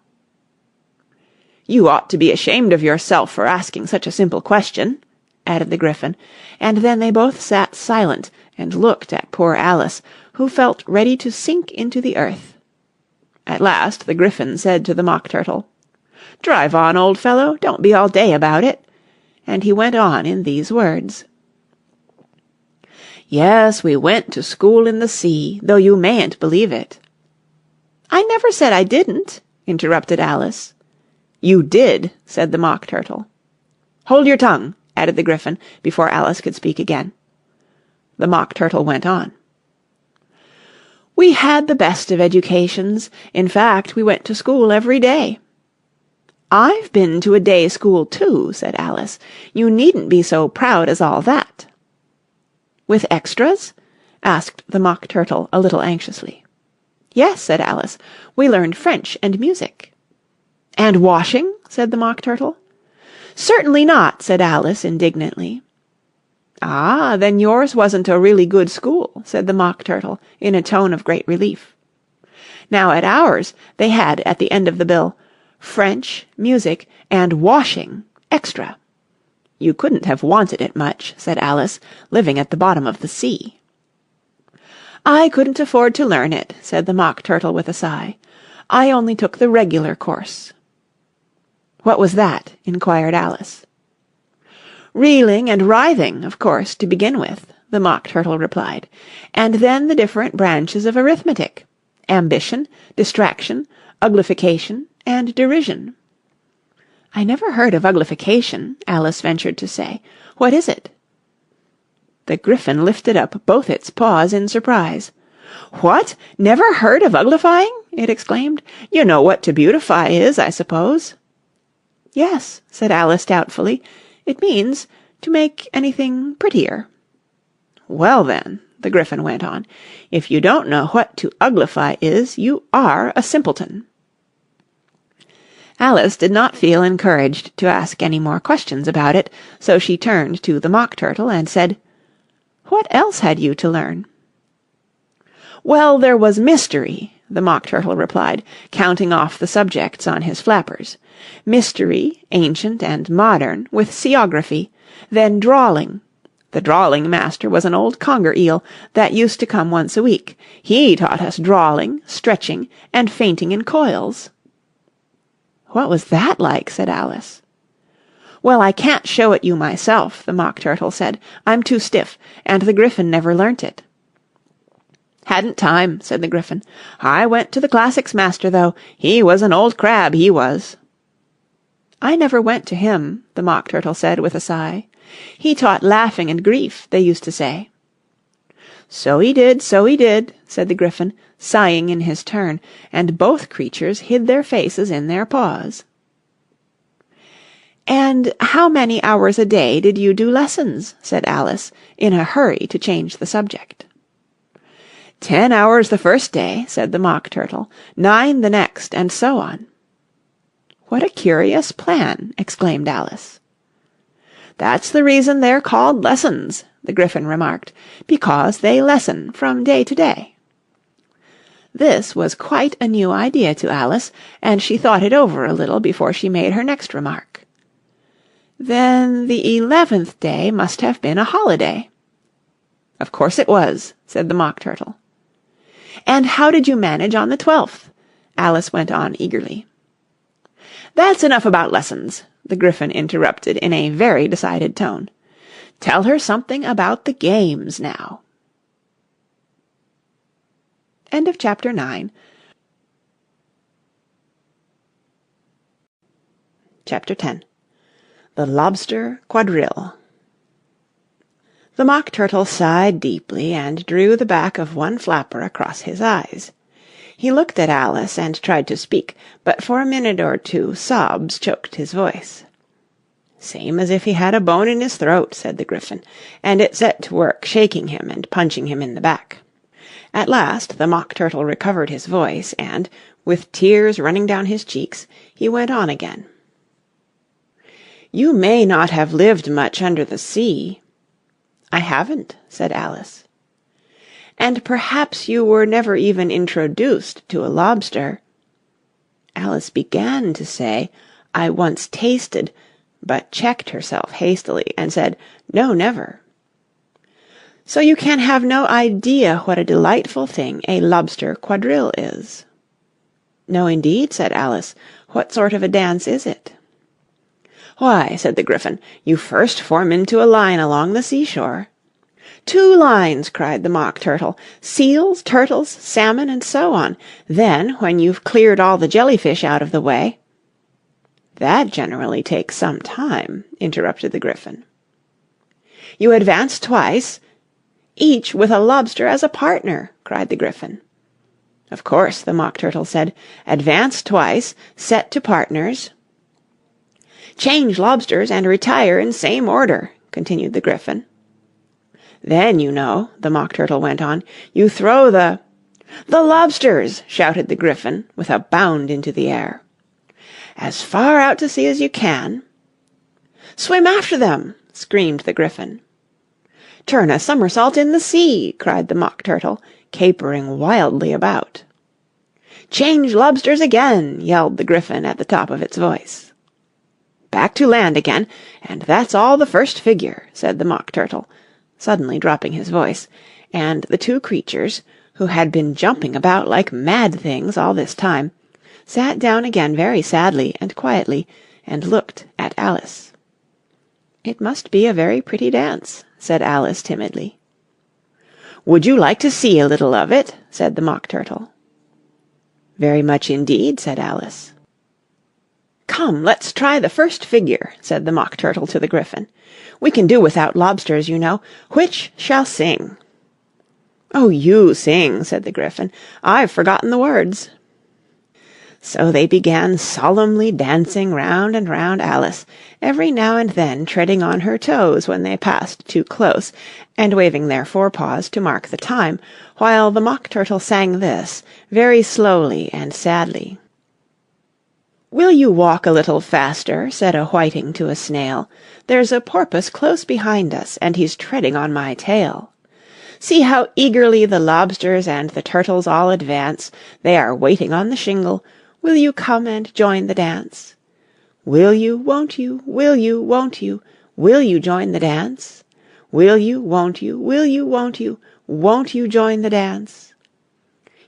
[SPEAKER 1] "You ought to be ashamed of yourself for asking such a simple question," added the Gryphon, and then they both sat silent and looked at poor Alice, who felt ready to sink into the earth. At last the Gryphon said to the Mock Turtle, "Drive on, old fellow, don't be all day about it," and he went on in these words. "Yes, we went to school in the sea, though you mayn't believe it." "I never said I didn't," interrupted Alice. "You did," said the Mock Turtle. "Hold your tongue," added the Gryphon, before Alice could speak again. The Mock Turtle went on. "We had the best of educations. In fact, we went to school every day." "I've been to a day school too," said Alice. "You needn't be so proud as all that." "With extras?" asked the Mock Turtle a little anxiously. "Yes," said Alice. "We learned French and music." "And washing?" said the Mock Turtle. "Certainly not," said Alice indignantly. "Ah, then yours wasn't a really good school," said the Mock Turtle in a tone of great relief. Now at ours they had at the end of the bill, "French, music, and washing, extra." "You couldn't have wanted it much," said Alice, "living at the bottom of the sea." "I couldn't afford to learn it," said the Mock Turtle with a sigh. "I only took the regular course." "What was that?" inquired Alice. "Reeling and writhing, of course, to begin with," the Mock Turtle replied, "and then the different branches of arithmetic: ambition, distraction, uglification, and derision." "I never heard of uglification," Alice ventured to say. "What is it?" The Gryphon lifted up both its paws in surprise. "What? Never heard of uglifying?" it exclaimed. "You know what to beautify is, I suppose." "Yes," said Alice doubtfully. "It means to make anything prettier." "Well then," the Gryphon went on, "if you don't know what to uglify is, you are a simpleton." Alice did not feel encouraged to ask any more questions about it, so she turned to the Mock Turtle and said, "What else had you to learn?" "Well, there was mystery," the Mock Turtle replied, counting off the subjects on his flappers. "Mystery, ancient and modern, with seaography. Then drawling. The drawling master was an old conger eel that used to come once a week. He taught us drawling, stretching, and fainting in coils." "What was that like?" said Alice. "Well, I can't show it you myself," the Mock Turtle said. "I'm too stiff, and the Gryphon never learnt it." "Hadn't time," said the Gryphon. "I went to the classics master, though. He was an old crab, he was." "I never went to him," the Mock Turtle said with a sigh. "He taught laughing and grief, they used to say." "So he did, said the Gryphon, sighing in his turn, and both creatures hid their faces in their paws. "And how many hours a day did you do lessons?" said Alice, in a hurry to change the subject. 10 hours the first day," said the Mock Turtle, 9 the next, and so on. "What a curious plan!" exclaimed Alice. "That's the reason they're called lessons," the Gryphon remarked, "because they lessen from day to day." This was quite a new idea to Alice, and she thought it over a little before she made her next remark. "Then the 11th day must have been a holiday." "Of course it was," said the Mock Turtle. "And how did you manage on the 12th?" Alice went on eagerly. "That's enough about lessons," the Gryphon interrupted in a very decided tone. "Tell her something about the games now." End of chapter 9. Chapter 10. The Lobster Quadrille. The Mock Turtle sighed deeply and drew the back of one flapper across his eyes. He looked at Alice and tried to speak, but for a minute or two sobs choked his voice. "Same as if he had a bone in his throat," said the Gryphon, and it set to work shaking him and punching him in the back. At last the Mock Turtle recovered his voice, and, with tears running down his cheeks, he went on again. "You may not have lived much under the sea." "I haven't," said Alice. "And perhaps you were never even introduced to a lobster." Alice began to say, "I once tasted," but checked herself hastily and said, "No, never." "So you can have no idea what a delightful thing a lobster quadrille is." "No, indeed," said Alice. "What sort of a dance is it?" "Why," said the Gryphon, "you first form into a line along the seashore." "2 lines!" cried the Mock Turtle. "Seals, turtles, salmon, and so on. Then, when you've cleared all the jellyfish out of the way—" "That generally takes some time," interrupted the Gryphon. "You advance twice—" "Each with a lobster as a partner," cried the Gryphon. "Of course," the Mock Turtle said. "Advance twice, set to partners—" "Change lobsters and retire in same order," continued the Gryphon. "Then, you know," the Mock Turtle went on, "you throw the—" "The lobsters!" shouted the Gryphon, with a bound into the air. "As far out to sea as you can—" "Swim after them!" screamed the Gryphon. "Turn a somersault in the sea!" cried the Mock Turtle, capering wildly about. "Change lobsters again!" yelled the Gryphon at the top of its voice. "Back to land again, and that's all the first figure," said the Mock Turtle, suddenly dropping his voice, and the 2 creatures, who had been jumping about like mad things all this time, sat down again very sadly and quietly, and looked at Alice. "It must be a very pretty dance," said Alice timidly. "Would you like to see a little of it?" said the Mock Turtle. "Very much indeed," said Alice. "Come, let's try the first figure," said the Mock Turtle to the Gryphon. "We can do without lobsters, you know. Which shall sing?" "Oh, you sing," said the Gryphon. "I've forgotten the words." So they began solemnly dancing round and round Alice, every now and then treading on her toes when they passed too close, and waving their forepaws to mark the time, while the Mock Turtle sang this, very slowly and sadly. "Will you walk a little faster?" said a whiting to a snail. "There's a porpoise close behind us, and he's treading on my tail. See how eagerly the lobsters and the turtles all advance. They are waiting on the shingle. Will you come and join the dance? Will you, won't you, will you, won't you, will you join the dance? Will you, won't you, won't you, won't you join the dance?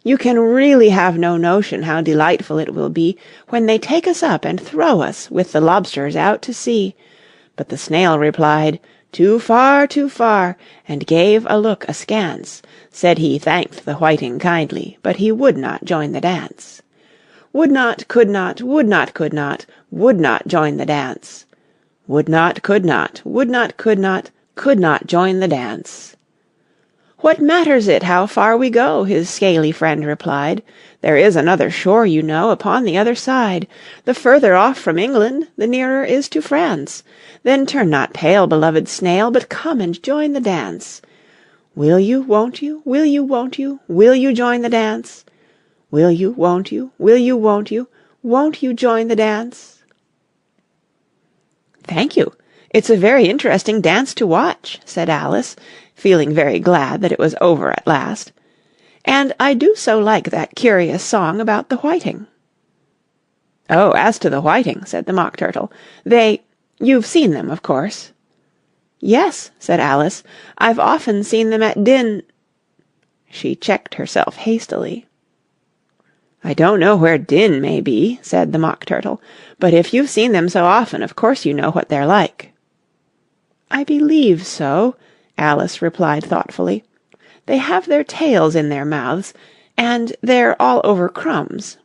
[SPEAKER 1] You can really have no notion how delightful it will be when they take us up and throw us with the lobsters out to sea." But the snail replied, too far, and gave a look askance. Said he thanked the whiting kindly, but he would not join the dance. Would not, could not, would not, could not join the dance. Would not, could not, would not, could not join the dance. "What matters it how far we go?" his scaly friend replied. "There is another shore, you know, upon the other side. The further off from England, the nearer is to France. Then turn not pale, beloved snail, but come and join the dance. Will you, won't you, will you, won't you, will you join the dance? Will you, won't you, will you, won't you join the dance?" "Thank you. It's a very interesting dance to watch," said Alice, feeling very glad that it was over at last. "And I do so like that curious song about the whiting." "Oh, as to the whiting," said the Mock Turtle, "you've seen them, of course." "Yes," said Alice, "I've often seen them at She checked herself hastily. "I don't know where Din may be," said the Mock Turtle, "but if you've seen them so often, of course you know what they're like." "I believe so," Alice replied thoughtfully. "They have their tails in their mouths, and they're all over crumbs."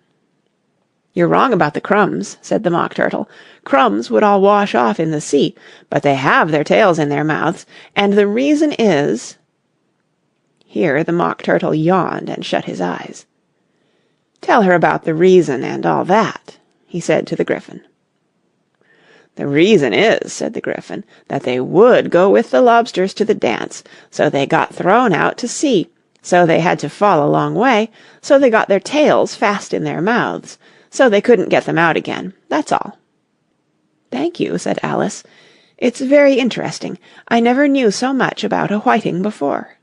[SPEAKER 1] "You're wrong about the crumbs," said the Mock Turtle. "Crumbs would all wash off in the sea, but they have their tails in their mouths, and the reason is—" Here the Mock Turtle yawned and shut his eyes. "Tell her about the reason and all that," he said to the Gryphon. "The reason is," said the Gryphon, "that they would go with the lobsters to the dance, so they got thrown out to sea, so they had to fall a long way, so they got their tails fast in their mouths, so they couldn't get them out again. That's all." "Thank you," said Alice. "It's very interesting. I never knew so much about a whiting before."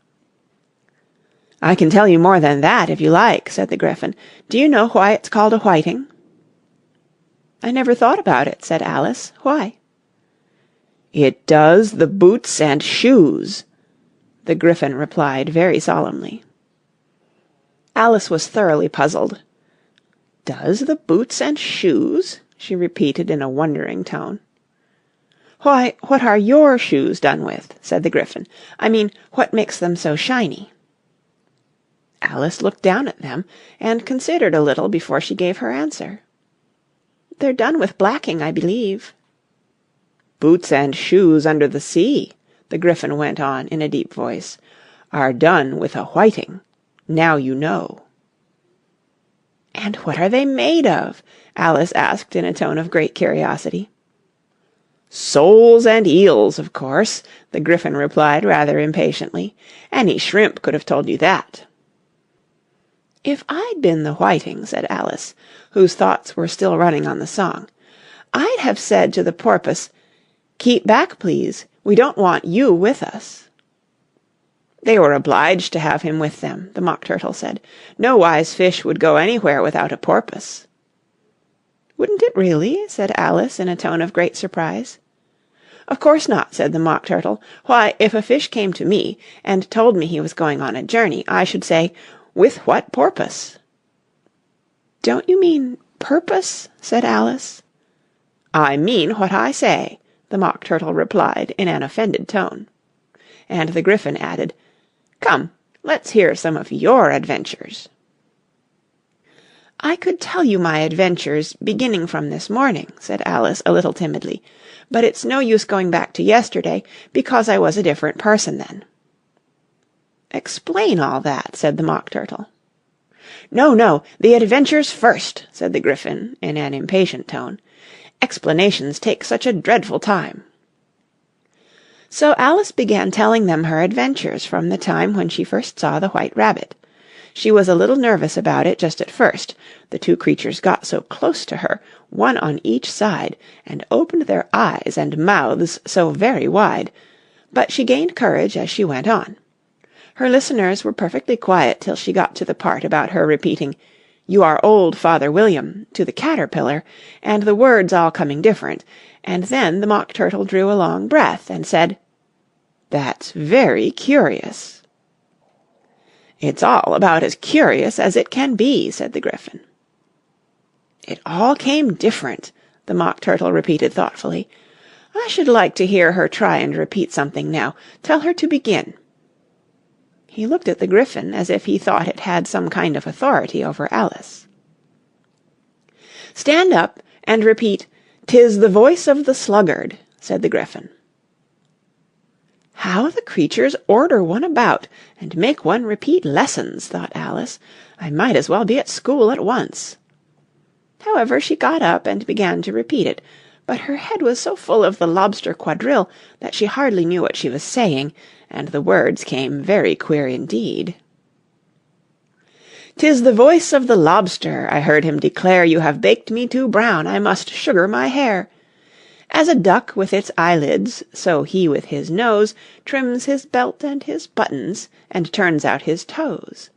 [SPEAKER 1] "I can tell you more than that, if you like," said the Gryphon. "Do you know why it's called a whiting?" "I never thought about it," said Alice. "Why?" "It does the boots and shoes," the Gryphon replied very solemnly. Alice was thoroughly puzzled. "Does the boots and shoes?" she repeated in a wondering tone. "Why, what are your shoes done with?" said the Gryphon. "I mean, what makes them so shiny?" Alice looked down at them, and considered a little before she gave her answer. "They're done with blacking, I believe." "Boots and shoes under the sea," the Gryphon went on in a deep voice, "are done with a whiting. Now you know." "And what are they made of?" Alice asked in a tone of great curiosity. "Soles and eels, of course," the Gryphon replied rather impatiently. "Any shrimp could have told you that." "If I'd been the whiting," said Alice, whose thoughts were still running on the song, "I'd have said to the porpoise, 'Keep back, please. We don't want you with us.'" "They were obliged to have him with them," the Mock Turtle said. "No wise fish would go anywhere without a porpoise." "Wouldn't it really?" said Alice in a tone of great surprise. "Of course not," said the Mock Turtle. "Why, if a fish came to me and told me he was going on a journey, I should say, 'With what porpoise?'" "Don't you mean purpose?" said Alice. "I mean what I say," the Mock Turtle replied in an offended tone. And the Gryphon added, "Come, let's hear some of your adventures." "I could tell you my adventures beginning from this morning," said Alice a little timidly, "but it's no use going back to yesterday, because I was a different person then." "Explain all that," said the Mock Turtle. No, the adventures first," said the Gryphon in an impatient tone. "Explanations take such a dreadful time." So Alice began telling them her adventures from the time when she first saw the White Rabbit. She was a little nervous about it just at first, the two creatures got so close to her, one on each side, and opened their eyes and mouths so very wide, but she gained courage as she went on. Her listeners were perfectly quiet till she got to the part about her repeating, "You are old, Father William," to the caterpillar, and the words all coming different, and then the Mock Turtle drew a long breath and said, "That's very curious." "It's all about as curious as it can be," said the Gryphon. "It all came different," the Mock Turtle repeated thoughtfully. "I should like to hear her try and repeat something now. Tell her to begin." He looked at the Gryphon as if he thought it had some kind of authority over Alice. "Stand up and repeat, ''Tis the voice of the sluggard,'" said the Gryphon. "How the creatures order one about, and make one repeat lessons," thought Alice. "I might as well be at school at once." However, she got up and began to repeat it, but her head was so full of the lobster quadrille that she hardly knew what she was saying, and the words came very queer indeed. "'Tis the voice of the lobster, I heard him declare, You have baked me too brown, I must sugar my hair. As a duck with its eyelids, so he with his nose Trims his belt and his buttons, and turns out his toes.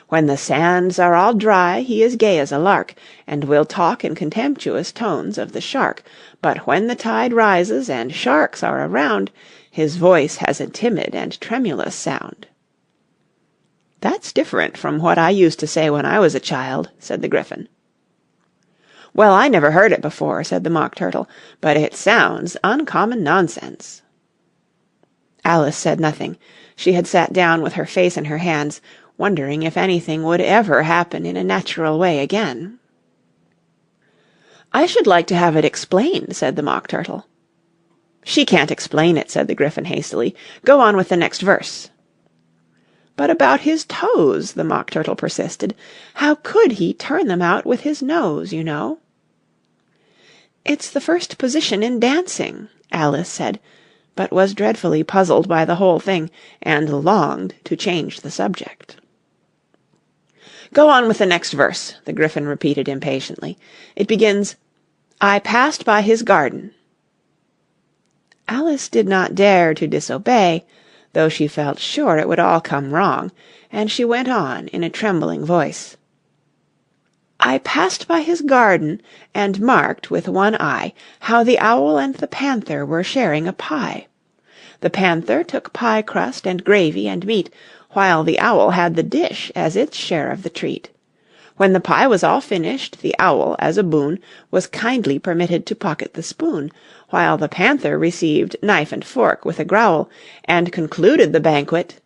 [SPEAKER 1] When the sands are all dry, he is gay as a lark, And will talk in contemptuous tones of the shark, But when the tide rises and sharks are around, His voice has a timid and tremulous sound." "That's different from what I used to say when I was a child," said the Gryphon. "Well, I never heard it before," said the Mock Turtle, "but it sounds uncommon nonsense." Alice said nothing. She had sat down with her face in her hands, wondering if anything would ever happen in a natural way again. "I should like to have it explained," said the Mock Turtle. "She can't explain it," said the Gryphon hastily. "Go on with the next verse." "But about his toes," the Mock Turtle persisted. "How could he turn them out with his nose, you know?" "It's the first position in dancing," Alice said, but was dreadfully puzzled by the whole thing, and longed to change the subject. "Go on with the next verse," the Gryphon repeated impatiently. "It begins, 'I passed by his garden.'" Alice did not dare to disobey, though she felt sure it would all come wrong, and she went on in a trembling voice. "I passed by his garden, and marked with one eye How the owl and the panther were sharing a pie. The panther took pie crust and gravy and meat, While the owl had the dish as its share of the treat. When the pie was all finished, the owl, as a boon, Was kindly permitted to pocket the spoon, While the panther received knife and fork with a growl, And concluded the banquet—"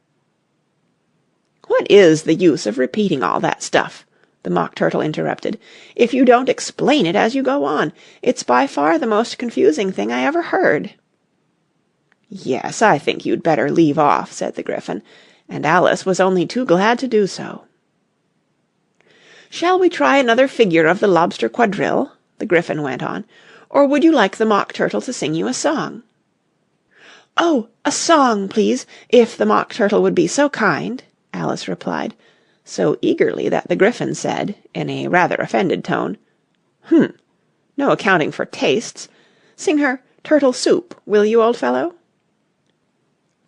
[SPEAKER 1] "What is the use of repeating all that stuff?" the Mock Turtle interrupted, "if you don't explain it as you go on. It's by far the most confusing thing I ever heard." "Yes, I think you'd better leave off," said the Gryphon, and Alice was only too glad to do so. "Shall we try another figure of the lobster quadrille?" the Gryphon went on, "or would you like the Mock Turtle to sing you a song?" "Oh, a song, please, if the Mock Turtle would be so kind," Alice replied, so eagerly that the Gryphon said, in a rather offended tone, no accounting for tastes. Sing her 'Turtle Soup,' will you, old fellow?"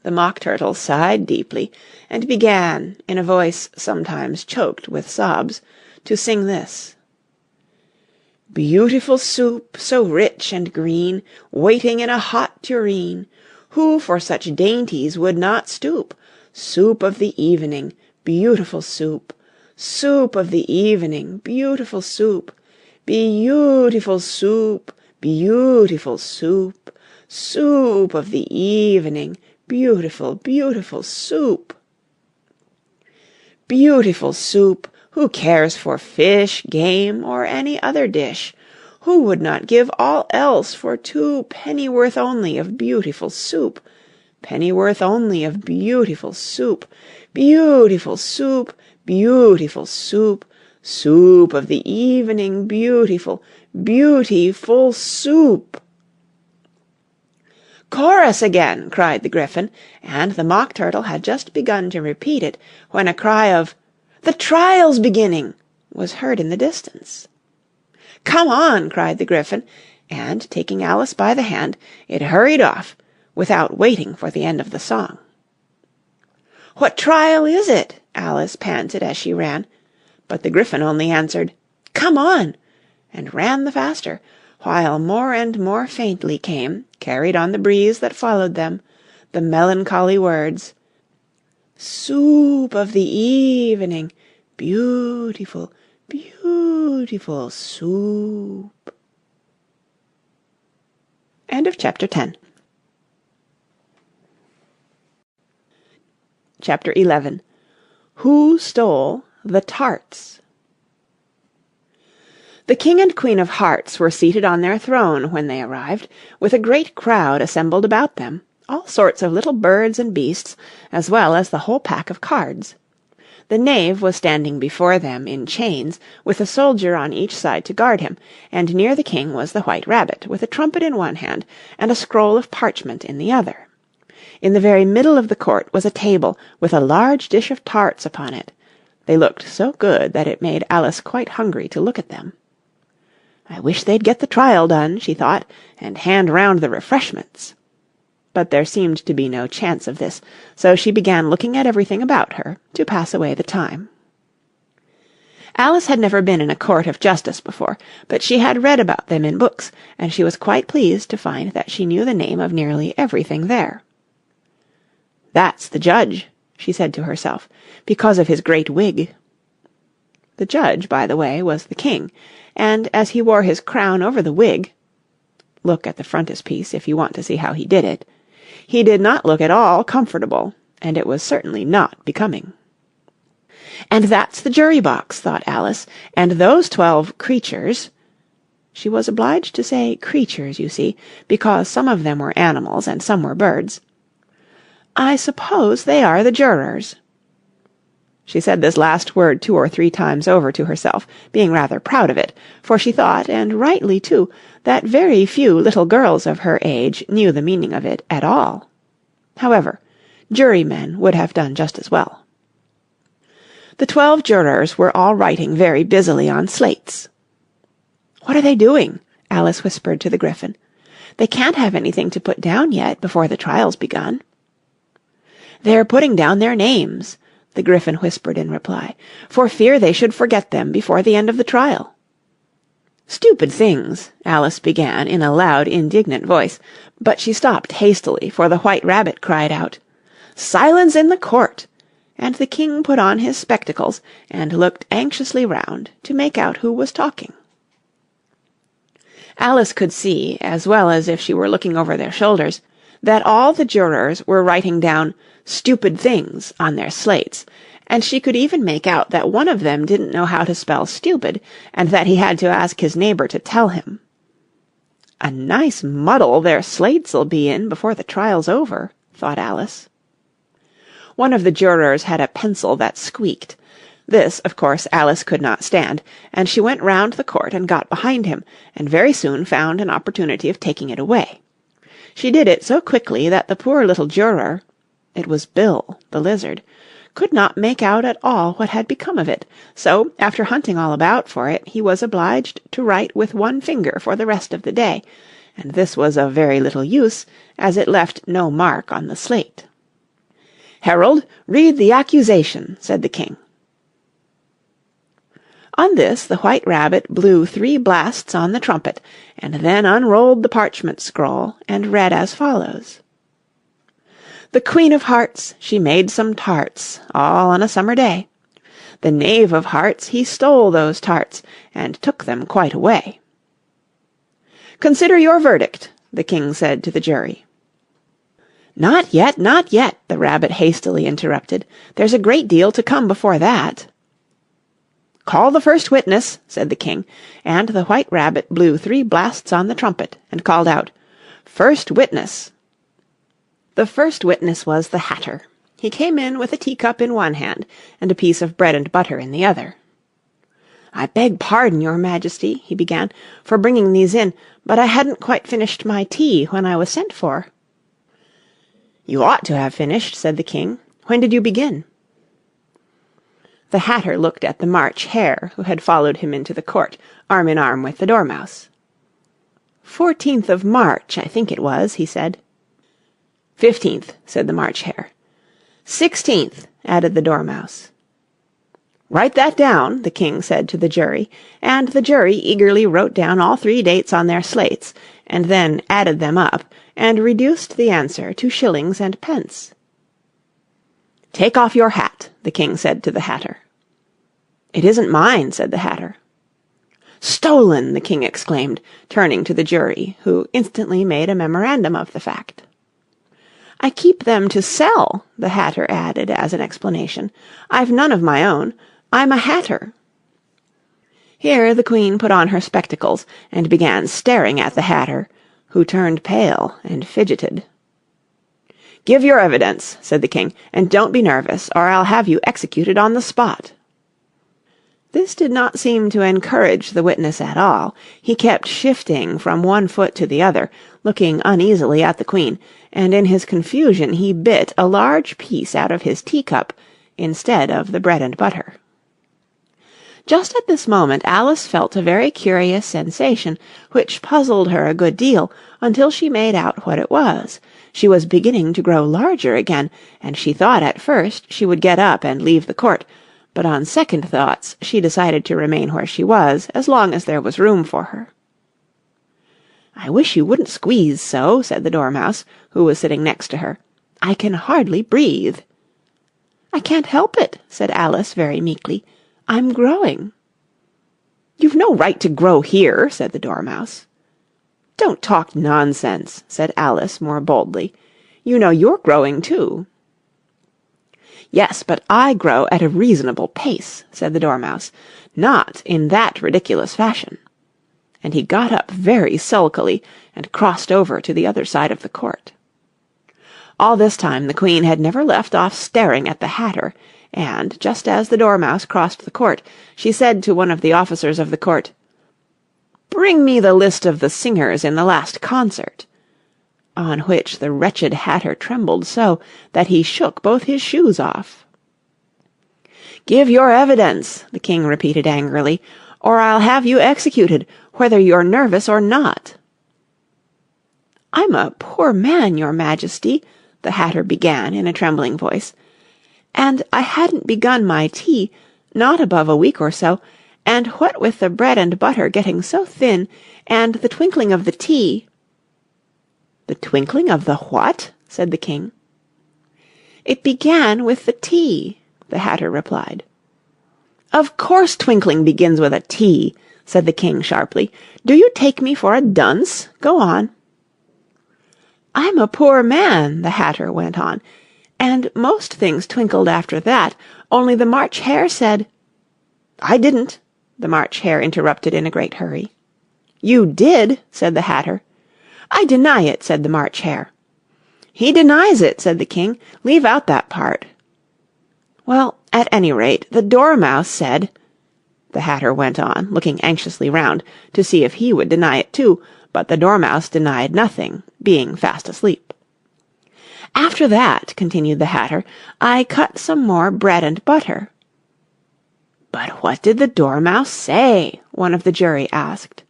[SPEAKER 1] The Mock Turtle sighed deeply, and began, in a voice sometimes choked with sobs, to sing this: "Beautiful soup, so rich and green, Waiting in a hot tureen, Who for such dainties would not stoop? Soup of the evening, beautiful soup, Soup of the evening, beautiful soup, Beautiful soup, beautiful soup, Soup of the evening, beautiful, beautiful soup." Beautiful soup! Who cares for fish, game, or any other dish? Who would not give all else for 2 pennyworth only of beautiful soup? Pennyworth only of beautiful soup, Beautiful soup, beautiful soup, Soup of the evening, beautiful, beautiful soup. "Chorus again!" cried the Gryphon, and the Mock Turtle had just begun to repeat it when a cry of "The trial's beginning!" was heard in the distance. "Come on!" cried the Gryphon, and, taking Alice by the hand, it hurried off, without waiting for the end of the song. "What trial is it?" Alice panted as she ran, but the Gryphon only answered, "Come on!" and ran the faster, while more and more faintly came, carried on the breeze that followed them, the melancholy words, Soup of the evening, beautiful, beautiful soup. End of chapter 10. Chapter 11. Who Stole the Tarts? The King and Queen of Hearts were seated on their throne when they arrived, with a great crowd assembled about them, all sorts of little birds and beasts, as well as the whole pack of cards. The knave was standing before them in chains, with a soldier on each side to guard him, and near the king was the White Rabbit, with a trumpet in one hand and a scroll of parchment in the other. In the very middle of the court was a table, with a large dish of tarts upon it. They looked so good that it made Alice quite hungry to look at them. "I wish they'd get the trial done," she thought, "and hand round the refreshments." But there seemed to be no chance of this, so she began looking at everything about her, to pass away the time. Alice had never been in a court of justice before, but she had read about them in books, and she was quite pleased to find that she knew the name of nearly everything there. "That's the judge," she said to herself, "because of his great wig." The judge, by the way, was the king, and as he wore his crown over the wig (look at the frontispiece if you want to see how he did it), he did not look at all comfortable, and it was certainly not becoming. "And that's the jury box," thought Alice, "and those 12 creatures—" She was obliged to say creatures, you see, because some of them were animals and some were birds. "I suppose they are the jurors." She said this last word 2 or 3 times over to herself, being rather proud of it, for she thought, and rightly too, that very few little girls of her age knew the meaning of it at all. However, jurymen would have done just as well. The 12 jurors were all writing very busily on slates. "What are they doing?" Alice whispered to the Gryphon. "They can't have anything to put down yet before the trial's begun." "They're putting down their names," the Gryphon whispered in reply, "for fear they should forget them before the end of the trial." "Stupid things," Alice began in a loud, indignant voice, but she stopped hastily, for the White Rabbit cried out, "Silence in the court!" and the king put on his spectacles and looked anxiously round to make out who was talking. Alice could see, as well as if she were looking over their shoulders, that all the jurors were writing down "stupid things" on their slates, and she could even make out that one of them didn't know how to spell stupid, and that he had to ask his neighbour to tell him. "A nice muddle their slates'll be in before the trial's over," thought Alice. One of the jurors had a pencil that squeaked. This, of course, Alice could not stand, and she went round the court and got behind him, and very soon found an opportunity of taking it away. She did it so quickly that the poor little juror—it was Bill, the lizard—could not make out at all what had become of it, so, after hunting all about for it, he was obliged to write with one finger for the rest of the day, and this was of very little use, as it left no mark on the slate. "Herald, read the accusation," said the king. On this the White Rabbit blew 3 blasts on the trumpet, and then unrolled the parchment scroll, and read as follows. "The Queen of Hearts, she made some tarts, all on a summer day. The Knave of Hearts, he stole those tarts, and took them quite away." "Consider your verdict," the king said to the jury. "Not yet, not yet," the rabbit hastily interrupted. "There's a great deal to come before that." "Call the first witness," said the king, and the White Rabbit blew 3 blasts on the trumpet, and called out, "First witness." The first witness was the Hatter. He came in with a teacup in one hand, and a piece of bread and butter in the other. "I beg pardon, your Majesty," he began, "for bringing these in, but I hadn't quite finished my tea when I was sent for." "You ought to have finished," said the king. "When did you begin?" The Hatter looked at the March Hare, who had followed him into the court, arm in arm with the Dormouse. 14th of March, I think it was," he said. 15th, said the March Hare. 16th, added the Dormouse. "Write that down," the king said to the jury, and the jury eagerly wrote down all 3 dates on their slates, and then added them up, and reduced the answer to shillings and pence. "Take off your hat," the king said to the Hatter. "It isn't mine," said the Hatter. "Stolen!" the king exclaimed, turning to the jury, who instantly made a memorandum of the fact. "I keep them to sell," the Hatter added as an explanation. "I've none of my own. I'm a Hatter." Here the Queen put on her spectacles and began staring at the Hatter, who turned pale and fidgeted. "Give your evidence," said the king, "and don't be nervous, or I'll have you executed on the spot." This did not seem to encourage the witness at all. He kept shifting from one foot to the other, looking uneasily at the Queen, and in his confusion he bit a large piece out of his teacup instead of the bread and butter. Just at this moment Alice felt a very curious sensation, which puzzled her a good deal, until she made out what it was. She was beginning to grow larger again, and she thought at first she would get up and leave the court, but on second thoughts she decided to remain where she was as long as there was room for her. "I wish you wouldn't squeeze so," said the Dormouse, who was sitting next to her. "I can hardly breathe." "I can't help it," said Alice very meekly. "I'm growing." "You've no right to grow here," said the Dormouse. "Don't talk nonsense," said Alice more boldly. "You know you're growing too." "Yes, but I grow at a reasonable pace," said the Dormouse, "not in that ridiculous fashion." And he got up very sulkily and crossed over to the other side of the court. All this time the Queen had never left off staring at the Hatter, and, just as the Dormouse crossed the court, she said to one of the officers of the court, "Bring me the list of the singers in the last concert," on which the wretched Hatter trembled so that he shook both his shoes off. "Give your evidence," the king repeated angrily, "or I'll have you executed, whether you're nervous or not." "I'm a poor man, your Majesty," the Hatter began in a trembling voice, "and I hadn't begun my tea, not above a week or so, and what with the bread and butter getting so thin, and the twinkling of the tea—" "The twinkling of the what?" said the king. "It began with the tea," the Hatter replied. "Of course twinkling begins with a T," said the king sharply. "Do you take me for a dunce? Go on." "I'm a poor man," the Hatter went on, "and most things twinkled after that, only the March Hare said—" "I didn't," the March Hare interrupted in a great hurry. "You did," said the Hatter. "I deny it," said the March Hare. "He denies it," said the king. "Leave out that part." "Well, at any rate, the Dormouse said—" the Hatter went on, looking anxiously round to see if he would deny it too, but the Dormouse denied nothing, being fast asleep. "After that," continued the Hatter, "I cut some more bread and butter." "But what did the Dormouse say?" one of the jury asked.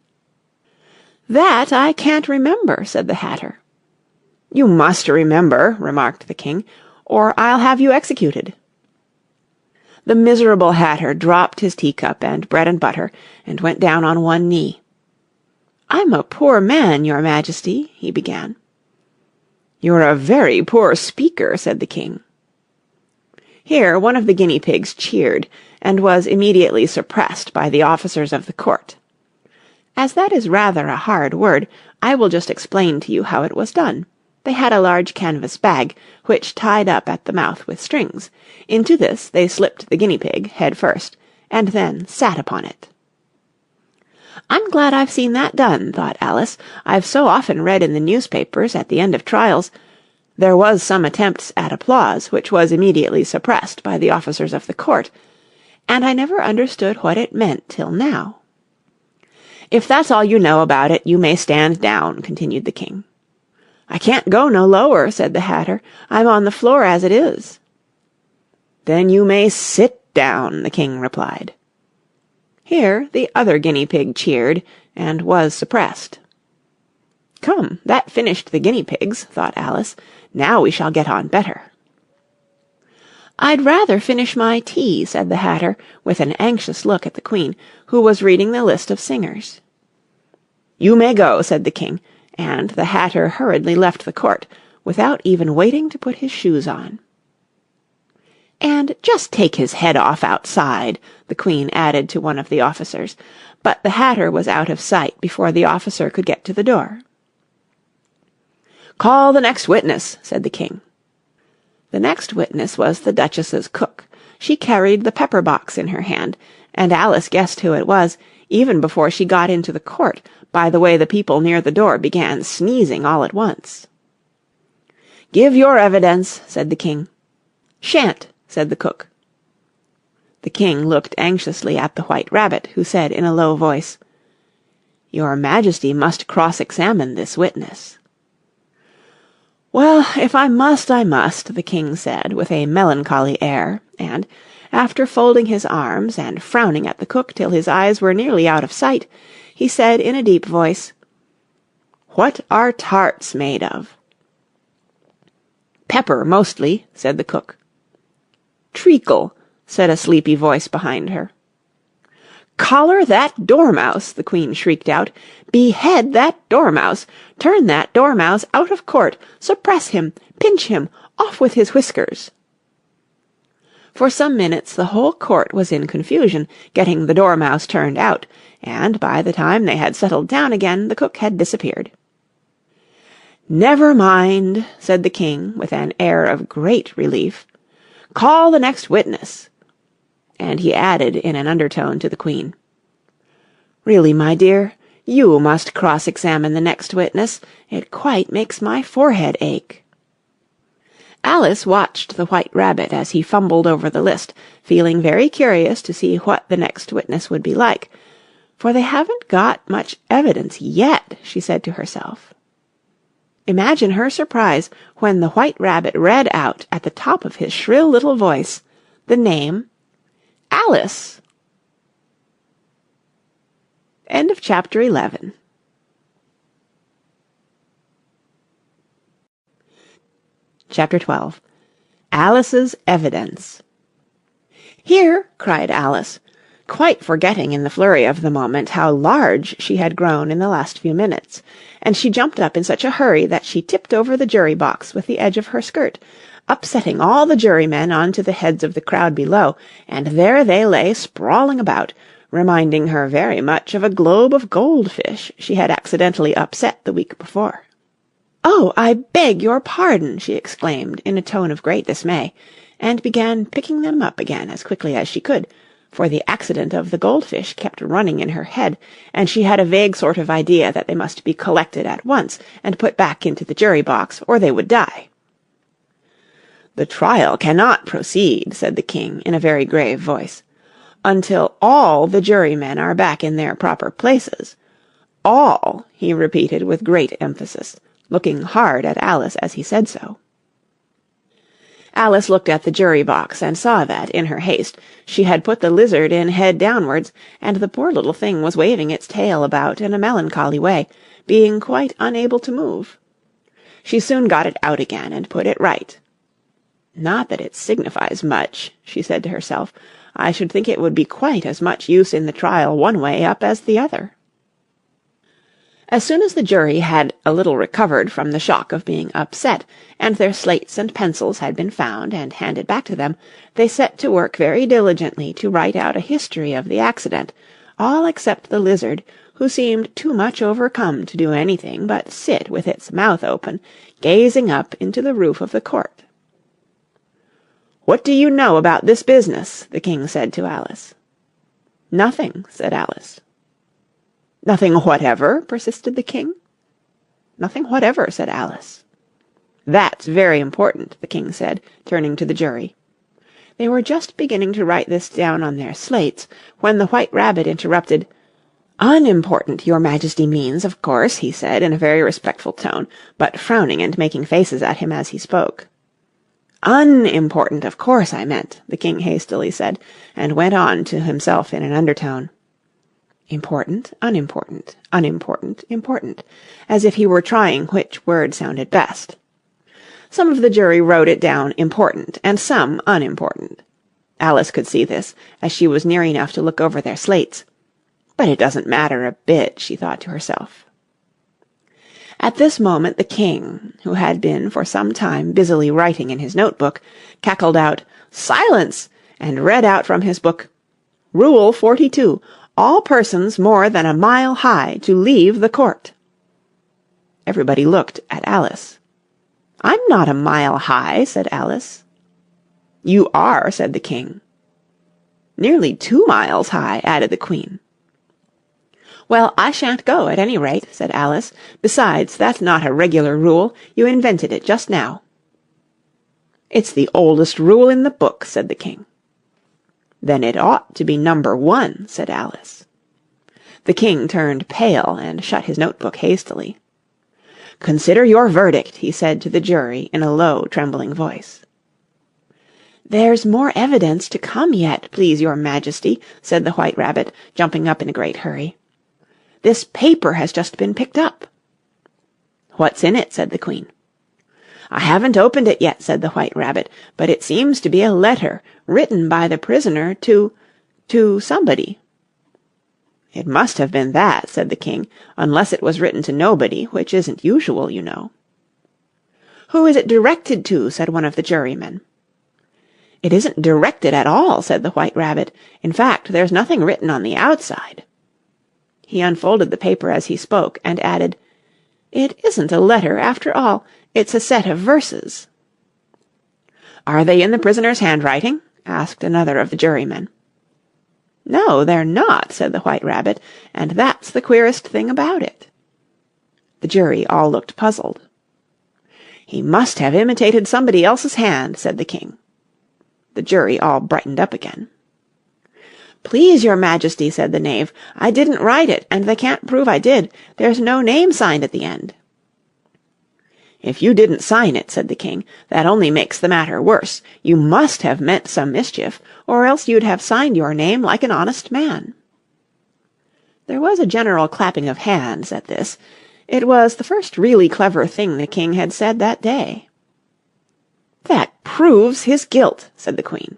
[SPEAKER 1] "That I can't remember," said the Hatter. "You must remember," remarked the king, "or I'll have you executed." The miserable Hatter dropped his teacup and bread and butter, and went down on one knee. "I'm a poor man, your Majesty," he began. "You're a very poor speaker," said the king. Here one of the guinea pigs cheered, and was immediately suppressed by the officers of the court. As that is rather a hard word, I will just explain to you how it was done. They had a large canvas bag, which tied up at the mouth with strings. Into this they slipped the guinea pig, head first, and then sat upon it. "I'm glad I've seen that done," thought Alice. "I've so often read in the newspapers, at the end of trials, there was some attempts at applause, which was immediately suppressed by the officers of the court, and I never understood what it meant till now." "If that's all you know about it, you may stand down," continued the king. "I can't go no lower," said the Hatter. "I'm on the floor as it is." "Then you may sit down," the king replied. Here the other guinea pig cheered, and was suppressed. "Come, that finished the guinea pigs," thought Alice. "Now we shall get on better." "I'd rather finish my tea," said the Hatter, with an anxious look at the Queen, who was reading the list of singers. "You may go," said the king, and the Hatter hurriedly left the court, without even waiting to put his shoes on. "And just take his head off outside," the Queen added to one of the officers, but the Hatter was out of sight before the officer could get to the door. "Call the next witness," said the King. The next witness was the Duchess's cook. She carried the pepper-box in her hand, and Alice guessed who it was, even before she got into the court, by the way the people near the door began sneezing all at once. "Give your evidence," said the King. "Shan't," said the cook. The King looked anxiously at the White Rabbit, who said in a low voice, "Your Majesty must cross-examine this witness." "Well, if I must, I must," the King said, with a melancholy air, and, after folding his arms and frowning at the cook till his eyes were nearly out of sight, he said in a deep voice, "What are tarts made of?" "Pepper, mostly," said the cook. "Treacle," said a sleepy voice behind her. "Collar that dormouse!" the Queen shrieked out. "Behead that dormouse! Turn that dormouse out of court! Suppress him! Pinch him! Off with his whiskers!" For some minutes the whole court was in confusion, getting the dormouse turned out, and by the time they had settled down again the cook had disappeared. "Never mind," said the King, with an air of great relief. "Call the next witness." And he added in an undertone to the Queen, "Really, my dear, you must cross-examine the next witness. It quite makes my forehead ache." Alice watched the White Rabbit as he fumbled over the list, feeling very curious to see what the next witness would be like. "For they haven't got much evidence yet," she said to herself. Imagine her surprise when the White Rabbit read out at the top of his shrill little voice the name Alice. End of chapter 11. Chapter 12. Alice's Evidence. "Here!" cried Alice, quite forgetting in the flurry of the moment how large she had grown in the last few minutes, and she jumped up in such a hurry that she tipped over the jury box with the edge of her skirt, upsetting all the jurymen on to the heads of the crowd below, and there they lay sprawling about, reminding her very much of a globe of goldfish she had accidentally upset the week before. "Oh, I beg your pardon!" she exclaimed in a tone of great dismay, and began picking them up again as quickly as she could, for the accident of the goldfish kept running in her head, and she had a vague sort of idea that they must be collected at once and put back into the jury box, or they would die. "The trial cannot proceed," said the King in a very grave voice, "until all the jurymen are back in their proper places. All," he repeated with great emphasis, looking hard at Alice as he said so. Alice looked at the jury box and saw that, in her haste, she had put the lizard in head downwards, and the poor little thing was waving its tail about in a melancholy way, being quite unable to move. She soon got it out again and put it right. "Not that it signifies much," she said to herself. "I should think it would be quite as much use in the trial one way up as the other." As soon as the jury had a little recovered from the shock of being upset, and their slates and pencils had been found and handed back to them, they set to work very diligently to write out a history of the accident, all except the lizard, who seemed too much overcome to do anything but sit with its mouth open, gazing up into the roof of the court. "What do you know about this business?" the King said to Alice. "Nothing," said Alice. "Nothing whatever?" persisted the King. "Nothing whatever," said Alice. "That's very important," the King said, turning to the jury. They were just beginning to write this down on their slates, when the White Rabbit interrupted. "Unimportant, your Majesty means, of course," he said in a very respectful tone, but frowning and making faces at him as he spoke. "Unimportant, of course, I meant," the King hastily said, and went on to himself in an undertone. "Important, unimportant, unimportant, important," as if he were trying which word sounded best. Some of the jury wrote it down important, and some unimportant. Alice could see this, as she was near enough to look over their slates. "But it doesn't matter a bit," she thought to herself. At this moment the King, who had been for some time busily writing in his notebook, cackled out, "Silence!" and read out from his book, "Rule 42. All persons more than a mile high to leave the court." Everybody looked at Alice. "I'm not a mile high," said Alice. "You are," said the king. "Nearly 2 miles high," added the queen. "Well, I shan't go, at any rate," said Alice. "Besides, that's not a regular rule. You invented it just now." "It's the oldest rule in the book," said the king. "Then it ought to be number 1, said Alice. The king turned pale and shut his notebook hastily. "Consider your verdict," he said to the jury in a low, trembling voice. "There's more evidence to come yet, please your majesty," said the White Rabbit, jumping up in a great hurry. "This paper has just been picked up." "What's in it?" said the queen. "I haven't opened it yet," said the White Rabbit, "but it seems to be a letter written by the prisoner to somebody." "It must have been that," said the king, "unless it was written to nobody, which isn't usual, you know." "Who is it directed to?" said one of the jurymen. "It isn't directed at all," said the White Rabbit. "In fact, there's nothing written on the outside." He unfolded the paper as he spoke, and added, "It isn't a letter, after all. It's a set of verses." "Are they in the prisoner's handwriting?" asked another of the jurymen. "No, they're not," said the White Rabbit, "and that's the queerest thing about it." The jury all looked puzzled. "He must have imitated somebody else's hand," said the king. The jury all brightened up again. "Please, your majesty," said the knave, "I didn't write it, and they can't prove I did. There's no name signed at the end." "If you didn't sign it," said the king, "that only makes the matter worse. You must have meant some mischief, or else you'd have signed your name like an honest man." There was a general clapping of hands at this. It was the first really clever thing the king had said that day. "That proves his guilt," said the queen.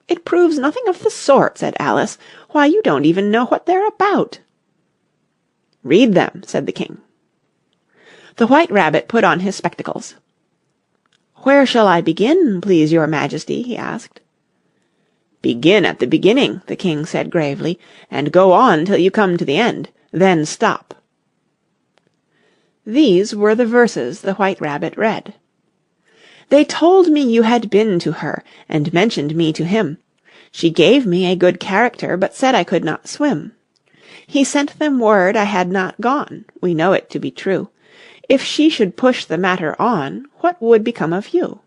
[SPEAKER 1] "It proves nothing of the sort," said Alice. "Why, you don't even know what they're about." "Read them," said the king. The White Rabbit put on his spectacles. "Where shall I begin, please your majesty?" he asked. "Begin at the beginning," the king said gravely, "and go on till you come to the end. Then stop." These were the verses the White Rabbit read. "They told me you had been to her, and mentioned me to him. She gave me a good character, but said I could not swim. He sent them word I had not gone. We know it to be true. If she should push the matter on, what would become of you?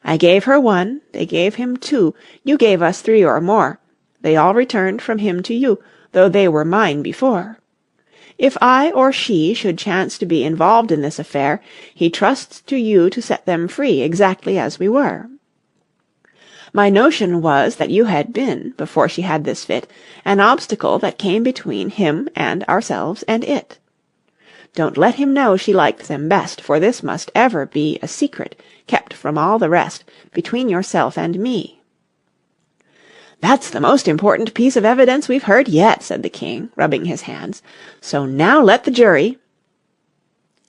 [SPEAKER 1] I gave her 1, they gave him 2, you gave us 3 or more. They all returned from him to you, though they were mine before. If I or she should chance to be involved in this affair, he trusts to you to set them free exactly as we were. My notion was that you had been, before she had this fit, an obstacle that came between him and ourselves and it. Don't let him know she liked them best, for this must ever be a secret, kept from all the rest, between yourself and me." "That's the most important piece of evidence we've heard yet," said the king, rubbing his hands. "So now let the jury—"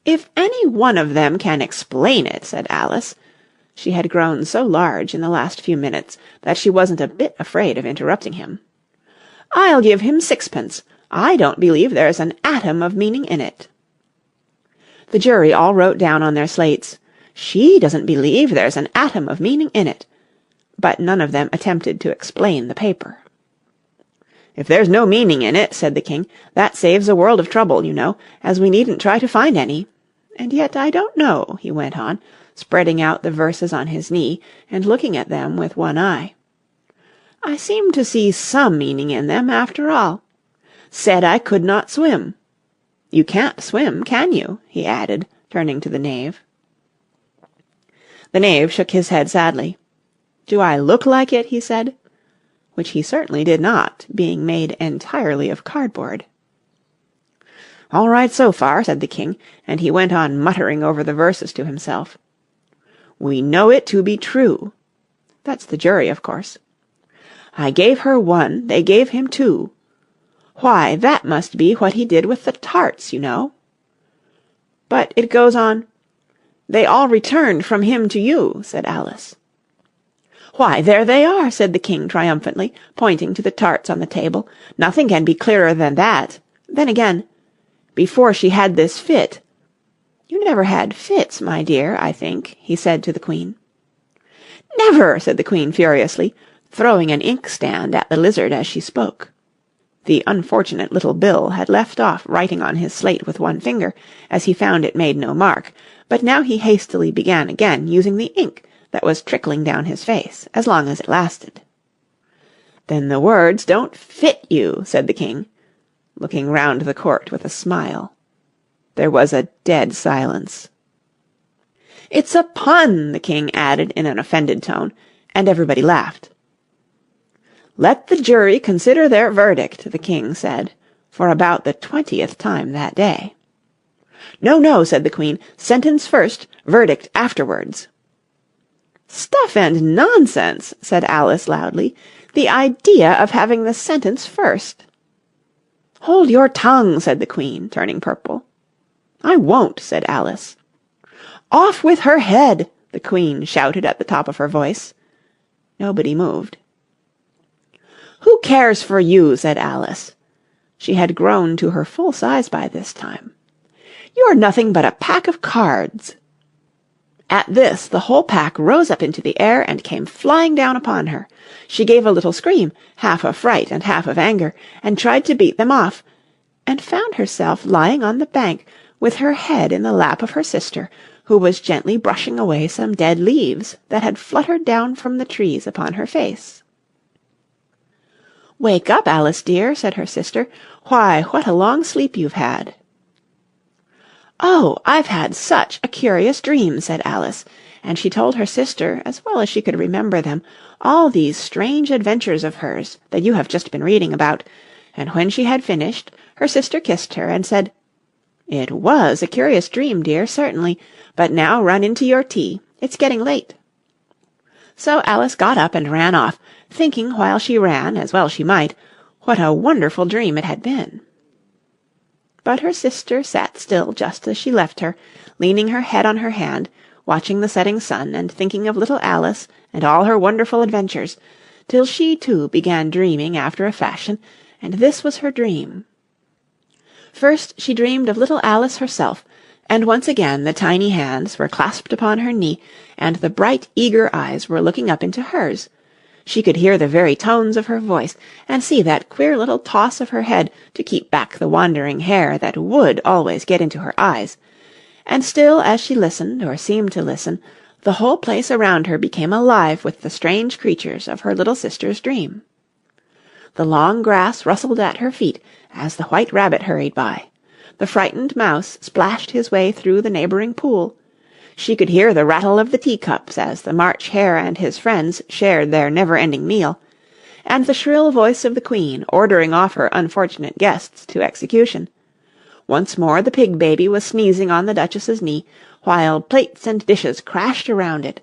[SPEAKER 1] "If any one of them can explain it," said Alice. She had grown so large in the last few minutes that she wasn't a bit afraid of interrupting him. "I'll give him 6pence. I don't believe there's an atom of meaning in it." The jury all wrote down on their slates, "She doesn't believe there's an atom of meaning in it," but none of them attempted to explain the paper. "If there's no meaning in it," said the king, "that saves a world of trouble, you know, as we needn't try to find any. And yet I don't know," he went on, spreading out the verses on his knee and looking at them with one eye. "I seem to see some meaning in them, after all. Said I could not swim. You can't swim, can you?" he added, turning to the knave. The knave shook his head sadly. "Do I look like it?" he said, which he certainly did not, being made entirely of cardboard. "All right so far," said the king, and he went on muttering over the verses to himself. "We know it to be true." That's the jury, of course. "I gave her 1, they gave him 2. Why, that must be what he did with the tarts, you know." "But it goes on, 'They all returned from him to you,'" said Alice. "Why, there they are," said the king triumphantly, pointing to the tarts on the table. "Nothing can be clearer than that. Then again, before she had this fit—" "You never had fits, my dear, I think," he said to the queen. "Never!" said the queen furiously, throwing an inkstand at the lizard as she spoke. The unfortunate little Bill had left off writing on his slate with one finger, as he found it made no mark, but now he hastily began again, using the ink that was trickling down his face, as long as it lasted. "Then the words don't fit you," said the king, looking round the court with a smile. There was a dead silence. "It's a pun," the king added in an offended tone, and everybody laughed. "Let the jury consider their verdict," the king said, for about the 20th time that day. "No, no," said the queen. "Sentence first, verdict afterwards." "Stuff and nonsense," said Alice loudly. "The idea of having the sentence first." "Hold your tongue," said the queen, turning purple. "I won't," said Alice. "Off with her head," the queen shouted at the top of her voice. Nobody moved. "Who cares for you?" said Alice. She had grown to her full size by this time. "You're nothing but a pack of cards." At this the whole pack rose up into the air and came flying down upon her. She gave a little scream, half of fright and half of anger, and tried to beat them off, and found herself lying on the bank with her head in the lap of her sister, who was gently brushing away some dead leaves that had fluttered down from the trees upon her face. "Wake up, Alice dear," said her sister. "Why, what a long sleep you've had." "Oh, I've had such a curious dream," said Alice, and she told her sister, as well as she could remember them, all these strange adventures of hers that you have just been reading about, and when she had finished, her sister kissed her and said, "It was a curious dream, dear, certainly, but now run into your tea. It's getting late." So Alice got up and ran off, thinking while she ran, as well she might, what a wonderful dream it had been. But her sister sat still just as she left her, leaning her head on her hand, watching the setting sun and thinking of little Alice and all her wonderful adventures, till she too began dreaming after a fashion, and this was her dream. First she dreamed of little Alice herself, and once again the tiny hands were clasped upon her knee, and the bright, eager eyes were looking up into hers. She could hear the very tones of her voice, and see that queer little toss of her head to keep back the wandering hair that would always get into her eyes, and still as she listened, or seemed to listen, the whole place around her became alive with the strange creatures of her little sister's dream. The long grass rustled at her feet as the white rabbit hurried by. The frightened mouse splashed his way through the neighbouring pool. She could hear the rattle of the teacups as the March Hare and his friends shared their never-ending meal, and the shrill voice of the queen ordering off her unfortunate guests to execution. Once more the pig baby was sneezing on the Duchess's knee, while plates and dishes crashed around it.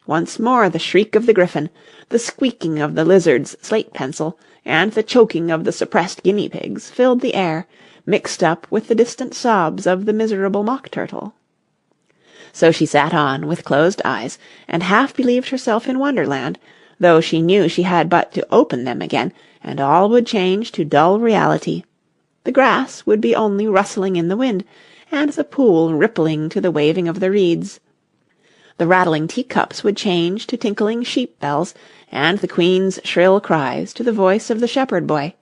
[SPEAKER 1] Once more the shriek of the griffin, the squeaking of the lizard's slate pencil, and the choking of the suppressed guinea pigs filled the air, mixed up with the distant sobs of the miserable mock turtle. So she sat on, with closed eyes, and half believed herself in Wonderland, though she knew she had but to open them again, and all would change to dull reality. The grass would be only rustling in the wind, and the pool rippling to the waving of the reeds. The rattling teacups would change to tinkling sheep bells, and the queen's shrill cries to the voice of the shepherd boy.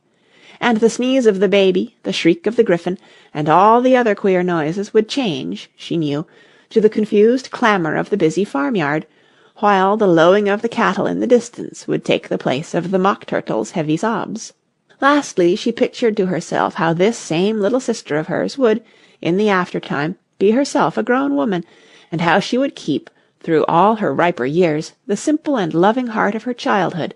[SPEAKER 1] And the sneeze of the baby, the shriek of the griffin, and all the other queer noises would change, she knew, to the confused clamour of the busy farmyard, while the lowing of the cattle in the distance would take the place of the mock turtle's heavy sobs. Lastly, she pictured to herself how this same little sister of hers would, in the aftertime, be herself a grown woman, and how she would keep, through all her riper years, the simple and loving heart of her childhood,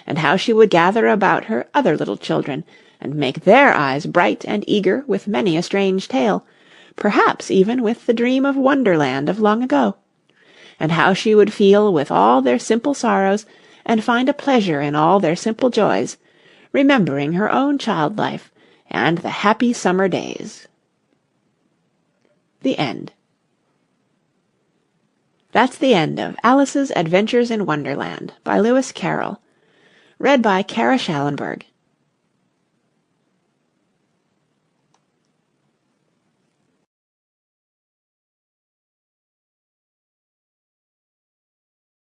[SPEAKER 1] and how she would gather about her other little children, and make their eyes bright and eager with many a strange tale, perhaps even with the dream of Wonderland of long ago, and how she would feel with all their simple sorrows, and find a pleasure in all their simple joys, remembering her own child life and the happy summer days. The End. That's the end of Alice's Adventures in Wonderland by Lewis Carroll. Read by Kara Schallenberg.